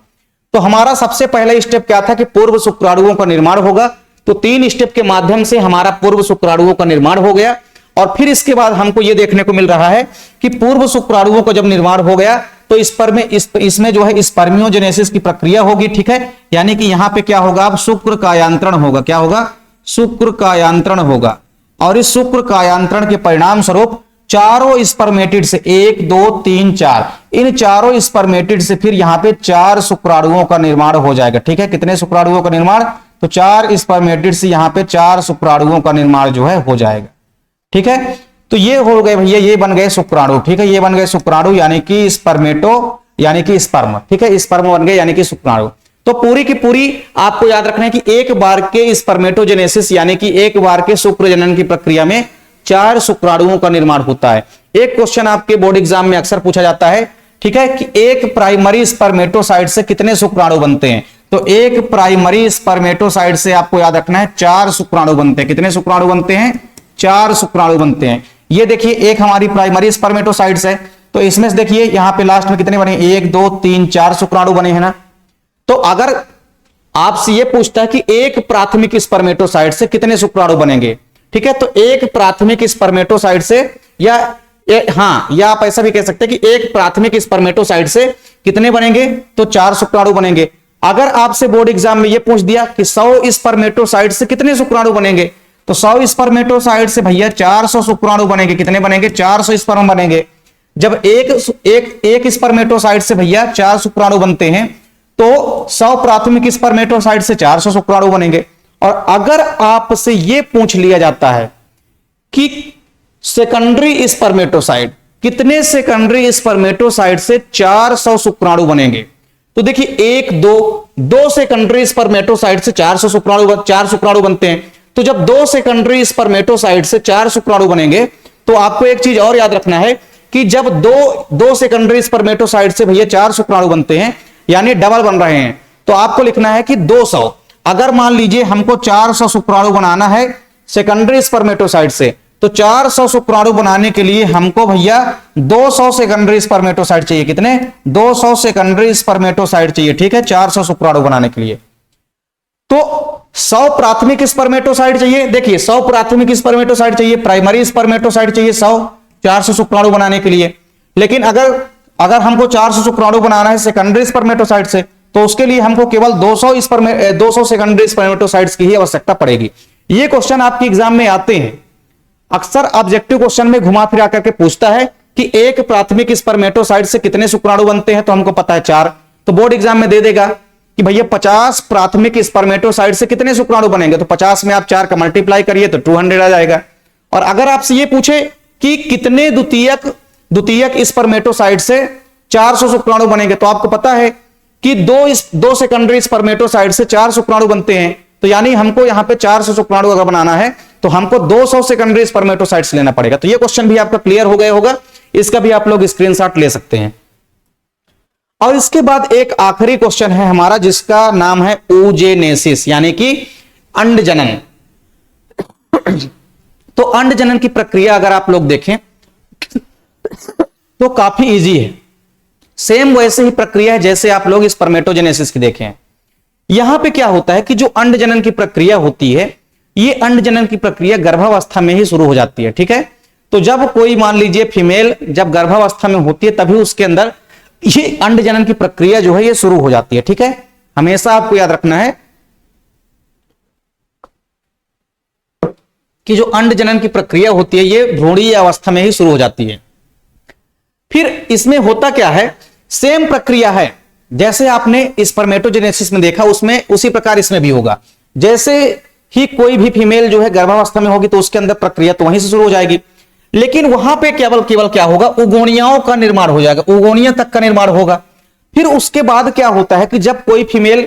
Speaker 1: तो हमारा सबसे पहला स्टेप क्या था कि पूर्व शुक्राणुओं का निर्माण होगा। तो 3 स्टेप के माध्यम से हमारा पूर्व शुक्राणुओं का निर्माण हो गया। और फिर इसके बाद हमको यह देखने को मिल रहा है कि पूर्व शुक्राणुओं का जब निर्माण हो गया तो इसमें जो है स्पर्मियोजेनेसिस की प्रक्रिया होगी। ठीक है, यानी कि यहां पे क्या होगा? अब शुक्र कायांतरण होगा। क्या होगा? शुक्र कायांतरण होगा। और इस शुक्र कायांतरण के परिणाम स्वरूप चारों स्पर्मेटिड से 1 2 3 4 इन चारों स्पर्मेटिड से फिर यहां पे 4 शुक्राणुओं का निर्माण हो जाएगा। ठीक है, कितने शुक्राणुओं का निर्माण? तो 4 स्पर्मेटिड से यहां पे 4 शुक्राणुओं का निर्माण जो है हो जाएगा। ठीक है, तो ये हो गए भैया, ये बन गए शुक्राणु। ठीक है, ये बन गए शुक्राणु, यानी कि स्पर्मेटो यानी कि स्पर्म। ठीक है, स्पर्म बन गए यानी कि शुक्राणु। तो पूरी की पूरी आपको याद रखना है कि एक बार के स्पर्मेटोजेनेसिस यानी कि एक बार के शुक्र जनन की प्रक्रिया में 4 शुक्राणुओं का निर्माण होता है। एक क्वेश्चन आपके बोर्ड एग्जाम में अक्सर पूछा जाता है, ठीक है, कि एक प्राइमरी स्पर्मेटोसाइट से कितने शुक्राणु बनते हैं? तो एक प्राइमरी स्पर्मेटोसाइट से आपको याद रखना है 4 शुक्राणु बनते हैं। कितने शुक्राणु बनते हैं? 4 शुक्राणु बनते हैं। ये देखिए एक हमारी प्राइमरी स्पर्मेटोसाइट्स है, तो इसमें से देखिए यहां पे लास्ट में कितने बने? 1 2 3 4 शुक्राणु बने हैं ना। तो अगर आपसे ये पूछता है कि एक प्राथमिक स्पर्मेटोसाइट से कितने शुक्राणु बनेंगे, ठीक है, तो एक प्राथमिक स्पर्मेटोसाइट से या आप ऐसा भी कह सकते हैं कि एक प्राथमिक स्पर्मेटोसाइट से कितने बनेंगे? तो 4 शुक्राणु बनेंगे। अगर आपसे बोर्ड एग्जाम में यह पूछ दिया कि 100 स्पर्मेटोसाइट से कितने शुक्राणु बनेंगे, तो 100 स्पर्मेटोसाइट से भैया 400 शुक्राणु बनेंगे। कितने बनेंगे? 400 स्पर्म बनेंगे। जब एक स्पर्मेटोसाइट से भैया 4 शुक्राणु बनते हैं तो 100 प्राथमिक स्पर्मेटोसाइट से 400 शुक्राणु बनेंगे। और अगर आपसे यह पूछ लिया जाता है कि सेकेंडरी स्पर्मेटोसाइट, कितने सेकेंडरी स्पर्मेटोसाइट से 400 शुक्राणु बनेंगे, तो देखिए 1 2 सेकेंडरी स्पर्मेटोसाइट से 4 शुक्राणु बनते हैं। तो जब 2 सेकेंडरी स्पर्मेटोसाइट से 4 शुक्राणु बनेंगे तो आपको एक चीज और याद रखना है कि जब दो सेकेंडरी स्पर्मेटोसाइट से भैया 4 शुक्राणु बनते हैं यानी डबल बन रहे हैं, तो आपको लिखना है कि 200। अगर मान लीजिए हमको 400 शुक्राणु बनाना है सेकेंडरी स्पर्मेटोसाइट से, तो 400 शुक्राणु बनाने के लिए हमको भैया 200 सेकेंडरी स्पर्मेटोसाइट चाहिए। कितने? 200 सेकेंडरी स्पर्मेटोसाइट चाहिए, ठीक है, 400 शुक्राणु बनाने के लिए। तो 100 प्राथमिक स्पर्मेटोसाइट चाहिए। देखिए 100 प्राथमिक स्पर्मेटोसाइट चाहिए, प्राइमरी स्पर्मेटोसाइट चाहिए 100, 400 शुक्राणु बनाने के लिए। लेकिन अगर हमको 400 शुक्राणु बनाना है सेकेंडरी स्पर्मेटोसाइट से, तो उसके लिए हमको केवल 200 सेकेंडरी स्पर्मेटोसाइट्स की ही आवश्यकता पड़ेगी। ये क्वेश्चन आपके एग्जाम में आते हैं, अक्सर ऑब्जेक्टिव क्वेश्चन में घुमा फिरा करके पूछता है कि एक प्राथमिक स्पर्मेटोसाइट से कितने शुक्राणु बनते हैं, तो हमको पता है 4। तो बोर्ड एग्जाम में दे देगा कि भैया 50 प्राथमिक स्पर्मेटोसाइट से कितने शुक्राणु बनेंगे, तो 50 में आप 4 का मल्टीप्लाई करिए तो 200 आ जाएगा। और अगर आपसे ये पूछे कि कितने द्वितीयक स्पर्मेटोसाइट से 400 शुक्राणु बनेंगे, तो आपको पता है कि दो सेकेंडरी स्पर्मेटोसाइट से 4 शुक्राणु बनते हैं। तो यानी हमको यहां पे 400 शुक्राणु अगर बनाना है तो हमको 200 सेकेंडरी स्पर्मेटोसाइट्स लेना पड़ेगा। तो ये क्वेश्चन भी आपका क्लियर हो गया होगा, इसका भी आप लोग स्क्रीनशॉट ले सकते हैं। और इसके बाद एक आखिरी क्वेश्चन है हमारा, जिसका नाम है oogenesis, यानी कि अंडजनन। तो अंडजनन की प्रक्रिया अगर आप लोग देखें तो काफी इजी है, सेम वैसे ही प्रक्रिया है जैसे आप लोग स्पर्मेटोजेनेसिस की देखें। यहां पे क्या होता है कि जो अंडजनन की प्रक्रिया होती है, ये अंडजनन की प्रक्रिया गर्भावस्था में ही शुरू हो जाती है, ठीक है। तो जब कोई मान लीजिए फीमेल जब गर्भावस्था में होती है, तभी उसके अंदर ये अंडजनन की प्रक्रिया जो है ये शुरू हो जाती है, ठीक है। हमेशा आपको याद रखना है कि जो अंडजनन की प्रक्रिया होती है ये भ्रूणीय अवस्था में ही शुरू हो जाती है। फिर इसमें होता क्या है, सेम प्रक्रिया है जैसे आपने स्पर्मेटोजेनेसिस में देखा, उसमें उसी प्रकार इसमें भी होगा। जैसे ही कोई भी फीमेल जो है गर्भावस्था में होगी तो उसके अंदर प्रक्रिया तो वहीं से शुरू हो जाएगी, लेकिन वहां पे केवल क्या होगा, उगोनियाओं का निर्माण हो जाएगा, उगोनिया तक का निर्माण होगा। फिर उसके बाद क्या होता है कि जब कोई फीमेल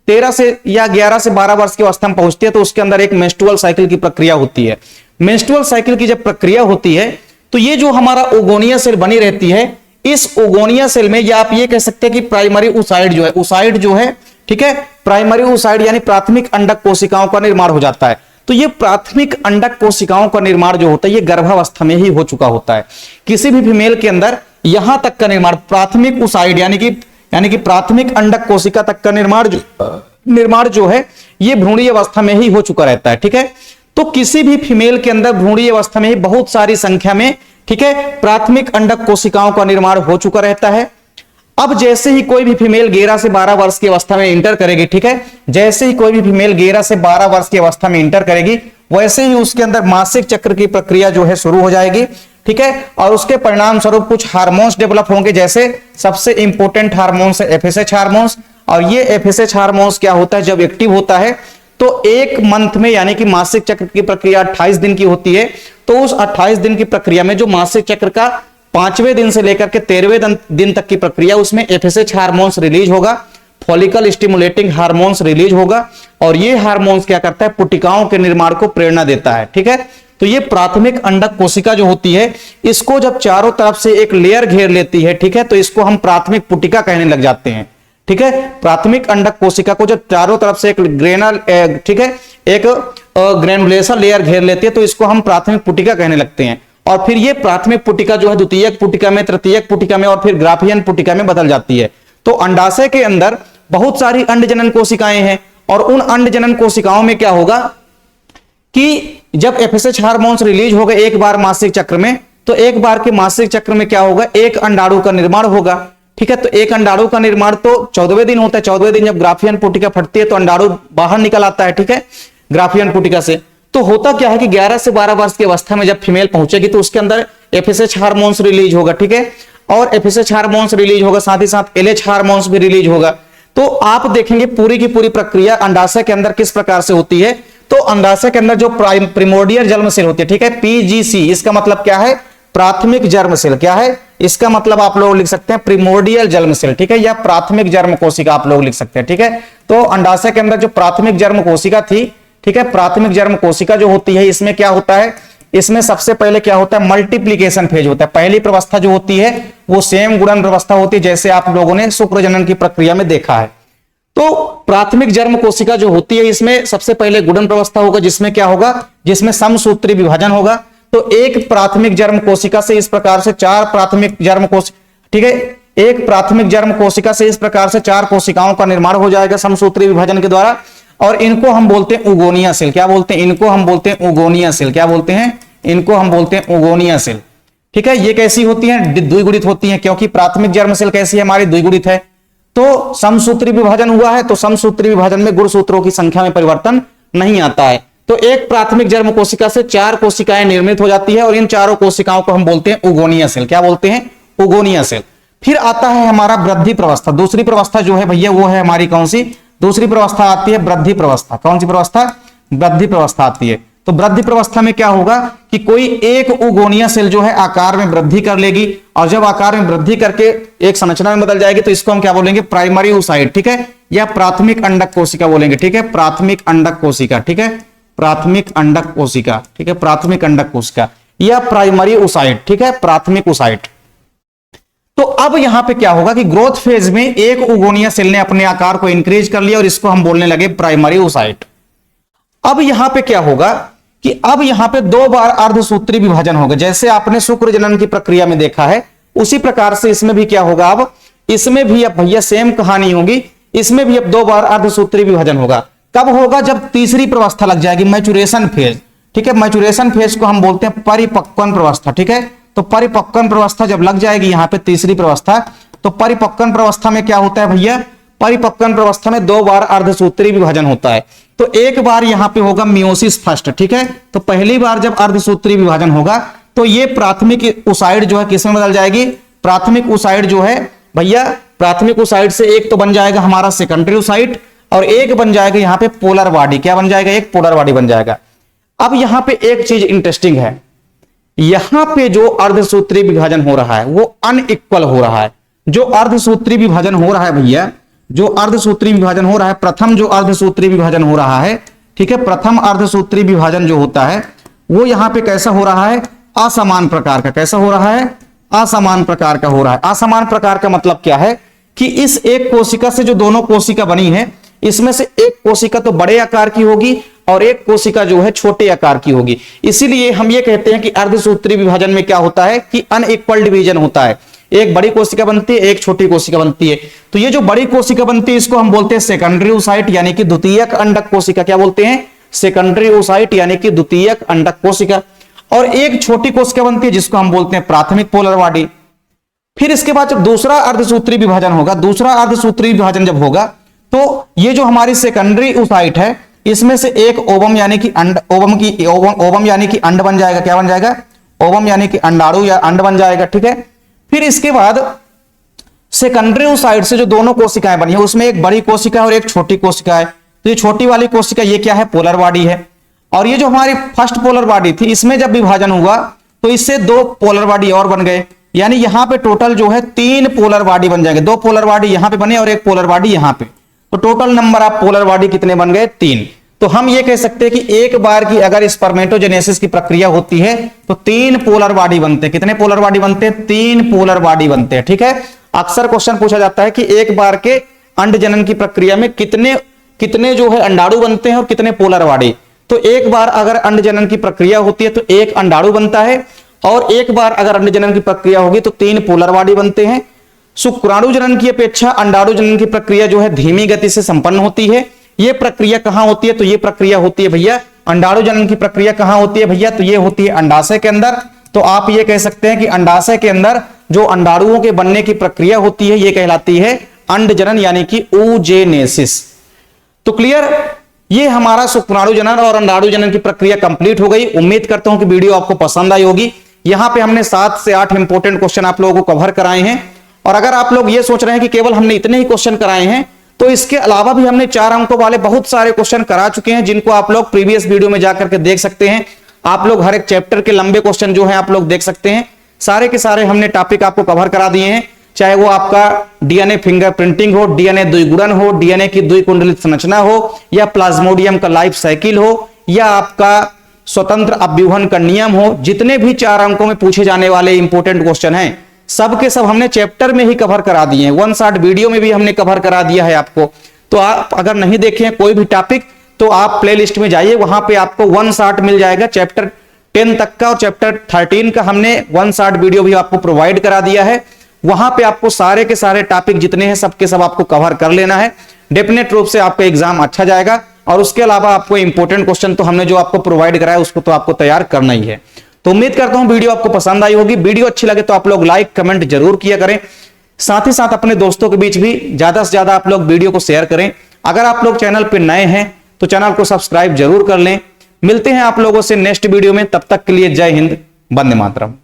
Speaker 1: 13 से या 11 से 12 वर्ष की अवस्था में पहुंचती है तो उसके अंदर एक मेंस्ट्रुअल साइकिल की प्रक्रिया होती है। मेंस्ट्रुअल साइकिल की जब प्रक्रिया होती है तो ये जो हमारा ओगोनिया सेल बनी रहती है, इस ओगोनिया सेल में या आप ये कह सकते हैं कि प्राइमरी ओसाइड जो है, ठीक है, प्राइमरी ओसाइड यानी प्राथमिक अंडक कोशिकाओं का निर्माण हो जाता है। तो ये प्राथमिक अंडक कोशिकाओं का निर्माण जो होता है ये गर्भावस्था में ही हो चुका होता है। किसी भी फीमेल के अंदर यहां तक का निर्माण प्राथमिक ओसाइड यानी कि प्राथमिक अंडक कोशिका तक का निर्माण जो है ये भ्रूणीय अवस्था में ही हो चुका रहता है, ठीक है। तो किसी भी फीमेल के अंदर भ्रूणीय अवस्था में ही बहुत सारी संख्या में, ठीक है, प्राथमिक अंडक कोशिकाओं का निर्माण हो चुका रहता है। अब जैसे ही कोई भी फीमेल 11 से 12 वर्ष की अवस्था में इंटर करेगी, ठीक है, जैसे ही कोई भी फीमेल 11 से 12 वर्ष की अवस्था में इंटर करेगी, वैसे ही उसके अंदर मासिक चक्र की प्रक्रिया जो है शुरू हो जाएगी, ठीक है। और उसके परिणाम स्वरूप कुछ हार्मोन्स डेवलप होंगे, जैसे सबसे इंपॉर्टेंट हार्मोन्स है FSH हार्मोन्स। और ये FSH हार्मोन्स क्या होता है, जब एक्टिव होता है तो एक मंथ में, यानी कि मासिक चक्र की प्रक्रिया 28 दिन की होती है, तो उस 28 दिन की प्रक्रिया में जो मासिक चक्र का 5वें दिन से लेकर के 13वें दिन तक की प्रक्रिया, उसमें FSH हार्मोन्स रिलीज होगा, फॉलिकल स्टिमुलेटिंग हार्मोन्स रिलीज होगा। और ये हार्मोन्स क्या करता है, पुटिकाओं के निर्माण को प्रेरणा देता है, ठीक है। तो ये प्राथमिक अंडक कोशिका जो होती है, इसको जब चारों तरफ से एक लेयर घेर लेती है, ठीक है, तो इसको हम प्राथमिक पुटिका कहने लग जाते हैं, ठीक है। प्राथमिक अंडक कोशिका को जब चारों तरफ से एक ठीक है, एक ग्रेनुलेशन लेयर घेर लेती है तो इसको हम प्राथमिक पुटिका कहने लगते हैं। और फिर ये प्राथमिक पुटिका जो है द्वितीयक पुटिका में, तृतीयक पुटिका में और फिर ग्राफियन पुटिका में बदल जाती है। तो अंडाशय के अंदर बहुत सारी अंडजनन कोशिकाएं हैं और उन अंडजनन कोशिकाओं में क्या होगा कि जब FSH हार्मोन्स रिलीज हो गए एक बार मासिक चक्र में, तो एक बार के मासिक चक्र में क्या होगा, एक अंडाणु का निर्माण होगा, ठीक है। तो एक अंडाणु का निर्माण तो 14वें दिन होता है। 14वें दिन जब ग्राफियन पुटिका फटती है तो अंडाणु बाहर निकल आता है, ठीक है, ग्राफियन पुटिका से। तो होता क्या है कि 11 से 12 वर्ष की अवस्था में जब फीमेल पहुंचेगी तो उसके अंदर FSH हार्मोन्स रिलीज होगा, ठीक है, और FSH हार्मोन्स रिलीज होगा, साथ ही साथ LH हार्मोन्स भी रिलीज होगा। तो आप देखेंगे पूरी की पूरी प्रक्रिया अंडाशय के अंदर किस प्रकार से होती है। तो अंडाशय के अंदर जो प्रिमोर्डियल जर्म सेल होती है, ठीक है, PGC, इसका मतलब क्या है, प्राथमिक जर्म सेल। क्या है इसका मतलब, आप लोग लिख सकते हैं प्रिमोर्डियल जर्म सेल, ठीक है, या प्राथमिक जर्म कोशिका आप लोग लिख सकते हैं, ठीक है। तो अंडाशय के अंदर जो प्राथमिक जर्म कोशिका थी, ठीक है, प्राथमिक जर्म कोशिका जो होती है, इसमें क्या होता है, इसमें सबसे पहले क्या होता है, मल्टीप्लीकेशन फेज होता है। पहली प्रवस्था जो होती है वो सेम गुणन प्रवस्था होती है, जैसे आप लोगों ने शुक्र जनन की प्रक्रिया में देखा है। तो प्राथमिक जर्म कोशिका जो होती है इसमें सबसे पहले गुणन प्रवस्था होगा, जिसमें क्या होगा, जिसमें समसूत्री विभाजन होगा। तो एक प्राथमिक जर्म कोशिका से इस प्रकार से 4 प्राथमिक जर्म कोशिका, ठीक है, एक प्राथमिक जर्म कोशिका से इस प्रकार से 4 कोशिकाओं का निर्माण हो जाएगा समसूत्री विभाजन के द्वारा, और इनको हम बोलते हैं उगोनिया सेल। क्या बोलते हैं? इनको हम बोलते हैं उगोनिया सेल। क्या बोलते हैं? इनको हम बोलते हैं उगोनिया सेल। ठीक है, ये कैसी होती है? द्विगुणित होती है, क्योंकि प्राथमिक जर्म सेल कैसी है हमारी? द्विगुणित है। तो समसूत्री विभाजन हुआ है, तो समसूत्री विभाजन में गुणसूत्रों की संख्या में परिवर्तन नहीं आता है। तो एक प्राथमिक जर्म कोशिका से 4 कोशिकाएं निर्मित हो जाती है, और इन चारों कोशिकाओं को हम बोलते हैं उगोनिया सेल। क्या बोलते हैं? उगोनिया सेल। फिर आता है हमारा वृद्धि प्रवस्था। दूसरी प्रवस्था जो है भैया वो है हमारी कौन सी? दूसरी प्रवस्था आती है वृद्धि प्रवस्था। कौन सी प्रवस्था? वृद्धि प्रवस्था आती है। तो वृद्धि प्रवस्था में क्या होगा कि कोई एक उगोनिया सेल जो है आकार में वृद्धि कर लेगी, और जब आकार में वृद्धि करके एक संरचना में बदल जाएगी तो इसको हम क्या बोलेंगे? प्राइमरी oocyte, ठीक है, या प्राथमिक अंडक कोशिका बोलेंगे। ठीक है, प्राथमिक अंडक कोशिका। ठीक है, प्राथमिक अंडक कोशिका। ठीक है, प्राथमिक अंडक कोशिका या प्राइमरी oocyte। ठीक है, प्राथमिक oocyte। तो अब यहां पे क्या होगा कि ग्रोथ फेज में एक उगोनिया सेल ने अपने आकार को इंक्रीज कर लिया और इसको हम बोलने लगे प्राइमरी oocyte। अब यहां पे क्या होगा कि अब यहां पे 2 बार अर्धसूत्री विभाजन होगा। जैसे आपने शुक्र जनन की प्रक्रिया में देखा है, उसी प्रकार से इसमें भी क्या होगा? अब इसमें भी अब भैया सेम कहानी होगी। इसमें भी अब 2 बार अर्धसूत्री विभाजन होगा। कब होगा? जब तीसरी प्रवस्था लग जाएगी, मैचुरेशन फेज। ठीक है, मैचुरेशन फेज को हम बोलते हैं परिपक्वन प्रवस्था। ठीक है, तो परिपक्वन प्रवस्था जब लग जाएगी यहां पे तीसरी प्रवस्था, तो परिपक्वन प्रवस्था में क्या होता है भैया? परिपक्वन प्रवस्था में 2 बार अर्धसूत्री विभाजन होता है। तो एक बार यहां पे होगा मियोसिस फर्स्ट। ठीक है, तो पहली बार जब अर्धसूत्री विभाजन होगा तो ये प्राथमिक oocyte जो है किसमें बदल जाएगी? प्राथमिक oocyte जो है भैया, प्राथमिक oocyte से एक तो बन जाएगा हमारा सेकेंडरी oocyte, और एक बन जाएगा यहां पे पोलर बॉडी। क्या बन जाएगा? एक पोलर बॉडी बन जाएगा। अब यहां पे एक चीज इंटरेस्टिंग है, यहां पे जो अर्धसूत्री विभाजन हो रहा है वो अनइक्वल हो रहा है। जो अर्धसूत्री विभाजन हो रहा है भैया, जो अर्धसूत्री विभाजन हो रहा है, प्रथम जो अर्धसूत्री विभाजन हो रहा है, ठीक है, प्रथम अर्धसूत्री विभाजन जो होता है वो यहां पे कैसा हो रहा है? असमान प्रकार का। कैसा हो रहा है? असमान प्रकार का हो रहा है। असमान प्रकार का मतलब क्या है कि इस एक कोशिका से जो दोनों कोशिका बनी है, इसमें से एक कोशिका तो बड़े आकार की होगी और एक कोशिका जो है छोटे आकार की होगी। इसीलिए हम ये कहते हैं कि अर्धसूत्री विभाजन में क्या होता है कि अनइक्वल डिवीजन होता है। एक बड़ी कोशिका बनती है, एक छोटी कोशिका बनती है। तो ये जो बड़ी कोशिका बनती है इसको हम बोलते हैं सेकेंडरी oocyte यानी कि द्वितीयक अंडक कोशिका। क्या बोलते हैं? सेकेंडरी oocyte यानी कि द्वितीयक अंडक कोशिका। और एक छोटी कोशिका बनती है जिसको हम बोलते हैं प्राथमिक पोलर बॉडी। फिर इसके बाद जब दूसरा अर्धसूत्री विभाजन होगा, दूसरा अर्धसूत्री विभाजन जब होगा तो ये जो हमारी सेकेंडरी oocyte है इसमें से एक ओवम यानी कि अंड, ओवम यानी कि अंड बन जाएगा। क्या बन जाएगा? ओवम यानी कि अंडाणु या अंड बन जाएगा। ठीक है, फिर इसके बाद सेकेंडरी oocyte से जो दोनों कोशिकाएं बनी है उसमें एक बड़ी कोशिका और एक छोटी कोशिका है। तो ये छोटी वाली कोशिका ये क्या है? पोलर बॉडी है। और ये जो हमारी फर्स्ट पोलर बॉडी थी इसमें जब विभाजन हुआ तो इससे 2 पोलर बॉडी और बन गए, यानी यहां पे टोटल जो है 3 पोलर बॉडी बन जाएंगे। 2 पोलर बॉडी यहां पे बने और एक पोलर बॉडी यहां पे, तो total number of polar body कितने बन गए? 3। तो हम ये कह सकते हैं कि एक बार की अगर स्पर्मेटोजेनेसिस की प्रक्रिया होती है तो 3 पोलर बॉडी बनते हैं। कितने पोलर बॉडी बनते हैं? 3 पोलर बॉडी बनते हैं। ठीक है, अक्सर क्वेश्चन पूछा जाता है कि एक बार के अंड जनन की प्रक्रिया में कितने जो है अंडाणु बनते हैं और कितने पोलर बॉडी। तो एक बार अगर अंड जनन की प्रक्रिया होती है तो एक अंडाणु बनता है, और एक बार अगर अंड जनन की प्रक्रिया होगी तो 3 पोलर बॉडी बनते हैं। शुक्राणु जनन की अपेक्षा अंडाणु जनन की प्रक्रिया जो है धीमी गति से संपन्न होती है। ये प्रक्रिया कहां होती है? तो ये प्रक्रिया होती है भैया, अंडाणु जनन की प्रक्रिया कहां होती है भैया? तो ये होती है अंडाशय के अंदर। तो आप ये कह सकते हैं कि अंडाशय के अंदर जो अंडाणुओं के बनने की प्रक्रिया होती है ये कहलाती है अंड जनन यानी कि oogenesis। तो क्लियर, ये हमारा शुक्राणु जनन और अंडाणु जनन की प्रक्रिया कंप्लीट हो गई। उम्मीद करता हूं कि वीडियो आपको पसंद आई होगी। यहां पे हमने 7 से 8 इंपोर्टेंट क्वेश्चन आप लोगों को कवर कराए हैं, और अगर आप लोग ये सोच रहे हैं कि केवल हमने इतने ही क्वेश्चन कराए हैं तो इसके अलावा भी हमने 4 अंकों वाले बहुत सारे क्वेश्चन करा चुके हैं, जिनको आप लोग प्रीवियस वीडियो में जाकर के देख सकते हैं। आप लोग हर एक चैप्टर के लंबे क्वेश्चन जो है आप लोग देख सकते हैं। सारे के सारे हमने टॉपिक आपको कवर करा दिए हैं, चाहे वो आपका डीएनए फिंगरप्रिंटिंग हो, डीएनए द्विगुणन हो, डीएनए की द्विकुंडलित संरचना हो, या प्लाज्मोडियम का लाइफ साइकिल हो, या आपका स्वतंत्र अभ्यूहन का नियम हो। जितने भी 4 अंकों में पूछे जाने वाले इंपोर्टेंट क्वेश्चन हैं सब के सब हमने चैप्टर में ही कवर करा दिए हैं। 1 शॉट वीडियो में भी हमने कवर करा दिया है आपको। तो आप अगर नहीं देखे हैं कोई भी टॉपिक तो आप प्लेलिस्ट में जाइए, वहां पे आपको 1 शॉट मिल जाएगा चैप्टर 10 तक का और चैप्टर 13 का हमने 1 शॉर्ट वीडियो भी आपको प्रोवाइड करा दिया है। वहां पे आपको सारे के सारे टॉपिक जितने हैं सबके सब आपको कवर कर लेना है। डेफिनेट रूप से आपका एग्जाम अच्छा जाएगा। और उसके अलावा आपको इंपॉर्टेंट क्वेश्चन तो हमने जो आपको प्रोवाइड कराया उसको तो आपको तैयार करना ही है। तो उम्मीद करता हूं वीडियो आपको पसंद आई होगी। वीडियो अच्छी लगे तो आप लोग लाइक कमेंट जरूर किया करें। साथ ही साथ अपने दोस्तों के बीच भी ज्यादा से ज्यादा आप लोग वीडियो को शेयर करें। अगर आप लोग चैनल पर नए हैं तो चैनल को सब्सक्राइब जरूर कर लें। मिलते हैं आप लोगों से नेक्स्ट वीडियो में, तब तक के लिए जय हिंद, वंदे मातरम।